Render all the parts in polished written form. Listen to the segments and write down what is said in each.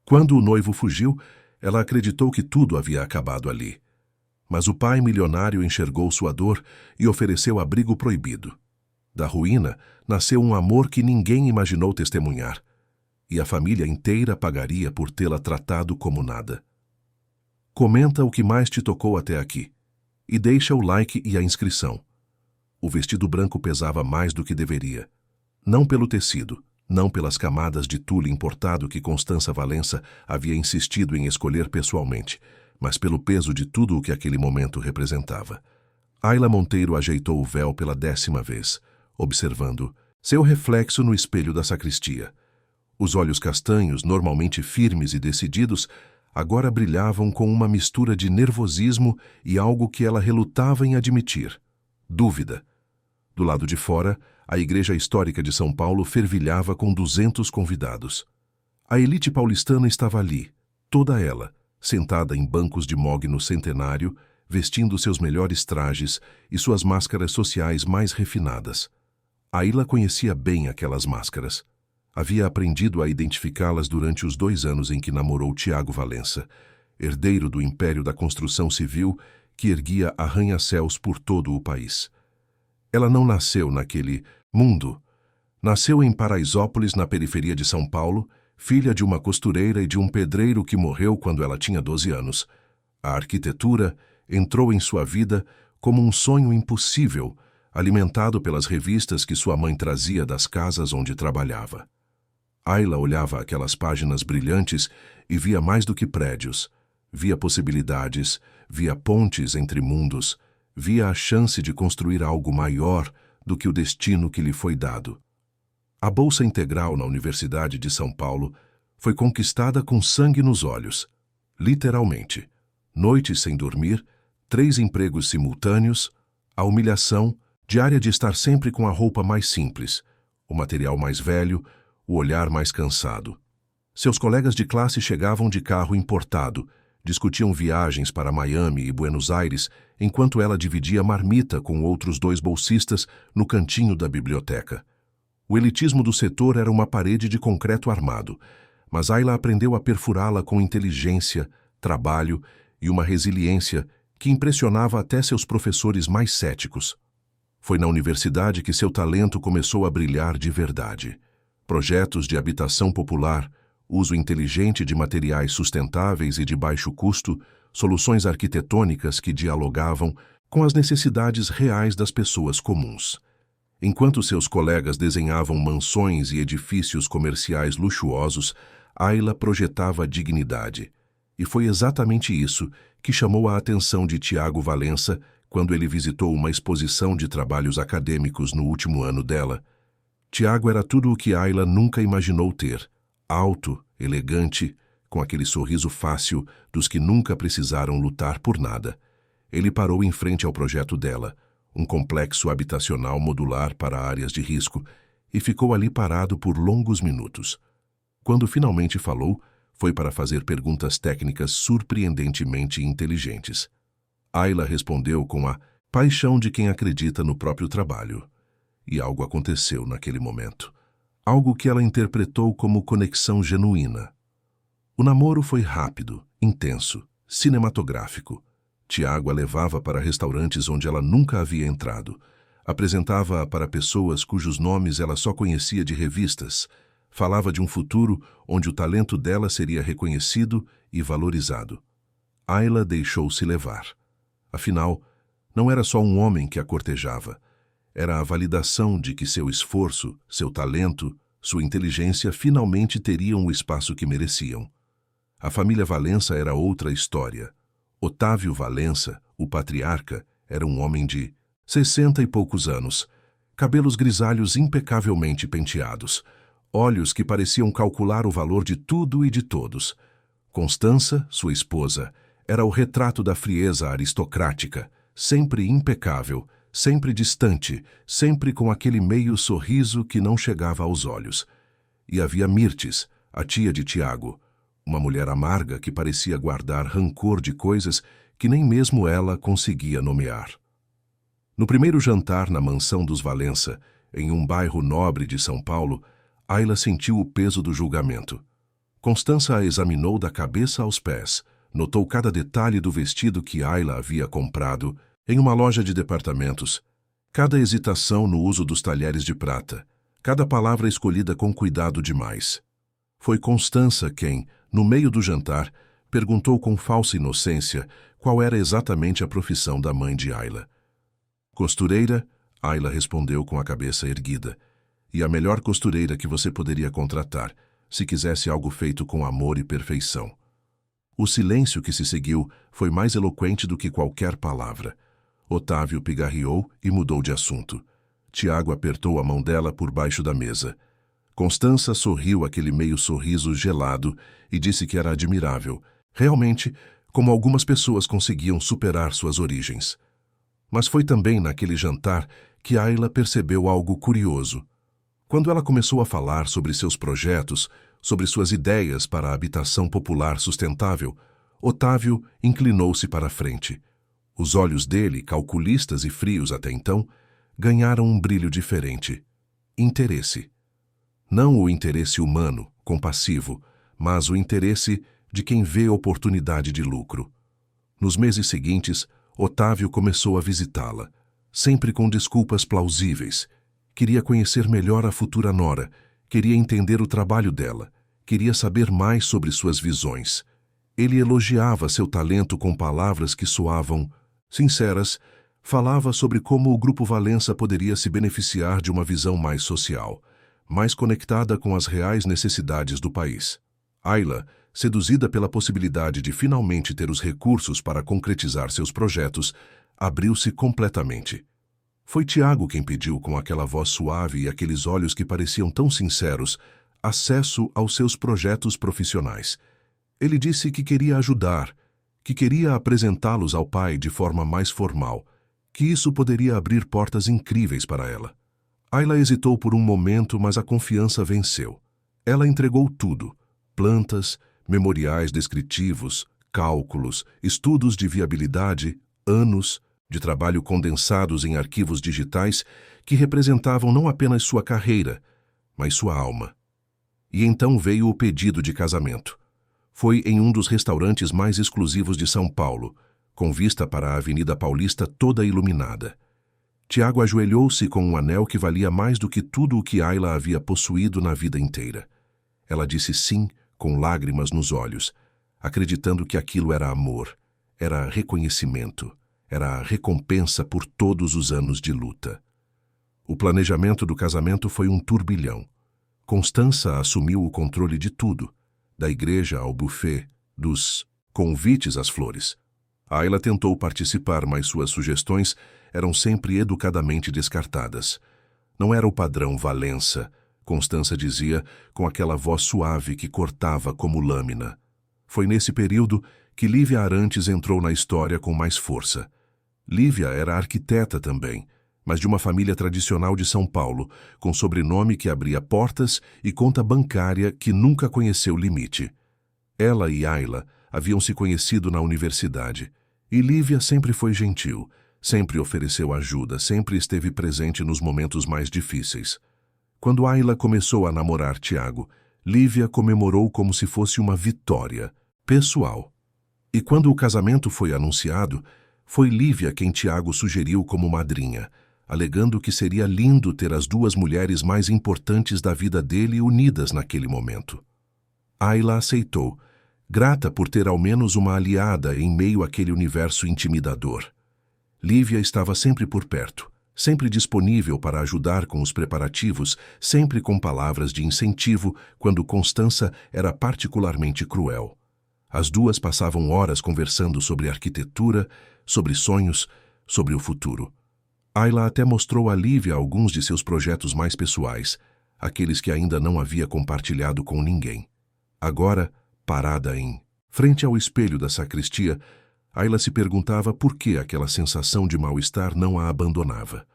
Quando o noivo fugiu, ela acreditou que tudo havia acabado ali. Mas o pai milionário enxergou sua dor e ofereceu abrigo proibido. Da ruína nasceu um amor que ninguém imaginou testemunhar, e a família inteira pagaria por tê-la tratado como nada. Comenta o que mais te tocou até aqui, e deixa o like e a inscrição. O vestido branco pesava mais do que deveria. Não pelo tecido, não pelas camadas de tule importado que Constança Valença havia insistido em escolher pessoalmente, mas pelo peso de tudo o que aquele momento representava. Ayla Monteiro ajeitou o véu pela 10ª vez, observando seu reflexo no espelho da sacristia. Os olhos castanhos, normalmente firmes e decididos, agora brilhavam com uma mistura de nervosismo e algo que ela relutava em admitir: dúvida. Do lado de fora, a Igreja Histórica de São Paulo fervilhava com 200 convidados. A elite paulistana estava ali, toda ela, sentada em bancos de mogno centenário, vestindo seus melhores trajes e suas máscaras sociais mais refinadas. Ayla conhecia bem aquelas máscaras. Havia aprendido a identificá-las durante os 2 anos em que namorou Tiago Valença, herdeiro do império da construção civil que erguia arranha-céus por todo o país. Ela não nasceu naquele mundo. Nasceu em Paraisópolis, na periferia de São Paulo, filha de uma costureira e de um pedreiro que morreu quando ela tinha 12 anos. A arquitetura entrou em sua vida como um sonho impossível, alimentado pelas revistas que sua mãe trazia das casas onde trabalhava. Ayla olhava aquelas páginas brilhantes e via mais do que prédios. Via possibilidades, via pontes entre mundos, via a chance de construir algo maior do que o destino que lhe foi dado. A bolsa integral na Universidade de São Paulo foi conquistada com sangue nos olhos, literalmente. Noites sem dormir, 3 empregos simultâneos, a humilhação diária de estar sempre com a roupa mais simples, o material mais velho, o olhar mais cansado. Seus colegas de classe chegavam de carro importado, discutiam viagens para Miami e Buenos Aires, enquanto ela dividia marmita com outros 2 bolsistas no cantinho da biblioteca. O elitismo do setor era uma parede de concreto armado, mas Ayla aprendeu a perfurá-la com inteligência, trabalho e uma resiliência que impressionava até seus professores mais céticos. Foi na universidade que seu talento começou a brilhar de verdade. Projetos de habitação popular, uso inteligente de materiais sustentáveis e de baixo custo, soluções arquitetônicas que dialogavam com as necessidades reais das pessoas comuns. Enquanto seus colegas desenhavam mansões e edifícios comerciais luxuosos, Ayla projetava dignidade. E foi exatamente isso que chamou a atenção de Tiago Valença quando ele visitou uma exposição de trabalhos acadêmicos no último ano dela. Tiago era tudo o que Ayla nunca imaginou ter: alto, elegante, com aquele sorriso fácil dos que nunca precisaram lutar por nada. Ele parou em frente ao projeto dela, um complexo habitacional modular para áreas de risco, e ficou ali parado por longos minutos. Quando finalmente falou, foi para fazer perguntas técnicas surpreendentemente inteligentes. Ayla respondeu com a paixão de quem acredita no próprio trabalho. E algo aconteceu naquele momento. Algo que ela interpretou como conexão genuína. O namoro foi rápido, intenso, cinematográfico. Tiago a levava para restaurantes onde ela nunca havia entrado. Apresentava-a para pessoas cujos nomes ela só conhecia de revistas. Falava de um futuro onde o talento dela seria reconhecido e valorizado. Ayla deixou-se levar. Afinal, não era só um homem que a cortejava. Era a validação de que seu esforço, seu talento, sua inteligência finalmente teriam o espaço que mereciam. A família Valença era outra história. Otávio Valença, o patriarca, era um homem de 60 e poucos anos, cabelos grisalhos impecavelmente penteados, olhos que pareciam calcular o valor de tudo e de todos. Constança, sua esposa, era o retrato da frieza aristocrática, sempre impecável, sempre distante, sempre com aquele meio sorriso que não chegava aos olhos. E havia Mirtes, a tia de Tiago, uma mulher amarga que parecia guardar rancor de coisas que nem mesmo ela conseguia nomear. No primeiro jantar na mansão dos Valença, em um bairro nobre de São Paulo, Ayla sentiu o peso do julgamento. Constança a examinou da cabeça aos pés, notou cada detalhe do vestido que Ayla havia comprado em uma loja de departamentos, cada hesitação no uso dos talheres de prata, cada palavra escolhida com cuidado demais. Foi Constança quem, no meio do jantar, perguntou com falsa inocência qual era exatamente a profissão da mãe de Ayla. Costureira, Ayla respondeu com a cabeça erguida. E a melhor costureira que você poderia contratar, se quisesse algo feito com amor e perfeição. O silêncio que se seguiu foi mais eloquente do que qualquer palavra. Otávio pigarreou e mudou de assunto. Tiago apertou a mão dela por baixo da mesa. Constança sorriu aquele meio sorriso gelado e disse que era admirável, realmente, como algumas pessoas conseguiam superar suas origens. Mas foi também naquele jantar que Ayla percebeu algo curioso. Quando ela começou a falar sobre seus projetos, sobre suas ideias para a habitação popular sustentável, Otávio inclinou-se para a frente. Os olhos dele, calculistas e frios até então, ganharam um brilho diferente. Interesse. Não o interesse humano, compassivo, mas o interesse de quem vê oportunidade de lucro. Nos meses seguintes, Otávio começou a visitá-la, sempre com desculpas plausíveis. Queria conhecer melhor a futura nora, queria entender o trabalho dela, queria saber mais sobre suas visões. Ele elogiava seu talento com palavras que soavam sinceras, falava sobre como o Grupo Valença poderia se beneficiar de uma visão mais social, mais conectada com as reais necessidades do país. Ayla, seduzida pela possibilidade de finalmente ter os recursos para concretizar seus projetos, abriu-se completamente. Foi Tiago quem pediu, com aquela voz suave e aqueles olhos que pareciam tão sinceros, acesso aos seus projetos profissionais. Ele disse que queria ajudar, que queria apresentá-los ao pai de forma mais formal, que isso poderia abrir portas incríveis para ela. Ayla hesitou por um momento, mas a confiança venceu. Ela entregou tudo: plantas, memoriais descritivos, cálculos, estudos de viabilidade, anos de trabalho condensados em arquivos digitais que representavam não apenas sua carreira, mas sua alma. E então veio o pedido de casamento. Foi em um dos restaurantes mais exclusivos de São Paulo, com vista para a Avenida Paulista toda iluminada. Tiago ajoelhou-se com um anel que valia mais do que tudo o que Ayla havia possuído na vida inteira. Ela disse sim, com lágrimas nos olhos, acreditando que aquilo era amor, era reconhecimento, era recompensa por todos os anos de luta. O planejamento do casamento foi um turbilhão. Constança assumiu o controle de tudo, da igreja ao buffet, dos convites às flores. Ayla tentou participar, mas suas sugestões eram sempre educadamente descartadas. Não era o padrão Valença, Constança dizia com aquela voz suave que cortava como lâmina. Foi nesse período que Lívia Arantes entrou na história com mais força. Lívia era arquiteta também, mas de uma família tradicional de São Paulo, com sobrenome que abria portas e conta bancária que nunca conheceu limite. Ela e Ayla haviam se conhecido na universidade, e Lívia sempre foi gentil, sempre ofereceu ajuda, sempre esteve presente nos momentos mais difíceis. Quando Ayla começou a namorar Tiago, Lívia comemorou como se fosse uma vitória pessoal. E quando o casamento foi anunciado, foi Lívia quem Tiago sugeriu como madrinha, alegando que seria lindo ter as duas mulheres mais importantes da vida dele unidas naquele momento. Ayla aceitou, grata por ter ao menos uma aliada em meio àquele universo intimidador. Lívia estava sempre por perto, sempre disponível para ajudar com os preparativos, sempre com palavras de incentivo quando Constança era particularmente cruel. As duas passavam horas conversando sobre arquitetura, sobre sonhos, sobre o futuro. Ayla até mostrou a Lívia alguns de seus projetos mais pessoais, aqueles que ainda não havia compartilhado com ninguém. Agora, parada em frente ao espelho da sacristia, Ayla se perguntava por que aquela sensação de mal-estar não a abandonava.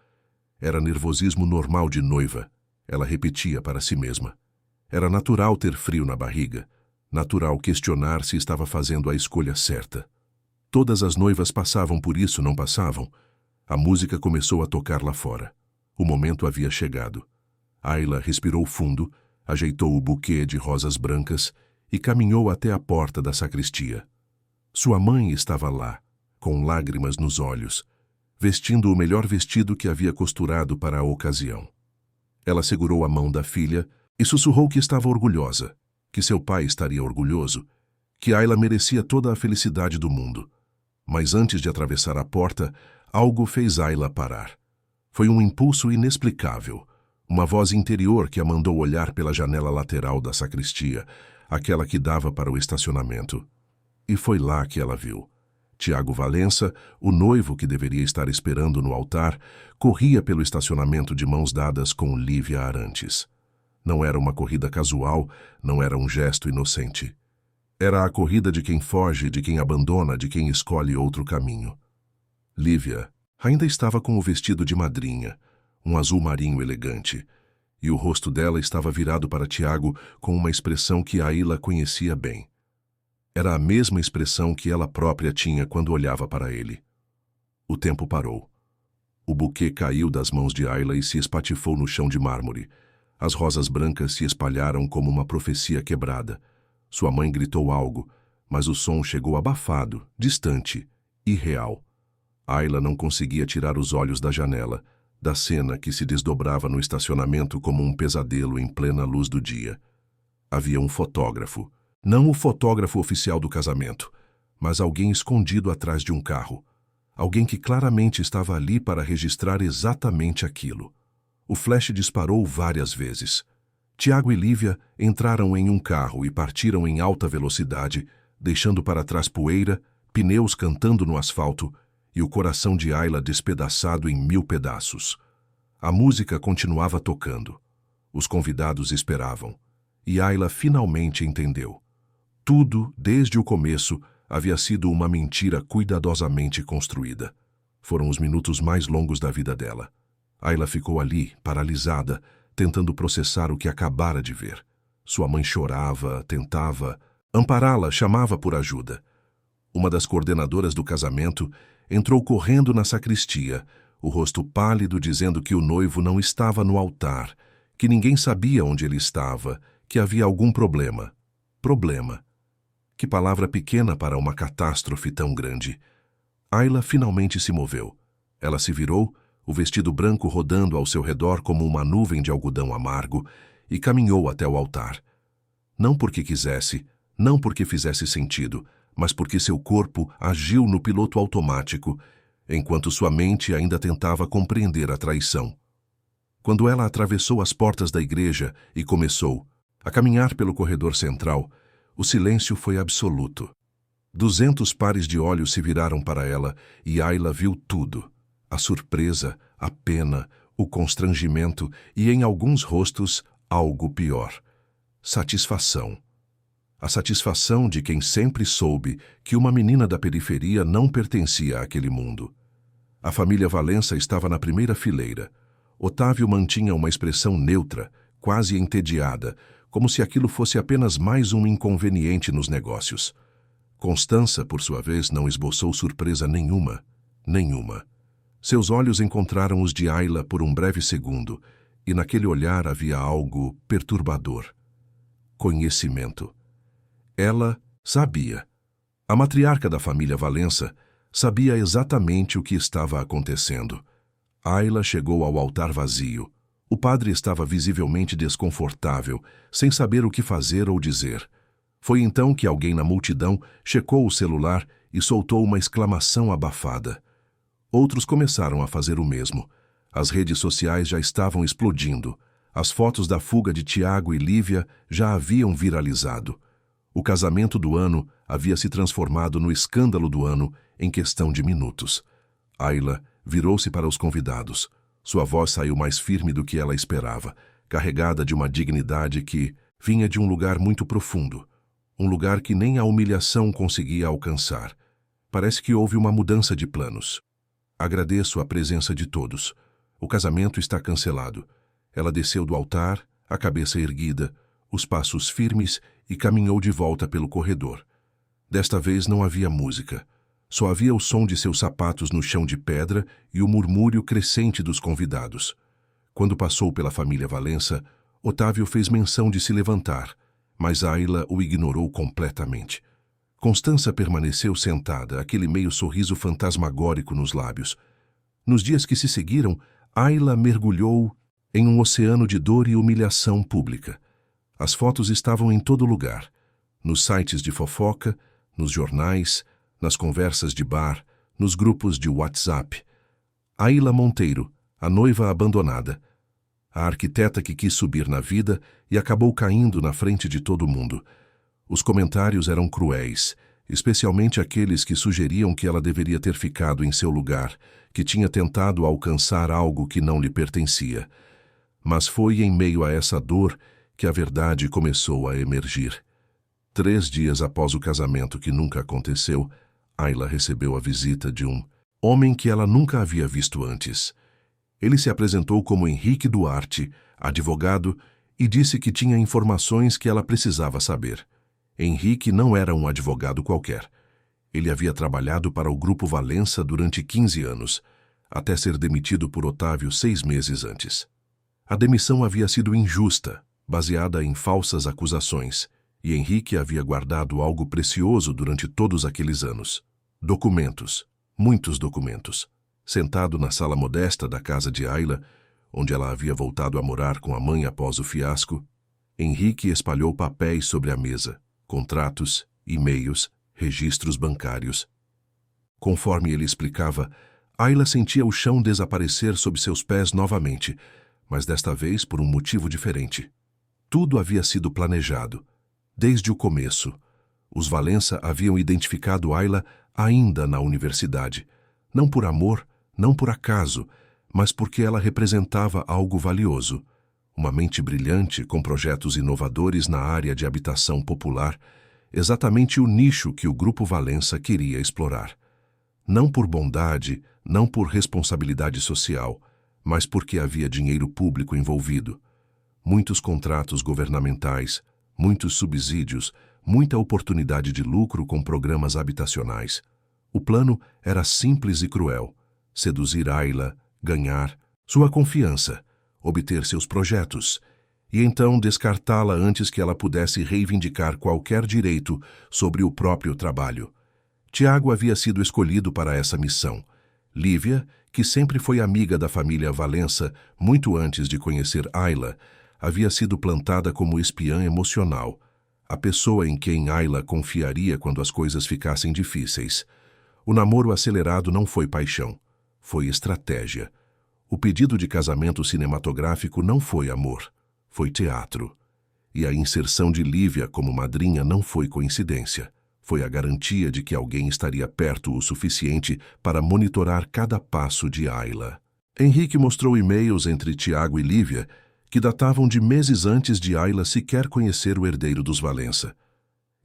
Era nervosismo normal de noiva, ela repetia para si mesma. Era natural ter frio na barriga, natural questionar se estava fazendo a escolha certa. Todas as noivas passavam por isso, não passavam? A música começou a tocar lá fora. O momento havia chegado. Ayla respirou fundo, ajeitou o buquê de rosas brancas e caminhou até a porta da sacristia. Sua mãe estava lá, com lágrimas nos olhos, vestindo o melhor vestido que havia costurado para a ocasião. Ela segurou a mão da filha e sussurrou que estava orgulhosa, que seu pai estaria orgulhoso, que Ayla merecia toda a felicidade do mundo. Mas antes de atravessar a porta, algo fez Ayla parar. Foi um impulso inexplicável, uma voz interior que a mandou olhar pela janela lateral da sacristia, aquela que dava para o estacionamento. E foi lá que ela viu. Tiago Valença, o noivo que deveria estar esperando no altar, corria pelo estacionamento de mãos dadas com Lívia Arantes. Não era uma corrida casual, não era um gesto inocente. Era a corrida de quem foge, de quem abandona, de quem escolhe outro caminho. Lívia ainda estava com o vestido de madrinha, um azul marinho elegante, e o rosto dela estava virado para Tiago com uma expressão que Ayla conhecia bem. Era a mesma expressão que ela própria tinha quando olhava para ele. O tempo parou. O buquê caiu das mãos de Ayla e se espatifou no chão de mármore. As rosas brancas se espalharam como uma profecia quebrada. Sua mãe gritou algo, mas o som chegou abafado, distante, irreal. Ayla não conseguia tirar os olhos da janela, da cena que se desdobrava no estacionamento como um pesadelo em plena luz do dia. Havia um fotógrafo. Não o fotógrafo oficial do casamento, mas alguém escondido atrás de um carro. Alguém que claramente estava ali para registrar exatamente aquilo. O flash disparou várias vezes. Tiago e Lívia entraram em um carro e partiram em alta velocidade, deixando para trás poeira, pneus cantando no asfalto e o coração de Ayla despedaçado em 1000 pedaços. A música continuava tocando. Os convidados esperavam. E Ayla finalmente entendeu. Tudo, desde o começo, havia sido uma mentira cuidadosamente construída. Foram os minutos mais longos da vida dela. Ayla ficou ali, paralisada, tentando processar o que acabara de ver. Sua mãe chorava, tentava ampará-la, chamava por ajuda. Uma das coordenadoras do casamento entrou correndo na sacristia, o rosto pálido dizendo que o noivo não estava no altar, que ninguém sabia onde ele estava, que havia algum problema. Problema. Que palavra pequena para uma catástrofe tão grande. Ayla finalmente se moveu. Ela se virou, o vestido branco rodando ao seu redor como uma nuvem de algodão amargo, e caminhou até o altar. Não porque quisesse, não porque fizesse sentido, mas porque seu corpo agiu no piloto automático, enquanto sua mente ainda tentava compreender a traição. Quando ela atravessou as portas da igreja e começou a caminhar pelo corredor central, o silêncio foi absoluto. 200 pares de olhos se viraram para ela e Ayla viu tudo. A surpresa, a pena, o constrangimento e, em alguns rostos, algo pior. Satisfação. A satisfação de quem sempre soube que uma menina da periferia não pertencia àquele mundo. A família Valença estava na primeira fileira. Otávio mantinha uma expressão neutra, quase entediada, como se aquilo fosse apenas mais um inconveniente nos negócios. Constança, por sua vez, não esboçou surpresa nenhuma. Seus olhos encontraram os de Ayla por um breve segundo, e naquele olhar havia algo perturbador. Conhecimento. Ela sabia. A matriarca da família Valença sabia exatamente o que estava acontecendo. Ayla chegou ao altar vazio. O padre estava visivelmente desconfortável, sem saber o que fazer ou dizer. Foi então que alguém na multidão checou o celular e soltou uma exclamação abafada. Outros começaram a fazer o mesmo. As redes sociais já estavam explodindo. As fotos da fuga de Tiago e Lívia já haviam viralizado. O casamento do ano havia se transformado no escândalo do ano em questão de minutos. Ayla virou-se para os convidados. Sua voz saiu mais firme do que ela esperava, carregada de uma dignidade que vinha de um lugar muito profundo, um lugar que nem a humilhação conseguia alcançar. Parece que houve uma mudança de planos. Agradeço a presença de todos. O casamento está cancelado. Ela desceu do altar, a cabeça erguida, os passos firmes e caminhou de volta pelo corredor. Desta vez não havia música. Só havia o som de seus sapatos no chão de pedra e o murmúrio crescente dos convidados. Quando passou pela família Valença, Otávio fez menção de se levantar. mas Ayla o ignorou completamente. Constança permaneceu sentada, aquele meio sorriso fantasmagórico nos lábios. Nos dias que se seguiram, Ayla mergulhou em um oceano de dor e humilhação pública. As fotos estavam em todo lugar, nos sites de fofoca, nos jornais, nas conversas de bar, nos grupos de WhatsApp. Ayla Monteiro, a noiva abandonada, a arquiteta que quis subir na vida e acabou caindo na frente de todo mundo. Os comentários eram cruéis, especialmente aqueles que sugeriam que ela deveria ter ficado em seu lugar, que tinha tentado alcançar algo que não lhe pertencia. Mas foi em meio a essa dor que a verdade começou a emergir. 3 dias após o casamento que nunca aconteceu, Ayla recebeu a visita de um homem que ela nunca havia visto antes. Ele se apresentou como Henrique Duarte, advogado, e disse que tinha informações que ela precisava saber. Henrique não era um advogado qualquer. Ele havia trabalhado para o Grupo Valença durante 15 anos, até ser demitido por Otávio 6 meses antes. A demissão havia sido injusta, baseada em falsas acusações, e Henrique havia guardado algo precioso durante todos aqueles anos. Documentos, muitos documentos. Sentado na sala modesta da casa de Ayla, onde ela havia voltado a morar com a mãe após o fiasco, Henrique espalhou papéis sobre a mesa, contratos, e-mails, registros bancários. Conforme ele explicava, Ayla sentia o chão desaparecer sob seus pés novamente, mas desta vez por um motivo diferente. Tudo havia sido planejado. Desde o começo, os Valença haviam identificado Ayla ainda na universidade, não por amor, não por acaso, mas porque ela representava algo valioso, uma mente brilhante com projetos inovadores na área de habitação popular, exatamente o nicho que o Grupo Valença queria explorar. Não por bondade, não por responsabilidade social, mas porque havia dinheiro público envolvido. Muitos contratos governamentais, muitos subsídios, muita oportunidade de lucro com programas habitacionais. O plano era simples e cruel: seduzir Ayla, ganhar sua confiança, obter seus projetos, e então descartá-la antes que ela pudesse reivindicar qualquer direito sobre o próprio trabalho. Tiago havia sido escolhido para essa missão. Lívia, que sempre foi amiga da família Valença muito antes de conhecer Ayla, havia sido plantada como espiã emocional, a pessoa em quem Ayla confiaria quando as coisas ficassem difíceis. O namoro acelerado não foi paixão, foi estratégia. O pedido de casamento cinematográfico não foi amor, foi teatro. E a inserção de Lívia como madrinha não foi coincidência. Foi a garantia de que alguém estaria perto o suficiente para monitorar cada passo de Ayla. Henrique mostrou e-mails entre Tiago e Lívia que datavam de meses antes de Ayla sequer conhecer o herdeiro dos Valença.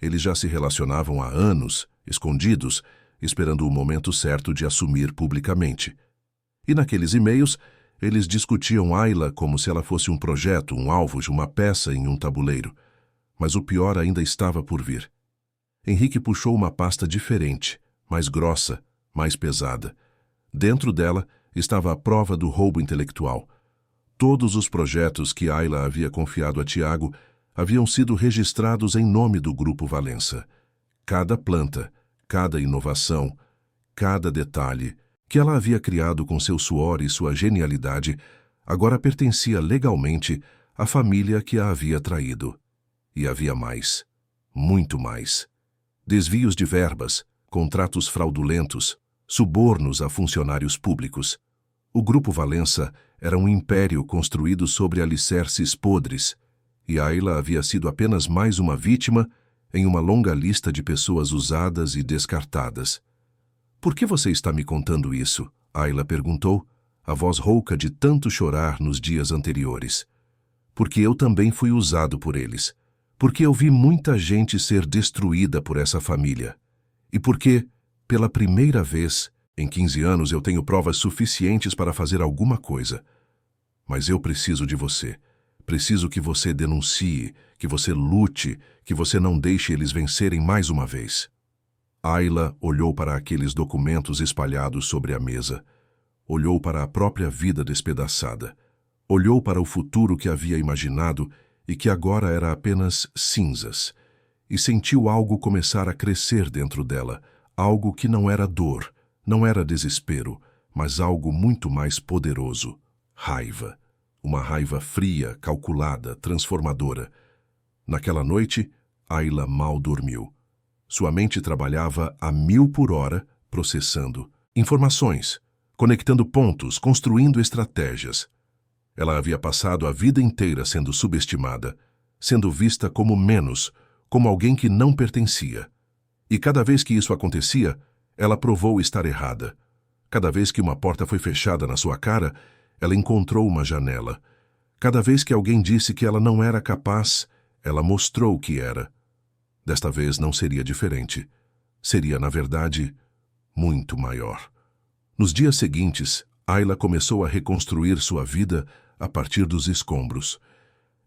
Eles já se relacionavam há anos, escondidos, esperando o momento certo de assumir publicamente. E naqueles e-mails, eles discutiam Ayla como se ela fosse um projeto, um alvo de uma peça em um tabuleiro. Mas o pior ainda estava por vir. Henrique puxou uma pasta diferente, mais grossa, mais pesada. Dentro dela estava a prova do roubo intelectual. Todos os projetos que Ayla havia confiado a Tiago haviam sido registrados em nome do Grupo Valença. Cada planta, cada inovação, cada detalhe que ela havia criado com seu suor e sua genialidade, agora pertencia legalmente à família que a havia traído. E havia mais, muito mais. Desvios de verbas, contratos fraudulentos, subornos a funcionários públicos. O Grupo Valença era um império construído sobre alicerces podres, e Ayla havia sido apenas mais uma vítima em uma longa lista de pessoas usadas e descartadas. "Por que você está me contando isso?" Ayla perguntou, a voz rouca de tanto chorar nos dias anteriores. "Porque eu também fui usado por eles. Porque eu vi muita gente ser destruída por essa família. E porque, pela primeira vez, em 15 anos eu tenho provas suficientes para fazer alguma coisa. Mas eu preciso de você. Preciso que você denuncie, que você lute, que você não deixe eles vencerem mais uma vez." Ayla olhou para aqueles documentos espalhados sobre a mesa. Olhou para a própria vida despedaçada. Olhou para o futuro que havia imaginado e que agora era apenas cinzas, e sentiu algo começar a crescer dentro dela, algo que não era dor, não era desespero, mas algo muito mais poderoso: raiva. Uma raiva fria, calculada, transformadora. Naquela noite, Ayla mal dormiu. Sua mente trabalhava a 1000 por hora, processando informações, conectando pontos, construindo estratégias. Ela havia passado a vida inteira sendo subestimada, sendo vista como menos, como alguém que não pertencia. E cada vez que isso acontecia, ela provou estar errada. Cada vez que uma porta foi fechada na sua cara, ela encontrou uma janela. Cada vez que alguém disse que ela não era capaz, ela mostrou que era. Desta vez não seria diferente. Seria, na verdade, muito maior. Nos dias seguintes, Ayla começou a reconstruir sua vida a partir dos escombros.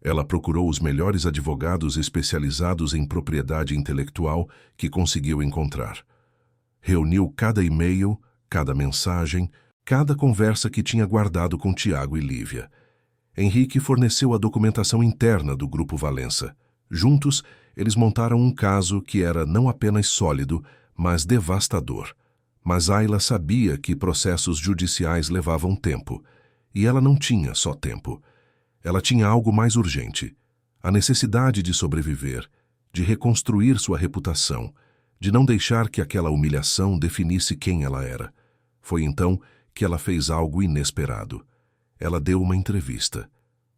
Ela procurou os melhores advogados especializados em propriedade intelectual que conseguiu encontrar. Reuniu cada e-mail, cada mensagem, cada conversa que tinha guardado com Tiago e Lívia. Henrique forneceu a documentação interna do Grupo Valença. Juntos, eles montaram um caso que era não apenas sólido, mas devastador. Mas Ayla sabia que processos judiciais levavam tempo. E ela não tinha só tempo. Ela tinha algo mais urgente: a necessidade de sobreviver, de reconstruir sua reputação, de não deixar que aquela humilhação definisse quem ela era. Foi então que ela fez algo inesperado. Ela deu uma entrevista.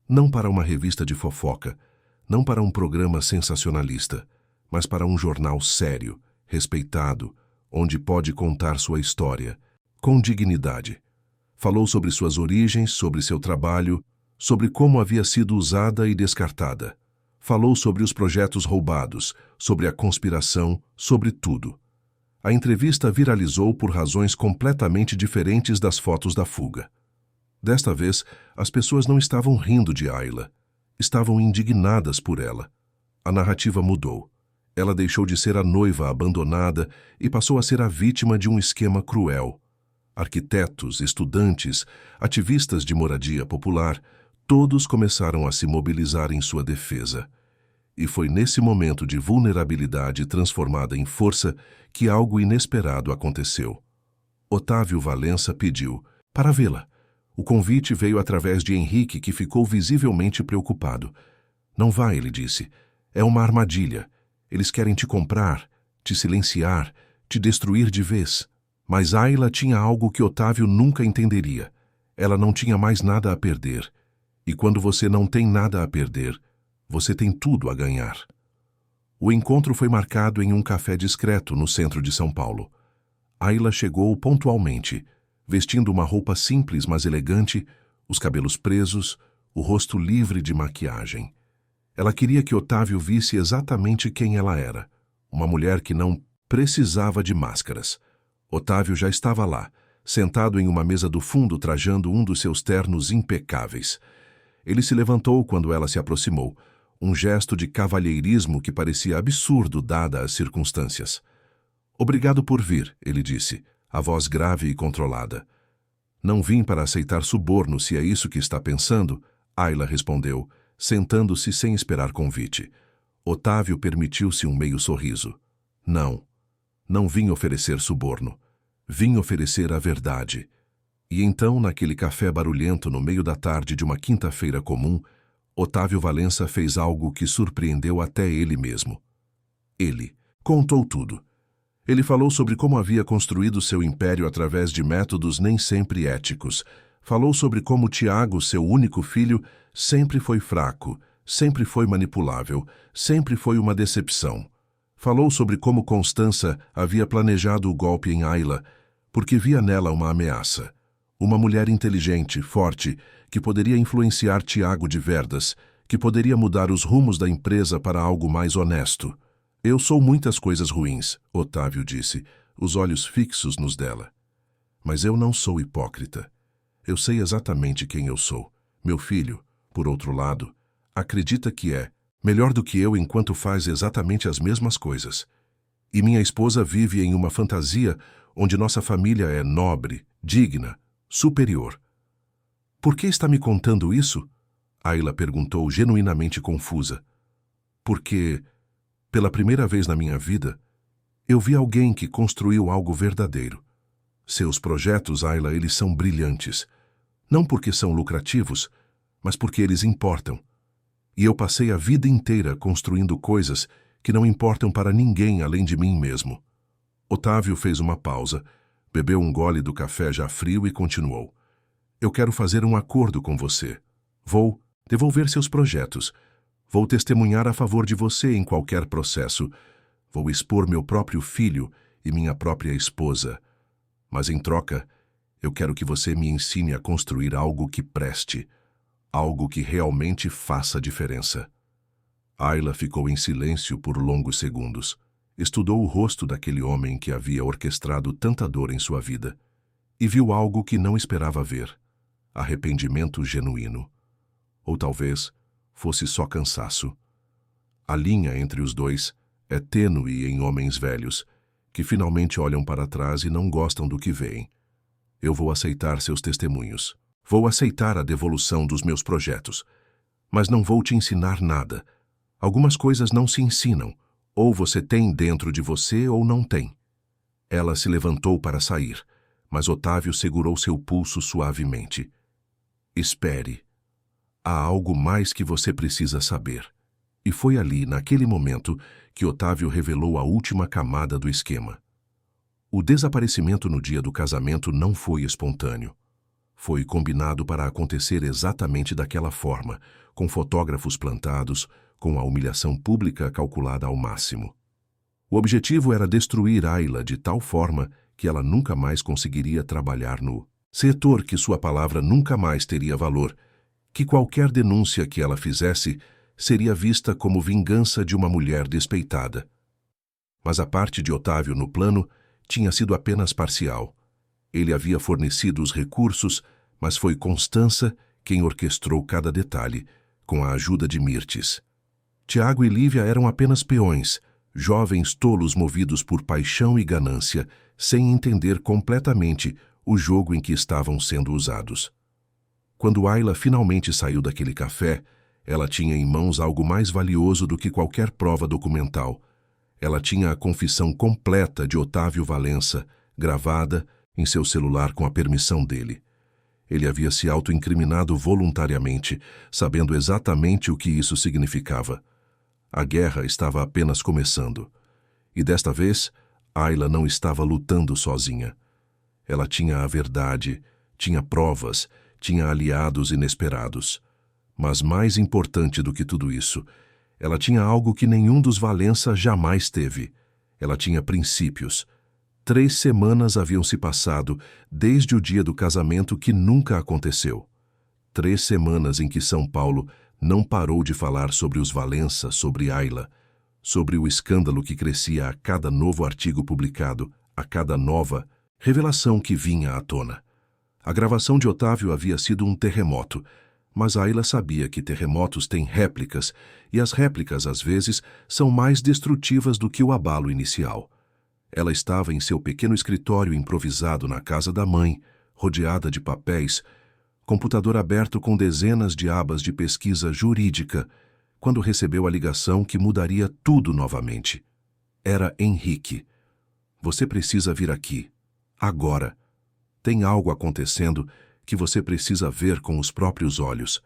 Não para uma revista de fofoca, não para um programa sensacionalista, mas para um jornal sério, respeitado, onde pode contar sua história, com dignidade. Falou sobre suas origens, sobre seu trabalho, sobre como havia sido usada e descartada. Falou sobre os projetos roubados, sobre a conspiração, sobre tudo. A entrevista viralizou por razões completamente diferentes das fotos da fuga. Desta vez, as pessoas não estavam rindo de Ayla. Estavam indignadas por ela. A narrativa mudou. Ela deixou de ser a noiva abandonada e passou a ser a vítima de um esquema cruel. Arquitetos, estudantes, ativistas de moradia popular, todos começaram a se mobilizar em sua defesa. E foi nesse momento de vulnerabilidade transformada em força que algo inesperado aconteceu. Otávio Valença pediu para vê-la. O convite veio através de Henrique, que ficou visivelmente preocupado. Não vá, ele disse. É uma armadilha. Eles querem te comprar, te silenciar, te destruir de vez. Mas Ayla tinha algo que Otávio nunca entenderia. Ela não tinha mais nada a perder. E quando você não tem nada a perder, você tem tudo a ganhar. O encontro foi marcado em um café discreto no centro de São Paulo. Ayla chegou pontualmente, vestindo uma roupa simples mas elegante, os cabelos presos, o rosto livre de maquiagem. Ela queria que Otávio visse exatamente quem ela era, uma mulher que não precisava de máscaras. Otávio já estava lá, sentado em uma mesa do fundo trajando um dos seus ternos impecáveis. Ele se levantou quando ela se aproximou, um gesto de cavalheirismo que parecia absurdo dada as circunstâncias. Obrigado por vir, ele disse, a voz grave e controlada. Não vim para aceitar suborno, se é isso que está pensando, Ayla respondeu, sentando-se sem esperar convite. Otávio permitiu-se um meio sorriso. Não vim oferecer suborno. Vim oferecer a verdade. E então, naquele café barulhento no meio da tarde de uma quinta-feira comum, Otávio Valença fez algo que surpreendeu até ele mesmo. Ele contou tudo. Ele falou sobre como havia construído seu império através de métodos nem sempre éticos. Falou sobre como Tiago, seu único filho, sempre foi fraco, sempre foi manipulável, sempre foi uma decepção. Falou sobre como Constança havia planejado o golpe em Ayla, porque via nela uma ameaça. Uma mulher inteligente, forte, que poderia influenciar Tiago de Verdas, que poderia mudar os rumos da empresa para algo mais honesto. Eu sou muitas coisas ruins, Otávio disse, os olhos fixos nos dela. Mas eu não sou hipócrita. Eu sei exatamente quem eu sou. Meu filho, por outro lado, acredita que é melhor do que eu enquanto faz exatamente as mesmas coisas. E minha esposa vive em uma fantasia onde nossa família é nobre, digna, superior. Por que está me contando isso? Ayla perguntou, genuinamente confusa. Porque, pela primeira vez na minha vida, eu vi alguém que construiu algo verdadeiro. Seus projetos, Ayla, eles são brilhantes. Não porque são lucrativos, mas porque eles importam. E eu passei a vida inteira construindo coisas que não importam para ninguém além de mim mesmo. Otávio fez uma pausa, bebeu um gole do café já frio e continuou. Eu quero fazer um acordo com você. Vou devolver seus projetos. Vou testemunhar a favor de você em qualquer processo. Vou expor meu próprio filho e minha própria esposa. Mas em troca, eu quero que você me ensine a construir algo que preste. Algo que realmente faça diferença. Ayla ficou em silêncio por longos segundos. Estudou o rosto daquele homem que havia orquestrado tanta dor em sua vida e viu algo que não esperava ver. Arrependimento genuíno. Ou talvez fosse só cansaço. A linha entre os dois é tênue em homens velhos, que finalmente olham para trás e não gostam do que veem. Eu vou aceitar seus testemunhos. Vou aceitar a devolução dos meus projetos. Mas não vou te ensinar nada. Algumas coisas não se ensinam. Ou você tem dentro de você ou não tem. Ela se levantou para sair, mas Otávio segurou seu pulso suavemente. Espere. Há algo mais que você precisa saber. E foi ali, naquele momento, que Otávio revelou a última camada do esquema. O desaparecimento no dia do casamento não foi espontâneo. Foi combinado para acontecer exatamente daquela forma, com fotógrafos plantados, com a humilhação pública calculada ao máximo. O objetivo era destruir Ayla de tal forma que ela nunca mais conseguiria trabalhar no setor, que sua palavra nunca mais teria valor, que qualquer denúncia que ela fizesse seria vista como vingança de uma mulher despeitada. Mas a parte de Otávio no plano tinha sido apenas parcial. Ele havia fornecido os recursos, mas foi Constança quem orquestrou cada detalhe, com a ajuda de Mirtes. Tiago e Lívia eram apenas peões, jovens tolos movidos por paixão e ganância, sem entender completamente o jogo em que estavam sendo usados. Quando Ayla finalmente saiu daquele café, ela tinha em mãos algo mais valioso do que qualquer prova documental. Ela tinha a confissão completa de Otávio Valença, gravada em seu celular com a permissão dele. Ele havia se autoincriminado voluntariamente, sabendo exatamente o que isso significava. A guerra estava apenas começando. E desta vez, Ayla não estava lutando sozinha. Ela tinha a verdade, tinha provas, tinha aliados inesperados. Mas mais importante do que tudo isso, ela tinha algo que nenhum dos Valença jamais teve. Ela tinha princípios. 3 semanas haviam se passado desde o dia do casamento que nunca aconteceu. 3 semanas em que São Paulo não parou de falar sobre os Valença, sobre Ayla, sobre o escândalo que crescia a cada novo artigo publicado, a cada nova revelação que vinha à tona. A gravação de Otávio havia sido um terremoto, mas Ayla sabia que terremotos têm réplicas, e as réplicas, às vezes, são mais destrutivas do que o abalo inicial. Ela estava em seu pequeno escritório improvisado na casa da mãe, rodeada de papéis, computador aberto com dezenas de abas de pesquisa jurídica, quando recebeu a ligação que mudaria tudo novamente. Era Henrique. Você precisa vir aqui. Agora. Tem algo acontecendo que você precisa ver com os próprios olhos.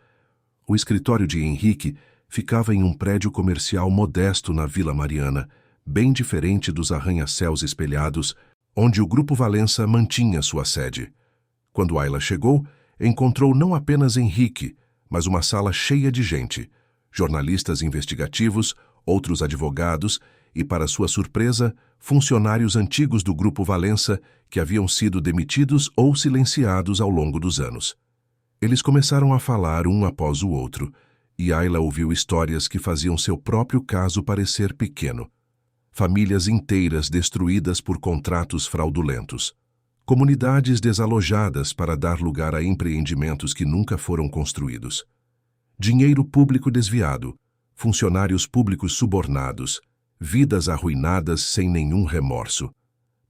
O escritório de Henrique ficava em um prédio comercial modesto na Vila Mariana, bem diferente dos arranha-céus espelhados, onde o Grupo Valença mantinha sua sede. Quando Ayla chegou, encontrou não apenas Henrique, mas uma sala cheia de gente, jornalistas investigativos, outros advogados e, para sua surpresa, funcionários antigos do Grupo Valença que haviam sido demitidos ou silenciados ao longo dos anos. Eles começaram a falar um após o outro, e Ayla ouviu histórias que faziam seu próprio caso parecer pequeno. Famílias inteiras destruídas por contratos fraudulentos. Comunidades desalojadas para dar lugar a empreendimentos que nunca foram construídos. Dinheiro público desviado, funcionários públicos subornados, vidas arruinadas sem nenhum remorso.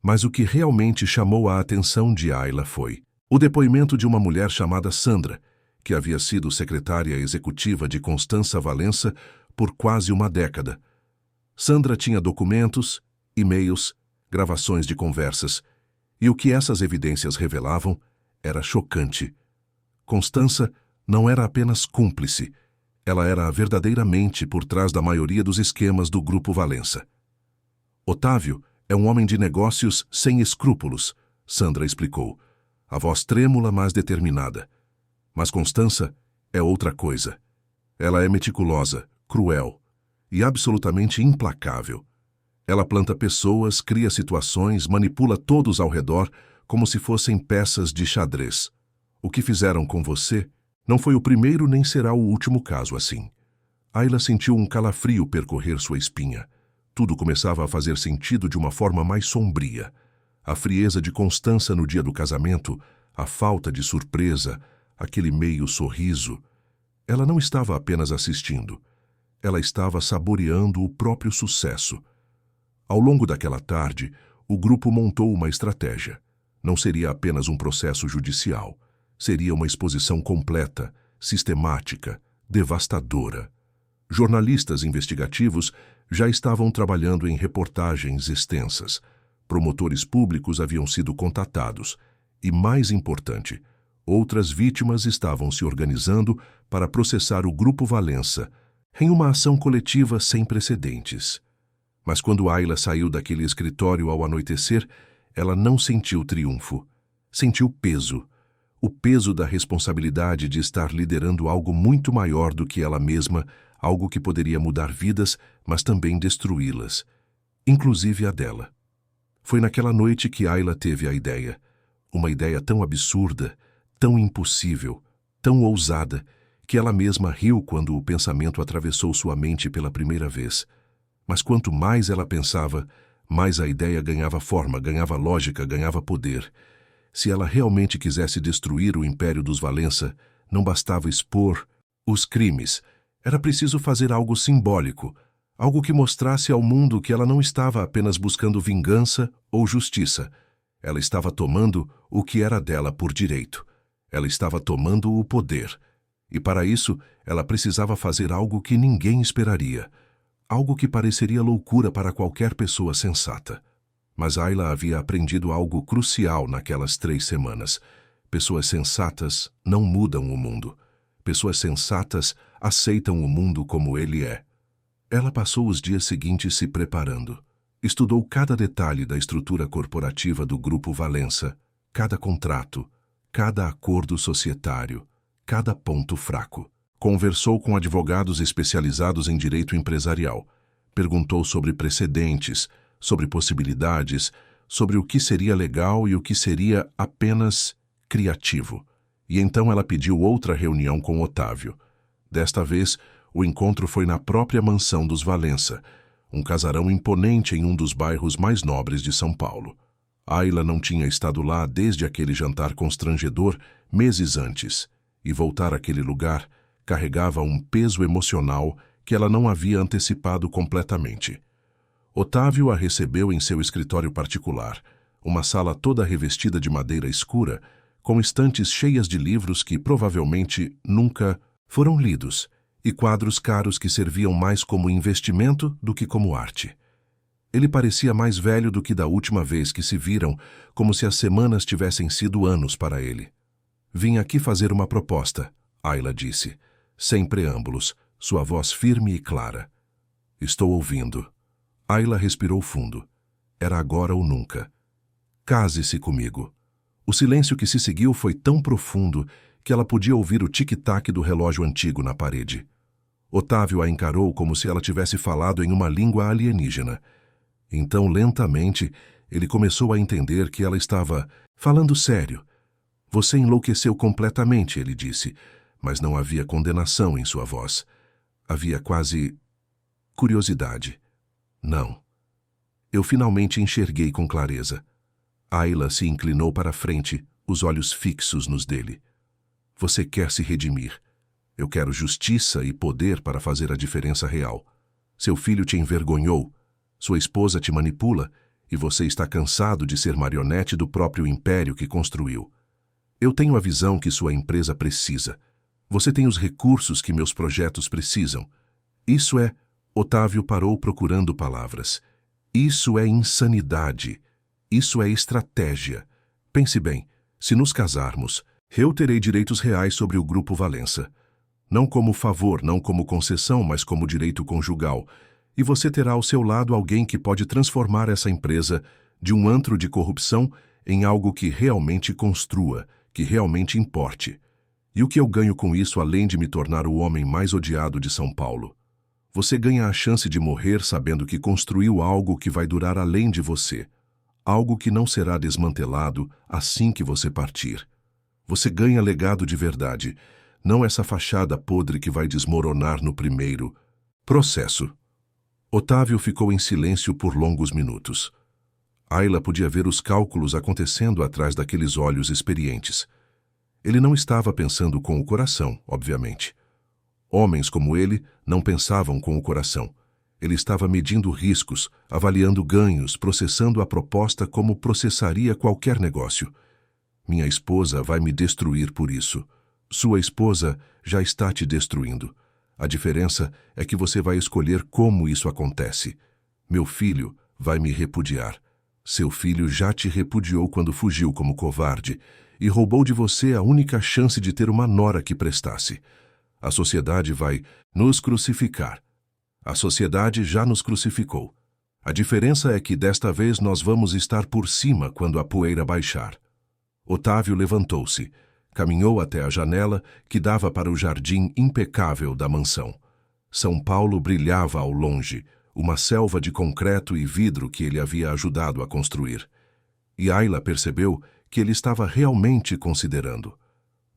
Mas o que realmente chamou a atenção de Ayla foi o depoimento de uma mulher chamada Sandra, que havia sido secretária executiva de Constança Valença por quase uma década. Sandra tinha documentos, e-mails, gravações de conversas, e o que essas evidências revelavam era chocante. Constança não era apenas cúmplice, ela era verdadeiramente por trás da maioria dos esquemas do Grupo Valença. Otávio é um homem de negócios sem escrúpulos, Sandra explicou, a voz trêmula, mas determinada. Mas Constança é outra coisa. Ela é meticulosa, cruel e absolutamente implacável. Ela planta pessoas, cria situações, manipula todos ao redor como se fossem peças de xadrez. O que fizeram com você não foi o primeiro nem será o último caso assim. Ayla sentiu um calafrio percorrer sua espinha. Tudo começava a fazer sentido de uma forma mais sombria. A frieza de Constança no dia do casamento, a falta de surpresa, aquele meio sorriso. Ela não estava apenas assistindo. Ela estava saboreando o próprio sucesso. Ao longo daquela tarde, o grupo montou uma estratégia. Não seria apenas um processo judicial. Seria uma exposição completa, sistemática, devastadora. Jornalistas investigativos já estavam trabalhando em reportagens extensas. Promotores públicos haviam sido contatados. E, mais importante, outras vítimas estavam se organizando para processar o Grupo Valença em uma ação coletiva sem precedentes. Mas quando Ayla saiu daquele escritório ao anoitecer, ela não sentiu triunfo. Sentiu peso. O peso da responsabilidade de estar liderando algo muito maior do que ela mesma, algo que poderia mudar vidas, mas também destruí-las, inclusive a dela. Foi naquela noite que Ayla teve a ideia. Uma ideia tão absurda, tão impossível, tão ousada, que ela mesma riu quando o pensamento atravessou sua mente pela primeira vez. Mas quanto mais ela pensava, mais a ideia ganhava forma, ganhava lógica, ganhava poder. Se ela realmente quisesse destruir o império dos Valença, não bastava expor os crimes. Era preciso fazer algo simbólico, algo que mostrasse ao mundo que ela não estava apenas buscando vingança ou justiça. Ela estava tomando o que era dela por direito. Ela estava tomando o poder. E para isso, ela precisava fazer algo que ninguém esperaria. Algo que pareceria loucura para qualquer pessoa sensata. Mas Ayla havia aprendido algo crucial naquelas 3 semanas. Pessoas sensatas não mudam o mundo. Pessoas sensatas aceitam o mundo como ele é. Ela passou os dias seguintes se preparando. Estudou cada detalhe da estrutura corporativa do Grupo Valença, cada contrato, cada acordo societário, cada ponto fraco. Conversou com advogados especializados em direito empresarial. Perguntou sobre precedentes, sobre possibilidades, sobre o que seria legal e o que seria apenas criativo. E então ela pediu outra reunião com Otávio. Desta vez, o encontro foi na própria mansão dos Valença, um casarão imponente em um dos bairros mais nobres de São Paulo. Ayla não tinha estado lá desde aquele jantar constrangedor meses antes, e voltar àquele lugar carregava um peso emocional que ela não havia antecipado completamente. Otávio a recebeu em seu escritório particular, uma sala toda revestida de madeira escura, com estantes cheias de livros que provavelmente nunca foram lidos, e quadros caros que serviam mais como investimento do que como arte. Ele parecia mais velho do que da última vez que se viram, como se as semanas tivessem sido anos para ele. Vim aqui fazer uma proposta, Ayla disse, sem preâmbulos, sua voz firme e clara. Estou ouvindo. Ayla respirou fundo. Era agora ou nunca. Case-se comigo. O silêncio que se seguiu foi tão profundo que ela podia ouvir o tic-tac do relógio antigo na parede. Otávio a encarou como se ela tivesse falado em uma língua alienígena. Então, lentamente, ele começou a entender que ela estava falando sério. Você enlouqueceu completamente, ele disse, mas não havia condenação em sua voz. Havia quase curiosidade. Não. Eu finalmente enxerguei com clareza. Ayla se inclinou para a frente, os olhos fixos nos dele. Você quer se redimir. Eu quero justiça e poder para fazer a diferença real. Seu filho te envergonhou, sua esposa te manipula e você está cansado de ser marionete do próprio império que construiu. Eu tenho a visão que sua empresa precisa. Você tem os recursos que meus projetos precisam. Isso é... Otávio parou procurando palavras. Isso é insanidade. Isso é estratégia. Pense bem, se nos casarmos, eu terei direitos reais sobre o Grupo Valença. Não como favor, não como concessão, mas como direito conjugal. E você terá ao seu lado alguém que pode transformar essa empresa de um antro de corrupção em algo que realmente construa, que realmente importe. E o que eu ganho com isso, além de me tornar o homem mais odiado de São Paulo? Você ganha a chance de morrer sabendo que construiu algo que vai durar além de você. Algo que não será desmantelado assim que você partir. Você ganha legado de verdade, não essa fachada podre que vai desmoronar no primeiro processo. Otávio ficou em silêncio por longos minutos. Ayla podia ver os cálculos acontecendo atrás daqueles olhos experientes. Ele não estava pensando com o coração, obviamente. Homens como ele não pensavam com o coração. Ele estava medindo riscos, avaliando ganhos, processando a proposta como processaria qualquer negócio. Minha esposa vai me destruir por isso. Sua esposa já está te destruindo. A diferença é que você vai escolher como isso acontece. Meu filho vai me repudiar. Seu filho já te repudiou quando fugiu como covarde e roubou de você a única chance de ter uma nora que prestasse. A sociedade vai nos crucificar. A sociedade já nos crucificou. A diferença é que desta vez nós vamos estar por cima quando a poeira baixar. Otávio levantou-se, caminhou até a janela que dava para o jardim impecável da mansão. São Paulo brilhava ao longe, uma selva de concreto e vidro que ele havia ajudado a construir. E Ayla percebeu que ele estava realmente considerando.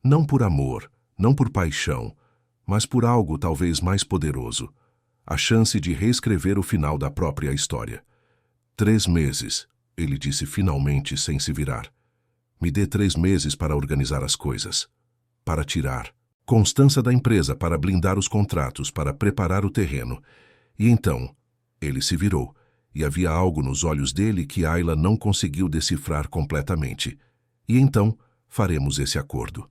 Não por amor, não por paixão, mas por algo talvez mais poderoso. A chance de reescrever o final da própria história. 3 meses, ele disse finalmente sem se virar. Me dê 3 meses para organizar as coisas. Para tirar Constança da empresa, para blindar os contratos, para preparar o terreno. E então, ele se virou, e havia algo nos olhos dele que Ayla não conseguiu decifrar completamente. E então, faremos esse acordo.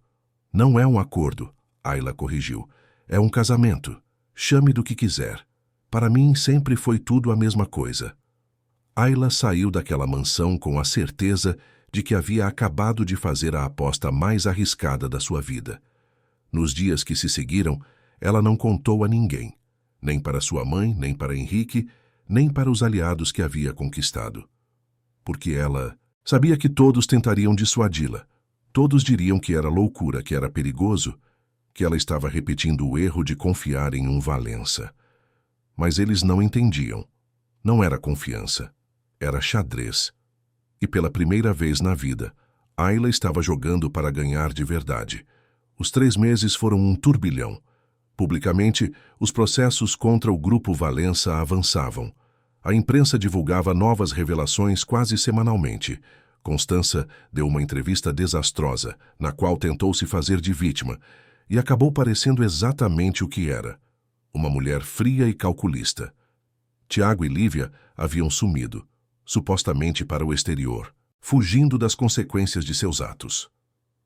Não é um acordo, Ayla corrigiu. É um casamento. Chame do que quiser. Para mim sempre foi tudo a mesma coisa. Ayla saiu daquela mansão com a certeza de que havia acabado de fazer a aposta mais arriscada da sua vida. Nos dias que se seguiram, ela não contou a ninguém, nem para sua mãe, nem para Henrique, nem para os aliados que havia conquistado. Porque ela sabia que todos tentariam dissuadi-la. Todos diriam que era loucura, que era perigoso, que ela estava repetindo o erro de confiar em um Valença. Mas eles não entendiam. Não era confiança, era xadrez. E pela primeira vez na vida, Ayla estava jogando para ganhar de verdade. Os 3 meses foram um turbilhão. Publicamente, os processos contra o Grupo Valença avançavam. A imprensa divulgava novas revelações quase semanalmente. Constança deu uma entrevista desastrosa, na qual tentou se fazer de vítima, e acabou parecendo exatamente o que era. Uma mulher fria e calculista. Tiago e Lívia haviam sumido, supostamente para o exterior, fugindo das consequências de seus atos.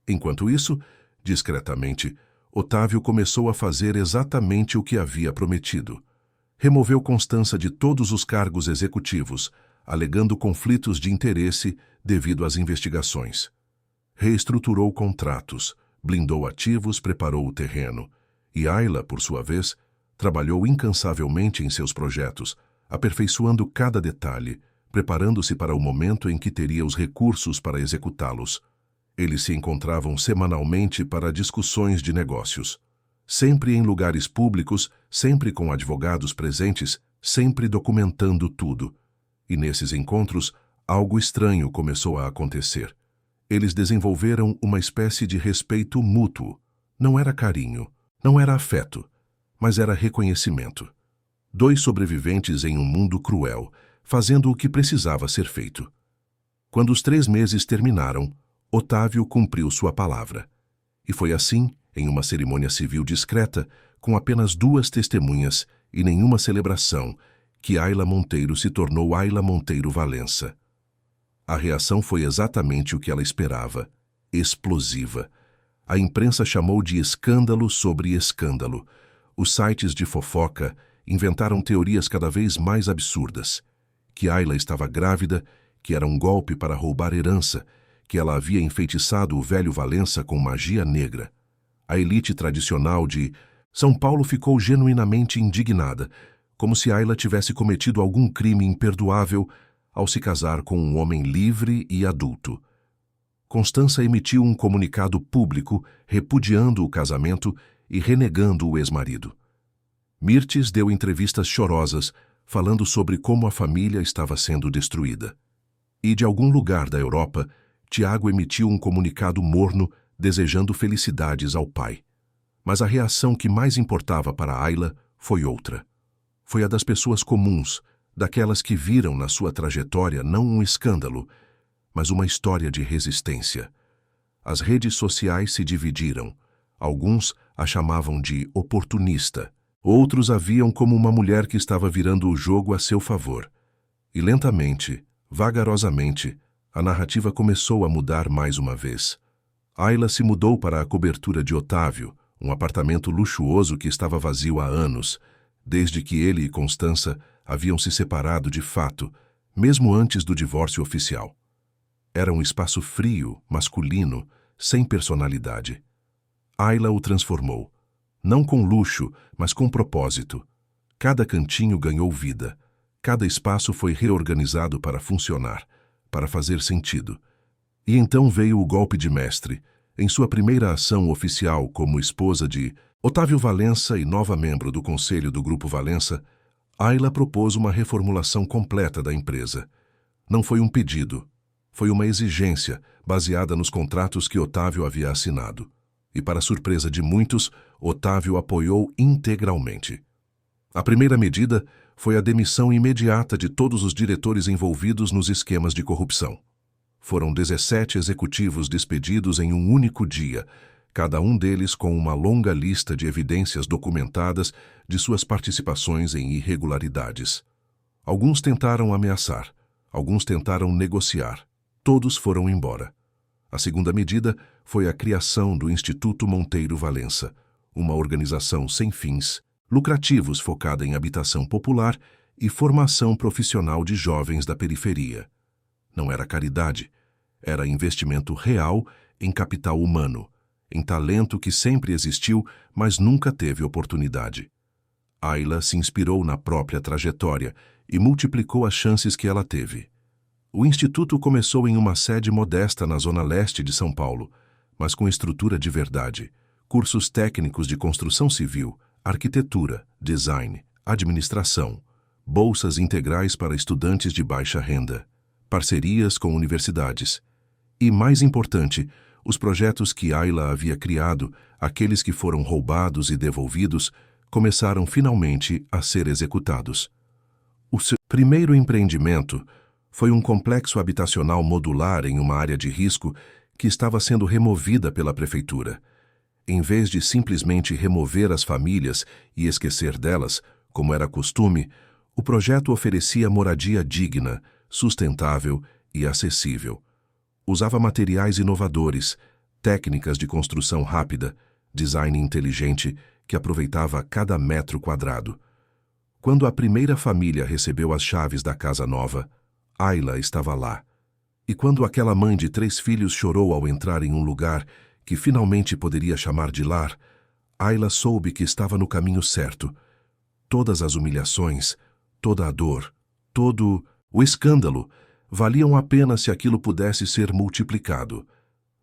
Enquanto isso, discretamente, Otávio começou a fazer exatamente o que havia prometido. Removeu Constança de todos os cargos executivos, alegando conflitos de interesse devido às investigações. Reestruturou contratos, blindou ativos, preparou o terreno. E Ayla, por sua vez, trabalhou incansavelmente em seus projetos, aperfeiçoando cada detalhe, preparando-se para o momento em que teria os recursos para executá-los. Eles se encontravam semanalmente para discussões de negócios. Sempre em lugares públicos, sempre com advogados presentes, sempre documentando tudo. E nesses encontros, algo estranho começou a acontecer. Eles desenvolveram uma espécie de respeito mútuo. Não era carinho, não era afeto, mas era reconhecimento. 2 sobreviventes em um mundo cruel, fazendo o que precisava ser feito. Quando os 3 meses terminaram, Otávio cumpriu sua palavra. E foi assim, em uma cerimônia civil discreta, com apenas 2 testemunhas e nenhuma celebração, que Ayla Monteiro se tornou Ayla Monteiro Valença. A reação foi exatamente o que ela esperava, explosiva. A imprensa chamou de escândalo sobre escândalo. Os sites de fofoca inventaram teorias cada vez mais absurdas. Que Ayla estava grávida, que era um golpe para roubar herança, que ela havia enfeitiçado o velho Valença com magia negra. A elite tradicional de São Paulo ficou genuinamente indignada, como se Ayla tivesse cometido algum crime imperdoável ao se casar com um homem livre e adulto. Constança emitiu um comunicado público repudiando o casamento e renegando o ex-marido. Mirtes deu entrevistas chorosas, falando sobre como a família estava sendo destruída. E de algum lugar da Europa, Tiago emitiu um comunicado morno desejando felicidades ao pai. Mas a reação que mais importava para Ayla foi outra. Foi a das pessoas comuns, daquelas que viram na sua trajetória não um escândalo, mas uma história de resistência. As redes sociais se dividiram. Alguns a chamavam de oportunista. Outros a viam como uma mulher que estava virando o jogo a seu favor. E lentamente, vagarosamente, a narrativa começou a mudar mais uma vez. Ayla se mudou para a cobertura de Otávio, um apartamento luxuoso que estava vazio há anos, desde que ele e Constança haviam se separado de fato, mesmo antes do divórcio oficial. Era um espaço frio, masculino, sem personalidade. Ayla o transformou, não com luxo, mas com propósito. Cada cantinho ganhou vida, cada espaço foi reorganizado para funcionar, para fazer sentido. E então veio o golpe de mestre, em sua primeira ação oficial como esposa de Otávio Valença e nova membro do Conselho do Grupo Valença. Ayla propôs uma reformulação completa da empresa. Não foi um pedido, foi uma exigência baseada nos contratos que Otávio havia assinado. E, para surpresa de muitos, Otávio apoiou integralmente. A primeira medida foi a demissão imediata de todos os diretores envolvidos nos esquemas de corrupção. Foram 17 executivos despedidos em um único dia, cada um deles com uma longa lista de evidências documentadas de suas participações em irregularidades. Alguns tentaram ameaçar, alguns tentaram negociar, todos foram embora. A segunda medida foi a criação do Instituto Monteiro Valença, uma organização sem fins, lucrativos focada em habitação popular e formação profissional de jovens da periferia. Não era caridade, era investimento real em capital humano, em talento que sempre existiu, mas nunca teve oportunidade. Ayla se inspirou na própria trajetória e multiplicou as chances que ela teve. O Instituto começou em uma sede modesta na zona leste de São Paulo, mas com estrutura de verdade, cursos técnicos de construção civil, arquitetura, design, administração, bolsas integrais para estudantes de baixa renda, parcerias com universidades e, mais importante, os projetos que Ayla havia criado, aqueles que foram roubados e devolvidos, começaram finalmente a ser executados. O seu primeiro empreendimento foi um complexo habitacional modular em uma área de risco que estava sendo removida pela prefeitura. Em vez de simplesmente remover as famílias e esquecer delas, como era costume, o projeto oferecia moradia digna, sustentável e acessível. Usava materiais inovadores, técnicas de construção rápida, design inteligente que aproveitava cada metro quadrado. Quando a primeira família recebeu as chaves da casa nova, Ayla estava lá. E quando aquela mãe de 3 filhos chorou ao entrar em um lugar que finalmente poderia chamar de lar, Ayla soube que estava no caminho certo. Todas as humilhações, toda a dor, todo o escândalo valiam a pena se aquilo pudesse ser multiplicado.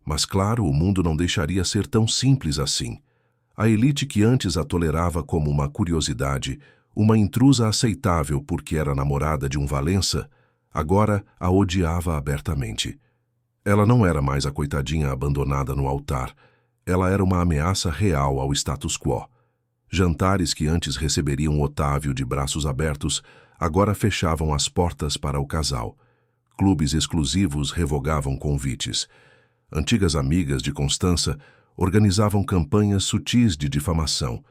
Mas claro, o mundo não deixaria ser tão simples assim. A elite que antes a tolerava como uma curiosidade, uma intrusa aceitável porque era namorada de um Valença, agora a odiava abertamente. Ela não era mais a coitadinha abandonada no altar. Ela era uma ameaça real ao status quo. Jantares que antes receberiam Otávio de braços abertos, agora fechavam as portas para o casal. Clubes exclusivos revogavam convites. Antigas amigas de Constança organizavam campanhas sutis de difamação.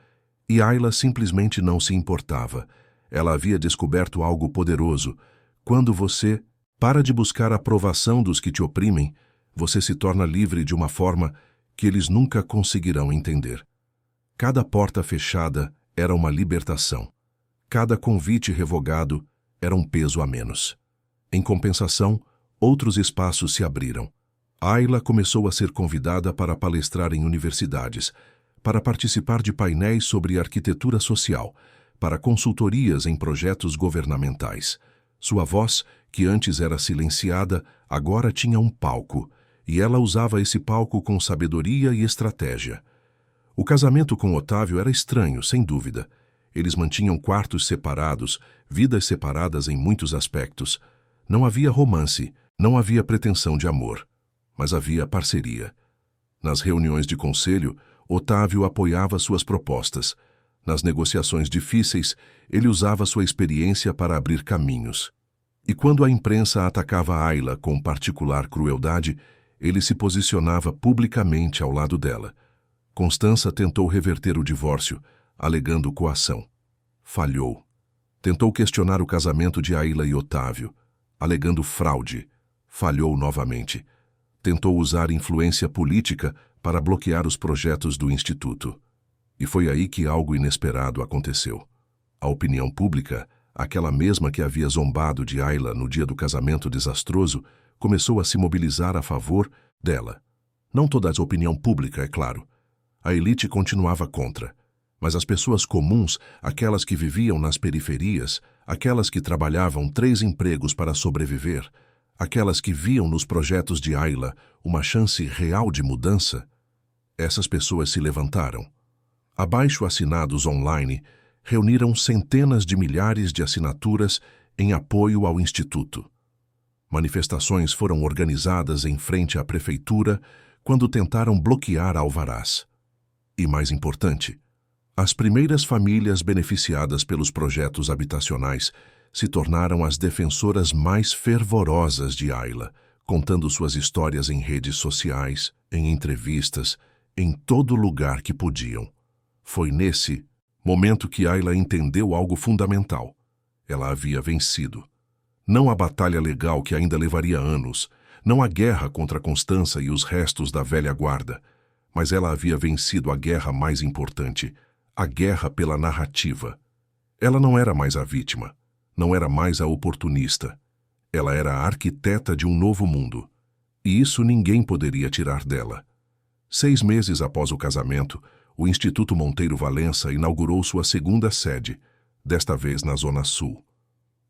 E Ayla simplesmente não se importava. Ela havia descoberto algo poderoso. Quando você para de buscar a aprovação dos que te oprimem, você se torna livre de uma forma que eles nunca conseguirão entender. Cada porta fechada era uma libertação. Cada convite revogado era um peso a menos. Em compensação, outros espaços se abriram. Ayla começou a ser convidada para palestrar em universidades, para participar de painéis sobre arquitetura social, para consultorias em projetos governamentais. Sua voz, que antes era silenciada, agora tinha um palco, e ela usava esse palco com sabedoria e estratégia. O casamento com Otávio era estranho, sem dúvida. Eles mantinham quartos separados, vidas separadas em muitos aspectos. Não havia romance, não havia pretensão de amor, mas havia parceria. Nas reuniões de conselho, Otávio apoiava suas propostas. Nas negociações difíceis, ele usava sua experiência para abrir caminhos. E quando a imprensa atacava Ayla com particular crueldade, ele se posicionava publicamente ao lado dela. Constança tentou reverter o divórcio, alegando coação. Falhou. Tentou questionar o casamento de Ayla e Otávio, alegando fraude. Falhou novamente. Tentou usar influência política para bloquear os projetos do Instituto. E foi aí que algo inesperado aconteceu. A opinião pública, aquela mesma que havia zombado de Ayla no dia do casamento desastroso, começou a se mobilizar a favor dela. Não toda a opinião pública, é claro. A elite continuava contra. Mas as pessoas comuns, aquelas que viviam nas periferias, aquelas que trabalhavam 3 empregos para sobreviver, aquelas que viam nos projetos de Ayla uma chance real de mudança, essas pessoas se levantaram. Abaixo-assinados online reuniram centenas de milhares de assinaturas em apoio ao Instituto. Manifestações foram organizadas em frente à prefeitura quando tentaram bloquear alvarás. E mais importante, as primeiras famílias beneficiadas pelos projetos habitacionais se tornaram as defensoras mais fervorosas de Ayla, contando suas histórias em redes sociais, em entrevistas, em todo lugar que podiam. Foi nesse momento que Ayla entendeu algo fundamental. Ela havia vencido. Não a batalha legal que ainda levaria anos, não a guerra contra Constança e os restos da velha guarda, mas ela havia vencido a guerra mais importante, a guerra pela narrativa. Ela não era mais a vítima, não era mais a oportunista. Ela era a arquiteta de um novo mundo. E isso ninguém poderia tirar dela. 6 meses após o casamento, o Instituto Monteiro Valença inaugurou sua segunda sede, desta vez na Zona Sul.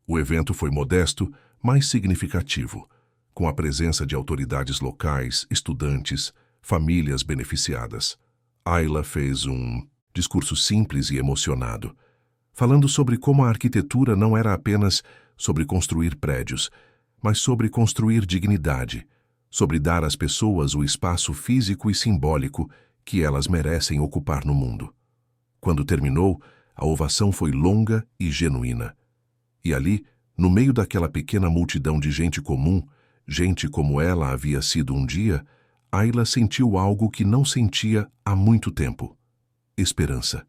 O evento foi modesto, mas significativo, com a presença de autoridades locais, estudantes, famílias beneficiadas. Ayla fez um discurso simples e emocionado, falando sobre como a arquitetura não era apenas sobre construir prédios, mas sobre construir dignidade, sobre dar às pessoas o espaço físico e simbólico que elas merecem ocupar no mundo. Quando terminou, a ovação foi longa e genuína. E ali, no meio daquela pequena multidão de gente comum, gente como ela havia sido um dia, Ayla sentiu algo que não sentia há muito tempo: esperança.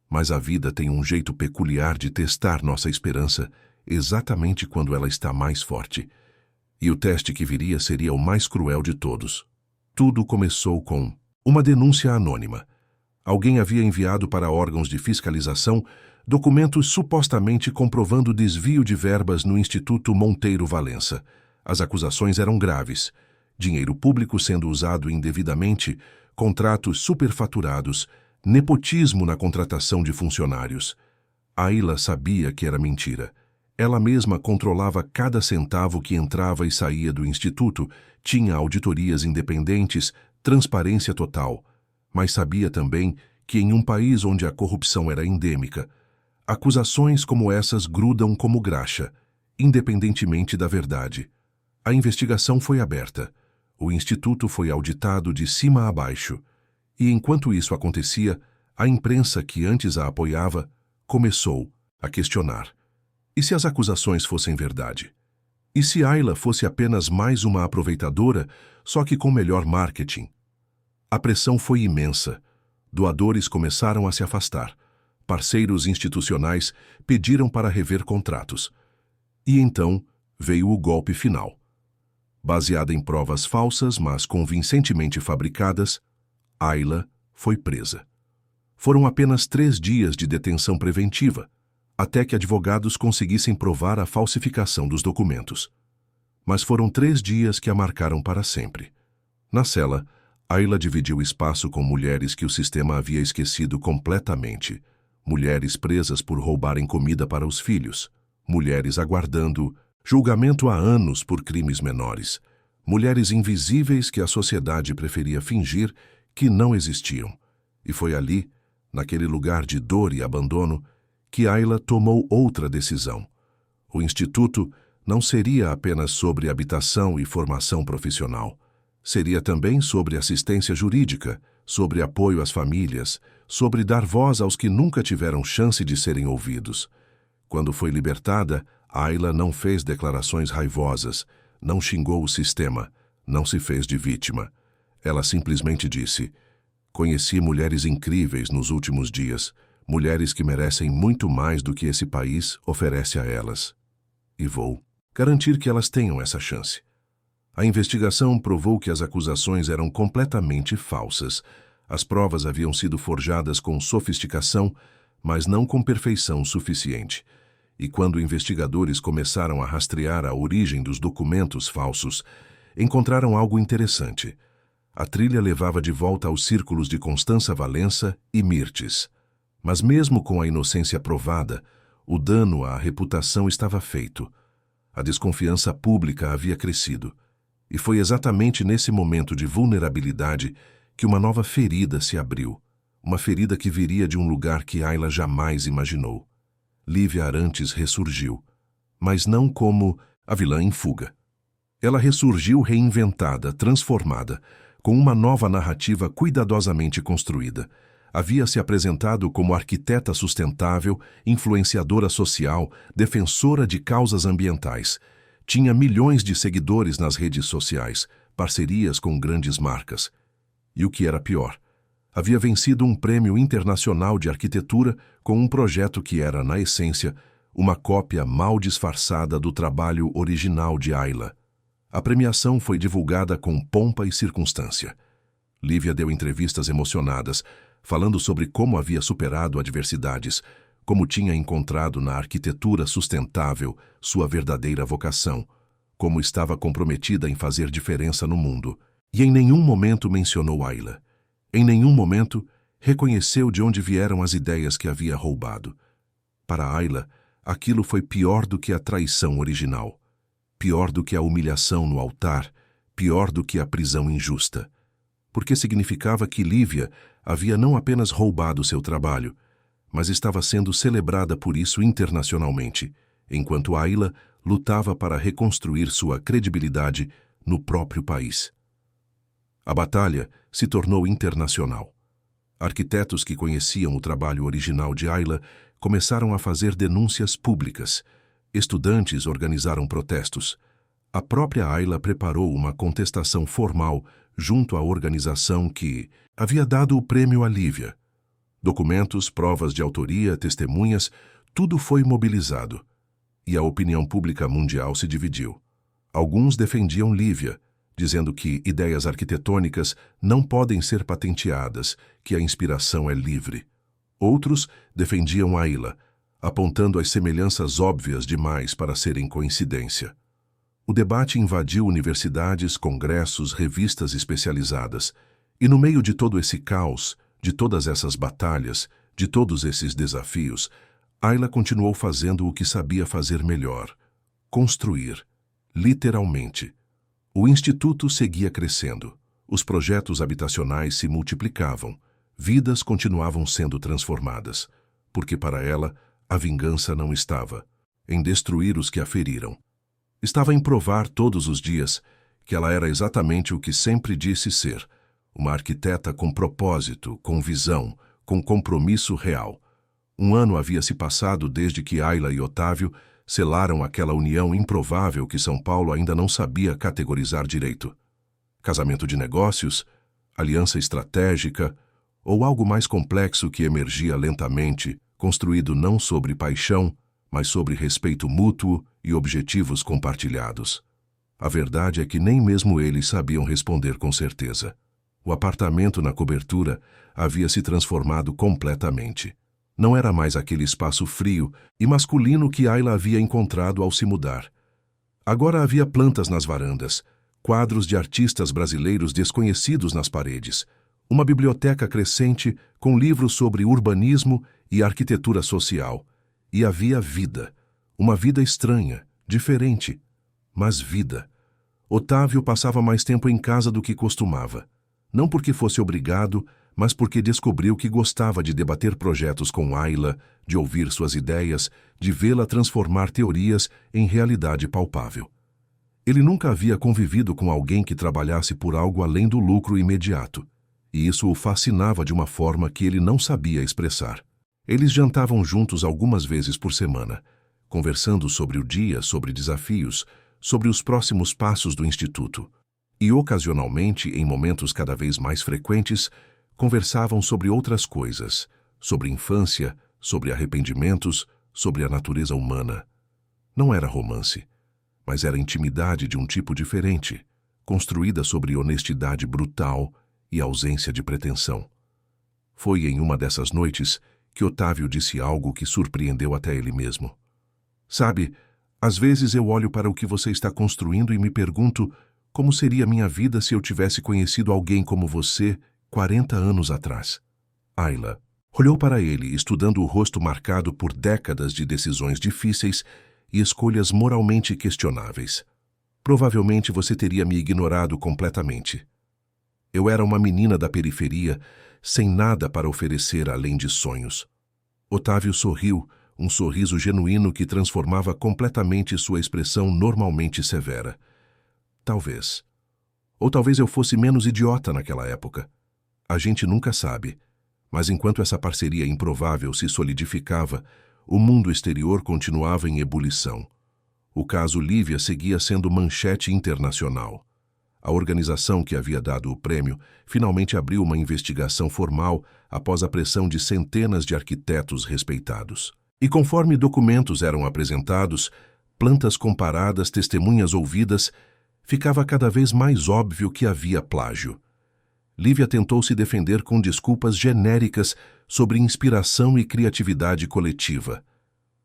Mas a vida tem um jeito peculiar de testar nossa esperança exatamente quando ela está mais forte. E o teste que viria seria o mais cruel de todos. Tudo começou com uma denúncia anônima. Alguém havia enviado para órgãos de fiscalização documentos supostamente comprovando desvio de verbas no Instituto Monteiro Valença. As acusações eram graves: dinheiro público sendo usado indevidamente, contratos superfaturados, nepotismo na contratação de funcionários. Ayla sabia que era mentira. Ela mesma controlava cada centavo que entrava e saía do instituto, tinha auditorias independentes, transparência total. Mas sabia também que em um país onde a corrupção era endêmica, acusações como essas grudam como graxa, independentemente da verdade. A investigação foi aberta. O instituto foi auditado de cima a baixo. E enquanto isso acontecia, a imprensa que antes a apoiava começou a questionar. E se as acusações fossem verdade? E se Ayla fosse apenas mais uma aproveitadora, só que com melhor marketing? A pressão foi imensa. Doadores começaram a se afastar. Parceiros institucionais pediram para rever contratos. E então veio o golpe final. Baseada em provas falsas, mas convincentemente fabricadas, Ayla foi presa. Foram apenas 3 dias de detenção preventiva, até que advogados conseguissem provar a falsificação dos documentos. Mas foram 3 dias que a marcaram para sempre. Na cela, Ayla dividiu espaço com mulheres que o sistema havia esquecido completamente. Mulheres presas por roubarem comida para os filhos. Mulheres aguardando julgamento há anos por crimes menores. Mulheres invisíveis que a sociedade preferia fingir que não existiam. E foi ali, naquele lugar de dor e abandono, que Ayla tomou outra decisão. O Instituto não seria apenas sobre habitação e formação profissional. Seria também sobre assistência jurídica, sobre apoio às famílias, sobre dar voz aos que nunca tiveram chance de serem ouvidos. Quando foi libertada, Ayla não fez declarações raivosas, não xingou o sistema, não se fez de vítima. Ela simplesmente disse: "Conheci mulheres incríveis nos últimos dias, mulheres que merecem muito mais do que esse país oferece a elas. E vou garantir que elas tenham essa chance." A investigação provou que as acusações eram completamente falsas. As provas haviam sido forjadas com sofisticação, mas não com perfeição suficiente. E quando investigadores começaram a rastrear a origem dos documentos falsos, encontraram algo interessante. A trilha levava de volta aos círculos de Constança Valença e Mirtes. Mas mesmo com a inocência provada, o dano à reputação estava feito. A desconfiança pública havia crescido. E foi exatamente nesse momento de vulnerabilidade que uma nova ferida se abriu. Uma ferida que viria de um lugar que Ayla jamais imaginou. Lívia Arantes ressurgiu, mas não como a vilã em fuga. Ela ressurgiu reinventada, transformada, com uma nova narrativa cuidadosamente construída. Havia se apresentado como arquiteta sustentável, influenciadora social, defensora de causas ambientais. Tinha milhões de seguidores nas redes sociais, parcerias com grandes marcas. E o que era pior, havia vencido um prêmio internacional de arquitetura com um projeto que era, na essência, uma cópia mal disfarçada do trabalho original de Ayla. A premiação foi divulgada com pompa e circunstância. Lívia deu entrevistas emocionadas, falando sobre como havia superado adversidades, como tinha encontrado na arquitetura sustentável sua verdadeira vocação, como estava comprometida em fazer diferença no mundo. E em nenhum momento mencionou Ayla. Em nenhum momento reconheceu de onde vieram as ideias que havia roubado. Para Ayla, aquilo foi pior do que a traição original, pior do que a humilhação no altar, pior do que a prisão injusta. Porque significava que Lívia havia não apenas roubado seu trabalho, mas estava sendo celebrada por isso internacionalmente, enquanto Ayla lutava para reconstruir sua credibilidade no próprio país. A batalha se tornou internacional. Arquitetos que conheciam o trabalho original de Ayla começaram a fazer denúncias públicas. Estudantes organizaram protestos. A própria Ayla preparou uma contestação formal junto à organização que havia dado o prêmio a Lívia. Documentos, provas de autoria, testemunhas, tudo foi mobilizado. E a opinião pública mundial se dividiu. Alguns defendiam Lívia, dizendo que ideias arquitetônicas não podem ser patenteadas, que a inspiração é livre. Outros defendiam Ayla, apontando as semelhanças óbvias demais para serem coincidência. O debate invadiu universidades, congressos, revistas especializadas. E no meio de todo esse caos, de todas essas batalhas, de todos esses desafios, Ayla continuou fazendo o que sabia fazer melhor: construir, literalmente. O Instituto seguia crescendo, os projetos habitacionais se multiplicavam, vidas continuavam sendo transformadas, porque para ela a vingança não estava em destruir os que a feriram. Estava em provar todos os dias que ela era exatamente o que sempre disse ser: uma arquiteta com propósito, com visão, com compromisso real. Um ano havia se passado desde que Ayla e Otávio selaram aquela união improvável que São Paulo ainda não sabia categorizar direito. Casamento de negócios, aliança estratégica ou algo mais complexo que emergia lentamente, construído não sobre paixão, mas sobre respeito mútuo e objetivos compartilhados. A verdade é que nem mesmo eles sabiam responder com certeza. O apartamento na cobertura havia se transformado completamente. Não era mais aquele espaço frio e masculino que Ayla havia encontrado ao se mudar. Agora havia plantas nas varandas, quadros de artistas brasileiros desconhecidos nas paredes, uma biblioteca crescente com livros sobre urbanismo e arquitetura social. E havia vida. Uma vida estranha, diferente, mas vida. Otávio passava mais tempo em casa do que costumava. Não porque fosse obrigado, mas porque descobriu que gostava de debater projetos com Ayla, de ouvir suas ideias, de vê-la transformar teorias em realidade palpável. Ele nunca havia convivido com alguém que trabalhasse por algo além do lucro imediato, e isso o fascinava de uma forma que ele não sabia expressar. Eles jantavam juntos algumas vezes por semana, conversando sobre o dia, sobre desafios, sobre os próximos passos do Instituto. E, ocasionalmente, em momentos cada vez mais frequentes, conversavam sobre outras coisas, sobre infância, sobre arrependimentos, sobre a natureza humana. Não era romance, mas era intimidade de um tipo diferente, construída sobre honestidade brutal e ausência de pretensão. Foi em uma dessas noites que Otávio disse algo que surpreendeu até ele mesmo. Sabe, às vezes eu olho para o que você está construindo e me pergunto como seria minha vida se eu tivesse conhecido alguém como você 40 anos atrás. Ayla olhou para ele, estudando o rosto marcado por décadas de decisões difíceis e escolhas moralmente questionáveis. Provavelmente você teria me ignorado completamente. Eu era uma menina da periferia, sem nada para oferecer além de sonhos. Otávio sorriu, um sorriso genuíno que transformava completamente sua expressão normalmente severa. Talvez. Ou talvez eu fosse menos idiota naquela época. A gente nunca sabe. Mas enquanto essa parceria improvável se solidificava, o mundo exterior continuava em ebulição. O caso Lívia seguia sendo manchete internacional. A organização que havia dado o prêmio finalmente abriu uma investigação formal após a pressão de centenas de arquitetos respeitados. E conforme documentos eram apresentados, plantas comparadas, testemunhas ouvidas, ficava cada vez mais óbvio que havia plágio. Lívia tentou se defender com desculpas genéricas sobre inspiração e criatividade coletiva.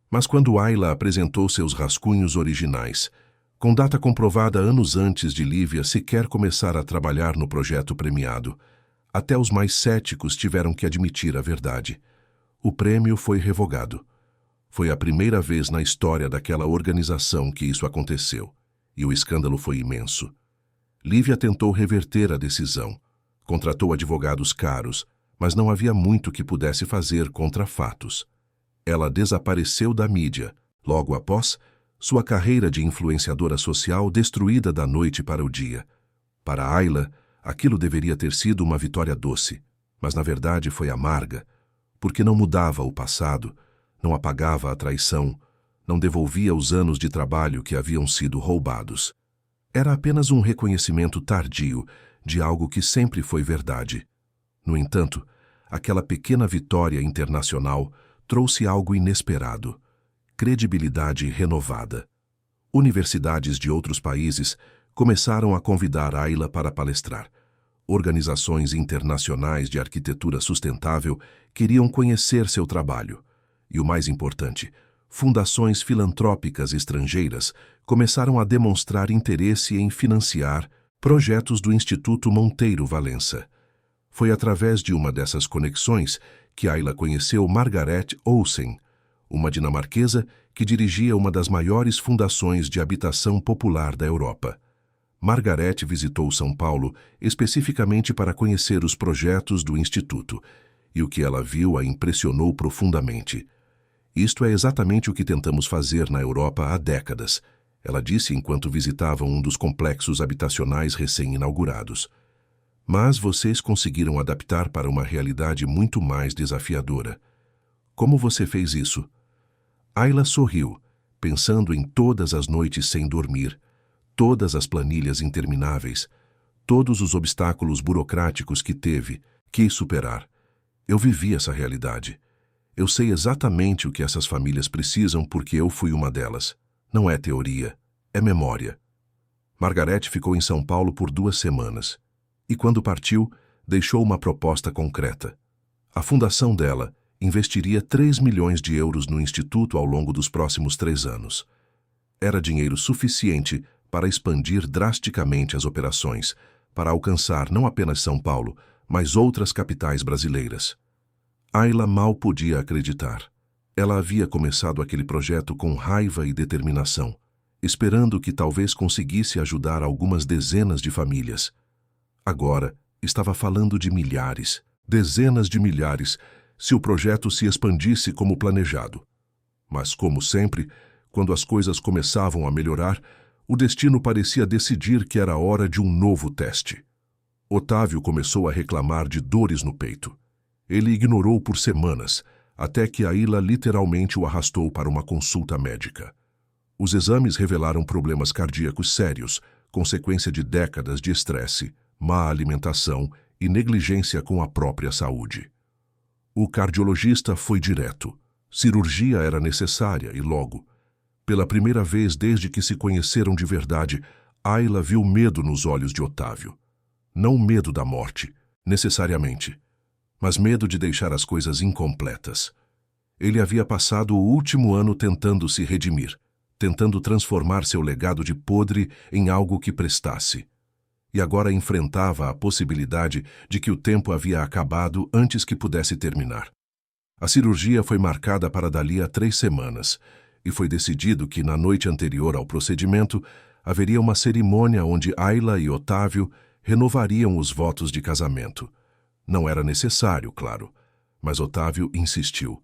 Mas quando Ayla apresentou seus rascunhos originais, com data comprovada anos antes de Lívia sequer começar a trabalhar no projeto premiado, até os mais céticos tiveram que admitir a verdade. O prêmio foi revogado. Foi a primeira vez na história daquela organização que isso aconteceu, e o escândalo foi imenso. Lívia tentou reverter a decisão. Contratou advogados caros, mas não havia muito que pudesse fazer contra fatos. Ela desapareceu da mídia. Logo após, sua carreira de influenciadora social destruída da noite para o dia. Para Ayla, aquilo deveria ter sido uma vitória doce, mas na verdade foi amarga, porque não mudava o passado, não apagava a traição, não devolvia os anos de trabalho que haviam sido roubados. Era apenas um reconhecimento tardio de algo que sempre foi verdade. No entanto, aquela pequena vitória internacional trouxe algo inesperado: credibilidade renovada. Universidades de outros países começaram a convidar Ayla para palestrar. Organizações internacionais de arquitetura sustentável queriam conhecer seu trabalho. E o mais importante, fundações filantrópicas estrangeiras começaram a demonstrar interesse em financiar projetos do Instituto Monteiro Valença. Foi através de uma dessas conexões que Ayla conheceu Margaret Olsen, uma dinamarquesa que dirigia uma das maiores fundações de habitação popular da Europa. Margaret visitou São Paulo especificamente para conhecer os projetos do Instituto, e o que ela viu a impressionou profundamente. Isto é exatamente o que tentamos fazer na Europa há décadas, ela disse enquanto visitava um dos complexos habitacionais recém-inaugurados. Mas vocês conseguiram adaptar para uma realidade muito mais desafiadora. Como você fez isso? Ayla sorriu, pensando em todas as noites sem dormir, todas as planilhas intermináveis, todos os obstáculos burocráticos que teve, quis superar. Eu vivi essa realidade. Eu sei exatamente o que essas famílias precisam porque eu fui uma delas. Não é teoria, é memória. Margarete ficou em São Paulo por 2 semanas. E quando partiu, deixou uma proposta concreta. A fundação dela investiria 3 milhões de euros no Instituto ao longo dos próximos 3 anos. Era dinheiro suficiente para expandir drasticamente as operações, para alcançar não apenas São Paulo, mas outras capitais brasileiras. Ayla mal podia acreditar. Ela havia começado aquele projeto com raiva e determinação, esperando que talvez conseguisse ajudar algumas dezenas de famílias. Agora, estava falando de milhares, dezenas de milhares, se o projeto se expandisse como planejado. Mas, como sempre, quando as coisas começavam a melhorar, o destino parecia decidir que era hora de um novo teste. Otávio começou a reclamar de dores no peito. Ele ignorou por semanas, até que Ayla literalmente o arrastou para uma consulta médica. Os exames revelaram problemas cardíacos sérios, consequência de décadas de estresse, má alimentação e negligência com a própria saúde. O cardiologista foi direto. Cirurgia era necessária e logo. Pela primeira vez desde que se conheceram de verdade, Ayla viu medo nos olhos de Otávio. Não medo da morte, necessariamente, mas medo de deixar as coisas incompletas. Ele havia passado o último ano tentando se redimir, tentando transformar seu legado de podre em algo que prestasse. E agora enfrentava a possibilidade de que o tempo havia acabado antes que pudesse terminar. A cirurgia foi marcada para dali a 3 semanas, e foi decidido que, na noite anterior ao procedimento, haveria uma cerimônia onde Ayla e Otávio renovariam os votos de casamento. Não era necessário, claro, mas Otávio insistiu.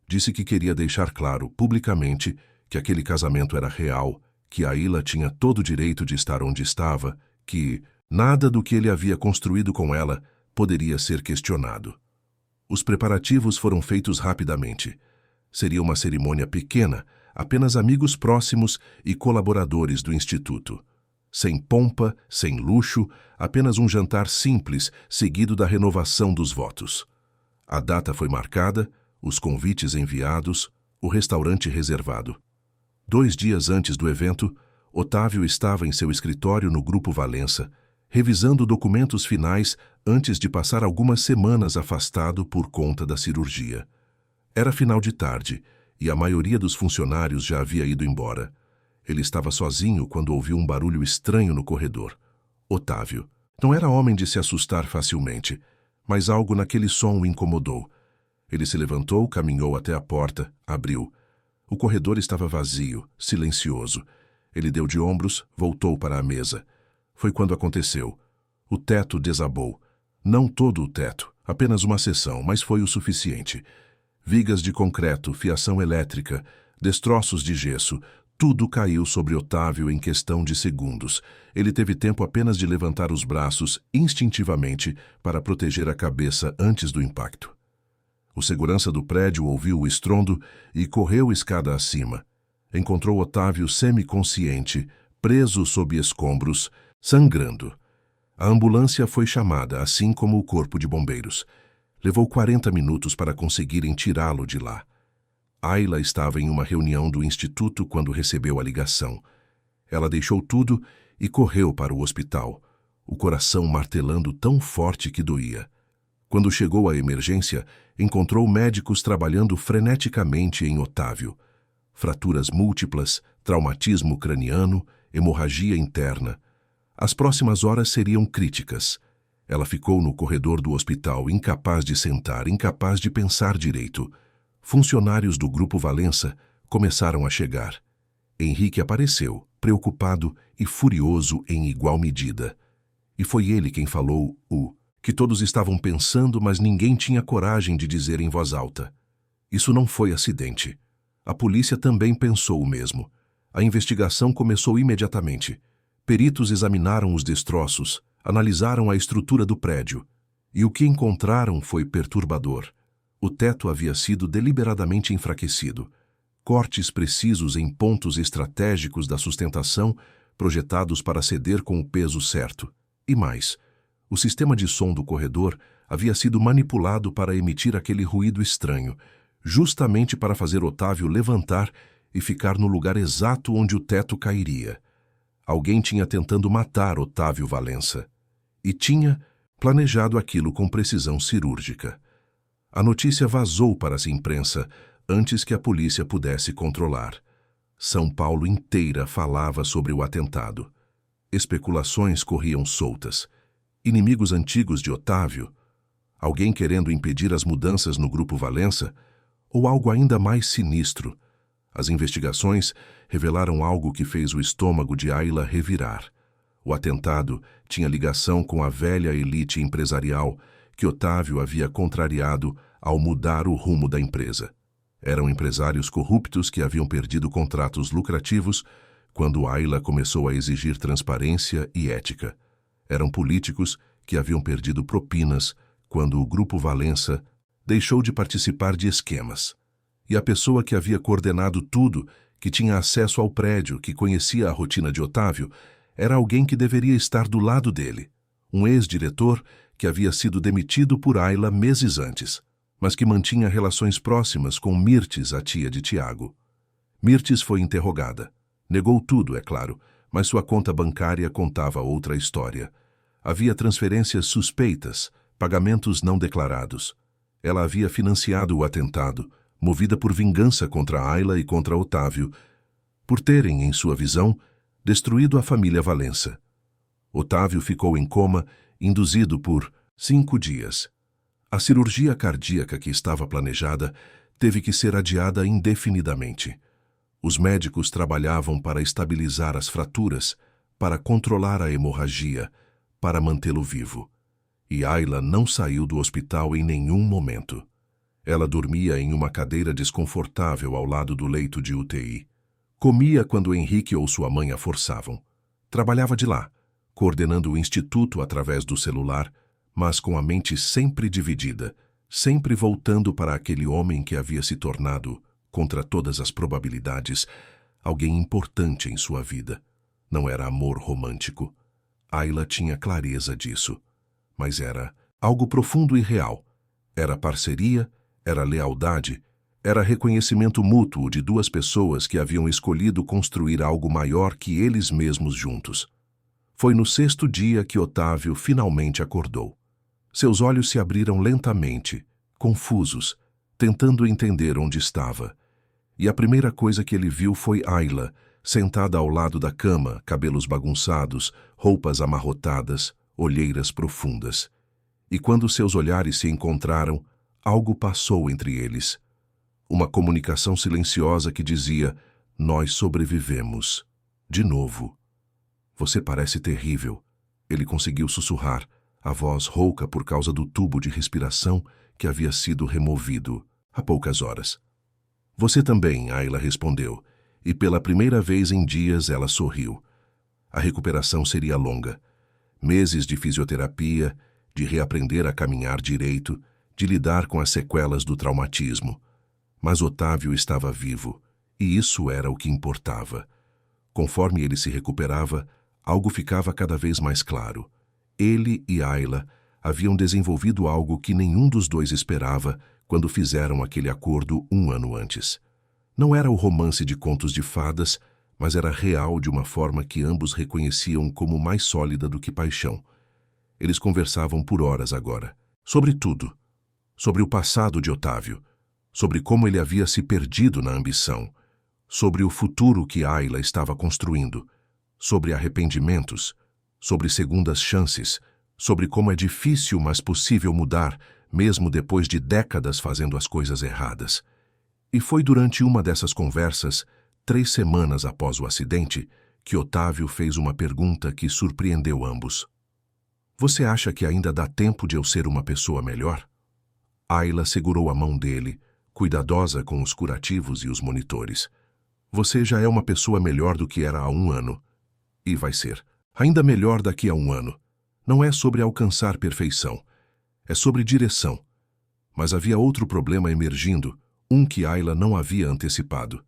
Disse que queria deixar claro, publicamente, que aquele casamento era real, que Ayla tinha todo o direito de estar onde estava, que nada do que ele havia construído com ela poderia ser questionado. Os preparativos foram feitos rapidamente. Seria uma cerimônia pequena, apenas amigos próximos e colaboradores do Instituto. Sem pompa, sem luxo, apenas um jantar simples, seguido da renovação dos votos. A data foi marcada, os convites enviados, o restaurante reservado. 2 dias antes do evento, Otávio estava em seu escritório no Grupo Valença, revisando documentos finais antes de passar algumas semanas afastado por conta da cirurgia. Era final de tarde, e a maioria dos funcionários já havia ido embora. Ele estava sozinho quando ouviu um barulho estranho no corredor. Otávio. Não era homem de se assustar facilmente, mas algo naquele som o incomodou. Ele se levantou, caminhou até a porta, abriu. O corredor estava vazio, silencioso. Ele deu de ombros, voltou para a mesa. Foi quando aconteceu. O teto desabou. Não todo o teto, apenas uma seção, mas foi o suficiente. Vigas de concreto, fiação elétrica, destroços de gesso, tudo caiu sobre Otávio em questão de segundos. Ele teve tempo apenas de levantar os braços instintivamente para proteger a cabeça antes do impacto. O segurança do prédio ouviu o estrondo e correu escada acima. Encontrou Otávio semiconsciente, preso sob escombros, sangrando. A ambulância foi chamada, assim como o corpo de bombeiros. Levou 40 minutos para conseguirem tirá-lo de lá. Ayla estava em uma reunião do instituto quando recebeu a ligação. Ela deixou tudo e correu para o hospital, o coração martelando tão forte que doía. Quando chegou à emergência, encontrou médicos trabalhando freneticamente em Otávio. Fraturas múltiplas, traumatismo craniano, hemorragia interna. As próximas horas seriam críticas. Ela ficou no corredor do hospital, incapaz de sentar, incapaz de pensar direito. Funcionários do Grupo Valença começaram a chegar. Henrique apareceu, preocupado e furioso em igual medida. E foi ele quem falou o que todos estavam pensando, mas ninguém tinha coragem de dizer em voz alta. Isso não foi acidente. A polícia também pensou o mesmo. A investigação começou imediatamente. Peritos examinaram os destroços, analisaram a estrutura do prédio, e o que encontraram foi perturbador. O teto havia sido deliberadamente enfraquecido. Cortes precisos em pontos estratégicos da sustentação, projetados para ceder com o peso certo. E mais, o sistema de som do corredor havia sido manipulado para emitir aquele ruído estranho, justamente para fazer Otávio levantar e ficar no lugar exato onde o teto cairia. Alguém tinha tentando matar Otávio Valença. E tinha, planejado aquilo com precisão cirúrgica. A notícia vazou para a imprensa antes que a polícia pudesse controlar. São Paulo inteira falava sobre o atentado. Especulações corriam soltas. Inimigos antigos de Otávio? Alguém querendo impedir as mudanças no Grupo Valença? Ou algo ainda mais sinistro? As investigações revelaram algo que fez o estômago de Ayla revirar. O atentado tinha ligação com a velha elite empresarial que Otávio havia contrariado ao mudar o rumo da empresa. Eram empresários corruptos que haviam perdido contratos lucrativos quando Ayla começou a exigir transparência e ética. Eram políticos que haviam perdido propinas quando o Grupo Valença deixou de participar de esquemas. E a pessoa que havia coordenado tudo, que tinha acesso ao prédio, que conhecia a rotina de Otávio, era alguém que deveria estar do lado dele. Um ex-diretor que havia sido demitido por Ayla meses antes, mas que mantinha relações próximas com Mirtes, a tia de Tiago. Mirtes foi interrogada. Negou tudo, é claro, mas sua conta bancária contava outra história. Havia transferências suspeitas, pagamentos não declarados. Ela havia financiado o atentado, movida por vingança contra Ayla e contra Otávio, por terem, em sua visão, destruído a família Valença. Otávio ficou em coma, induzido por 5 dias. A cirurgia cardíaca que estava planejada teve que ser adiada indefinidamente. Os médicos trabalhavam para estabilizar as fraturas, para controlar a hemorragia, para mantê-lo vivo. E Ayla não saiu do hospital em nenhum momento. Ela dormia em uma cadeira desconfortável ao lado do leito de UTI. Comia quando Henrique ou sua mãe a forçavam. Trabalhava de lá, coordenando o instituto através do celular, mas com a mente sempre dividida, sempre voltando para aquele homem que havia se tornado, contra todas as probabilidades, alguém importante em sua vida. Não era amor romântico. Ayla tinha clareza disso. Mas era algo profundo e real. Era parceria, era lealdade, era reconhecimento mútuo de 2 pessoas que haviam escolhido construir algo maior que eles mesmos juntos. Foi no 6º dia que Otávio finalmente acordou. Seus olhos se abriram lentamente, confusos, tentando entender onde estava. E a primeira coisa que ele viu foi Ayla, sentada ao lado da cama, cabelos bagunçados, roupas amarrotadas, olheiras profundas. E quando seus olhares se encontraram, algo passou entre eles. Uma comunicação silenciosa que dizia: "Nós sobrevivemos. De novo." "Você parece terrível." Ele conseguiu sussurrar, a voz rouca por causa do tubo de respiração que havia sido removido há poucas horas. "Você também," Ayla respondeu, e pela primeira vez em dias ela sorriu. A recuperação seria longa. Meses de fisioterapia, de reaprender a caminhar direito, de lidar com as sequelas do traumatismo. Mas Otávio estava vivo, e isso era o que importava. Conforme ele se recuperava, algo ficava cada vez mais claro. Ele e Ayla haviam desenvolvido algo que nenhum dos dois esperava quando fizeram aquele acordo 1 ano antes. Não era o romance de contos de fadas, mas era real de uma forma que ambos reconheciam como mais sólida do que paixão. Eles conversavam por horas agora, sobre tudo. Sobre o passado de Otávio, sobre como ele havia se perdido na ambição, sobre o futuro que Ayla estava construindo, sobre arrependimentos, sobre segundas chances, sobre como é difícil, mas possível mudar, mesmo depois de décadas fazendo as coisas erradas. E foi durante uma dessas conversas, 3 semanas após o acidente, que Otávio fez uma pergunta que surpreendeu ambos. "Você acha que ainda dá tempo de eu ser uma pessoa melhor?" Ayla segurou a mão dele, cuidadosa com os curativos e os monitores. "Você já é uma pessoa melhor do que era há 1 ano. E vai ser. Ainda melhor daqui a 1 ano. Não é sobre alcançar perfeição. É sobre direção." Mas havia outro problema emergindo, um que Ayla não havia antecipado.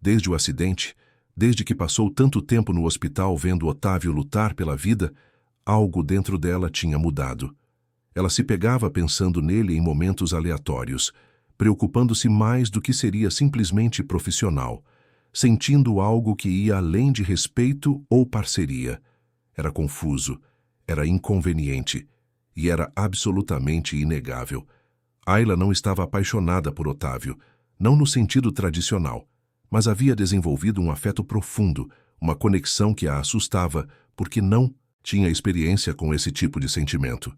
Desde o acidente, desde que passou tanto tempo no hospital vendo Otávio lutar pela vida, algo dentro dela tinha mudado. Ela se pegava pensando nele em momentos aleatórios, preocupando-se mais do que seria simplesmente profissional, sentindo algo que ia além de respeito ou parceria. Era confuso, era inconveniente, e era absolutamente inegável. Ayla não estava apaixonada por Otávio, não no sentido tradicional, mas havia desenvolvido um afeto profundo, uma conexão que a assustava porque não tinha experiência com esse tipo de sentimento.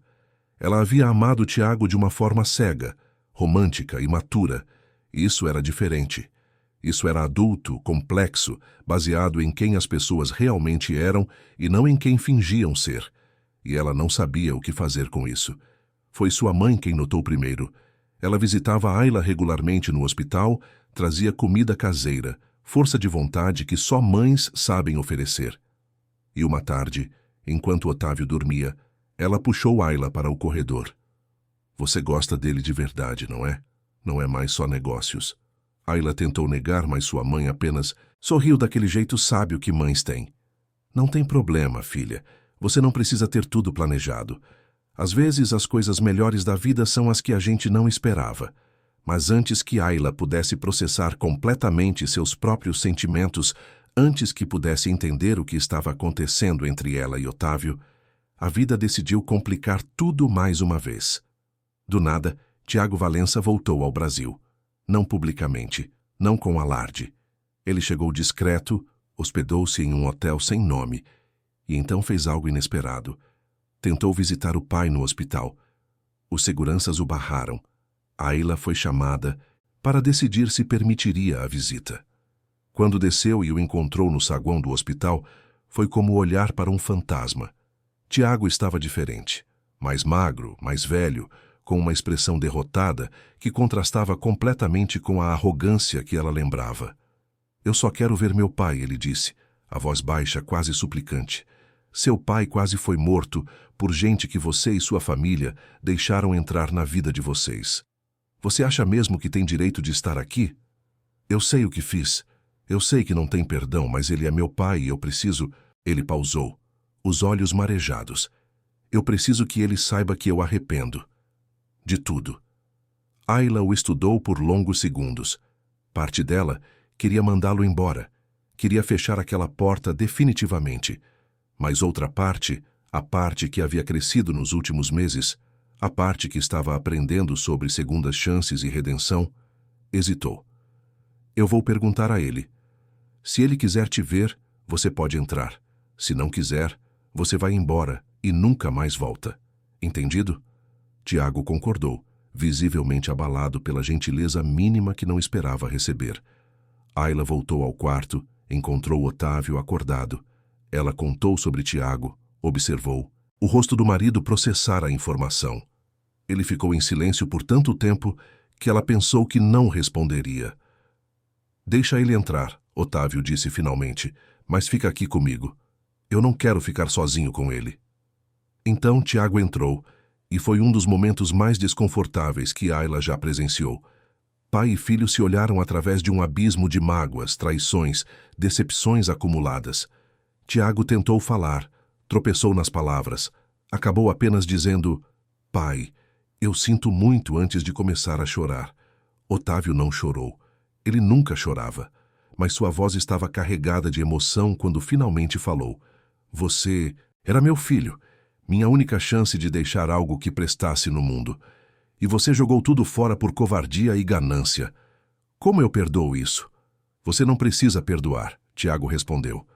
Ela havia amado Tiago de uma forma cega, romântica e matura. Isso era diferente. Isso era adulto, complexo, baseado em quem as pessoas realmente eram e não em quem fingiam ser. E ela não sabia o que fazer com isso. Foi sua mãe quem notou primeiro. Ela visitava Ayla regularmente no hospital, trazia comida caseira, força de vontade que só mães sabem oferecer. E uma tarde, enquanto Otávio dormia, ela puxou Ayla para o corredor. Você gosta dele de verdade, não é? Não é mais só negócios. Ayla tentou negar, mas sua mãe apenas sorriu daquele jeito sábio que mães têm. Não tem problema, filha. Você não precisa ter tudo planejado. Às vezes, as coisas melhores da vida são as que a gente não esperava. Mas antes que Ayla pudesse processar completamente seus próprios sentimentos, antes que pudesse entender o que estava acontecendo entre ela e Otávio, a vida decidiu complicar tudo mais uma vez. Do nada, Tiago Valença voltou ao Brasil. Não publicamente, não com alarde. Ele chegou discreto, hospedou-se em um hotel sem nome, e então fez algo inesperado. Tentou visitar o pai no hospital. Os seguranças o barraram. Ayla foi chamada para decidir se permitiria a visita. Quando desceu e o encontrou no saguão do hospital, foi como olhar para um fantasma. Tiago estava diferente, mais magro, mais velho, com uma expressão derrotada que contrastava completamente com a arrogância que ela lembrava. Eu só quero ver meu pai, ele disse, a voz baixa, quase suplicante. Seu pai quase foi morto por gente que você e sua família deixaram entrar na vida de vocês. Você acha mesmo que tem direito de estar aqui? Eu sei o que fiz. Eu sei que não tem perdão, mas ele é meu pai e eu preciso... Ele pausou, os olhos marejados. Eu preciso que ele saiba que eu arrependo. De tudo. Ayla o estudou por longos segundos. Parte dela queria mandá-lo embora. Queria fechar aquela porta definitivamente. Mas outra parte, a parte que havia crescido nos últimos meses, a parte que estava aprendendo sobre segundas chances e redenção, hesitou. Eu vou perguntar a ele. Se ele quiser te ver, você pode entrar. Se não quiser, você vai embora e nunca mais volta. Entendido? Tiago concordou, visivelmente abalado pela gentileza mínima que não esperava receber. Ayla voltou ao quarto, encontrou Otávio acordado. Ela contou sobre Tiago, observou. O rosto do marido processara a informação. Ele ficou em silêncio por tanto tempo que ela pensou que não responderia. Deixa ele entrar, Otávio disse finalmente, mas fica aqui comigo. Eu não quero ficar sozinho com ele. Então Tiago entrou, e foi um dos momentos mais desconfortáveis que Ayla já presenciou. Pai e filho se olharam através de um abismo de mágoas, traições, decepções acumuladas. Tiago tentou falar, tropeçou nas palavras, acabou apenas dizendo: Pai, eu sinto muito antes de começar a chorar. Otávio não chorou. Ele nunca chorava, mas sua voz estava carregada de emoção quando finalmente falou. Você era meu filho, minha única chance de deixar algo que prestasse no mundo. E você jogou tudo fora por covardia e ganância. Como eu perdoo isso? Você não precisa perdoar, Tiago respondeu.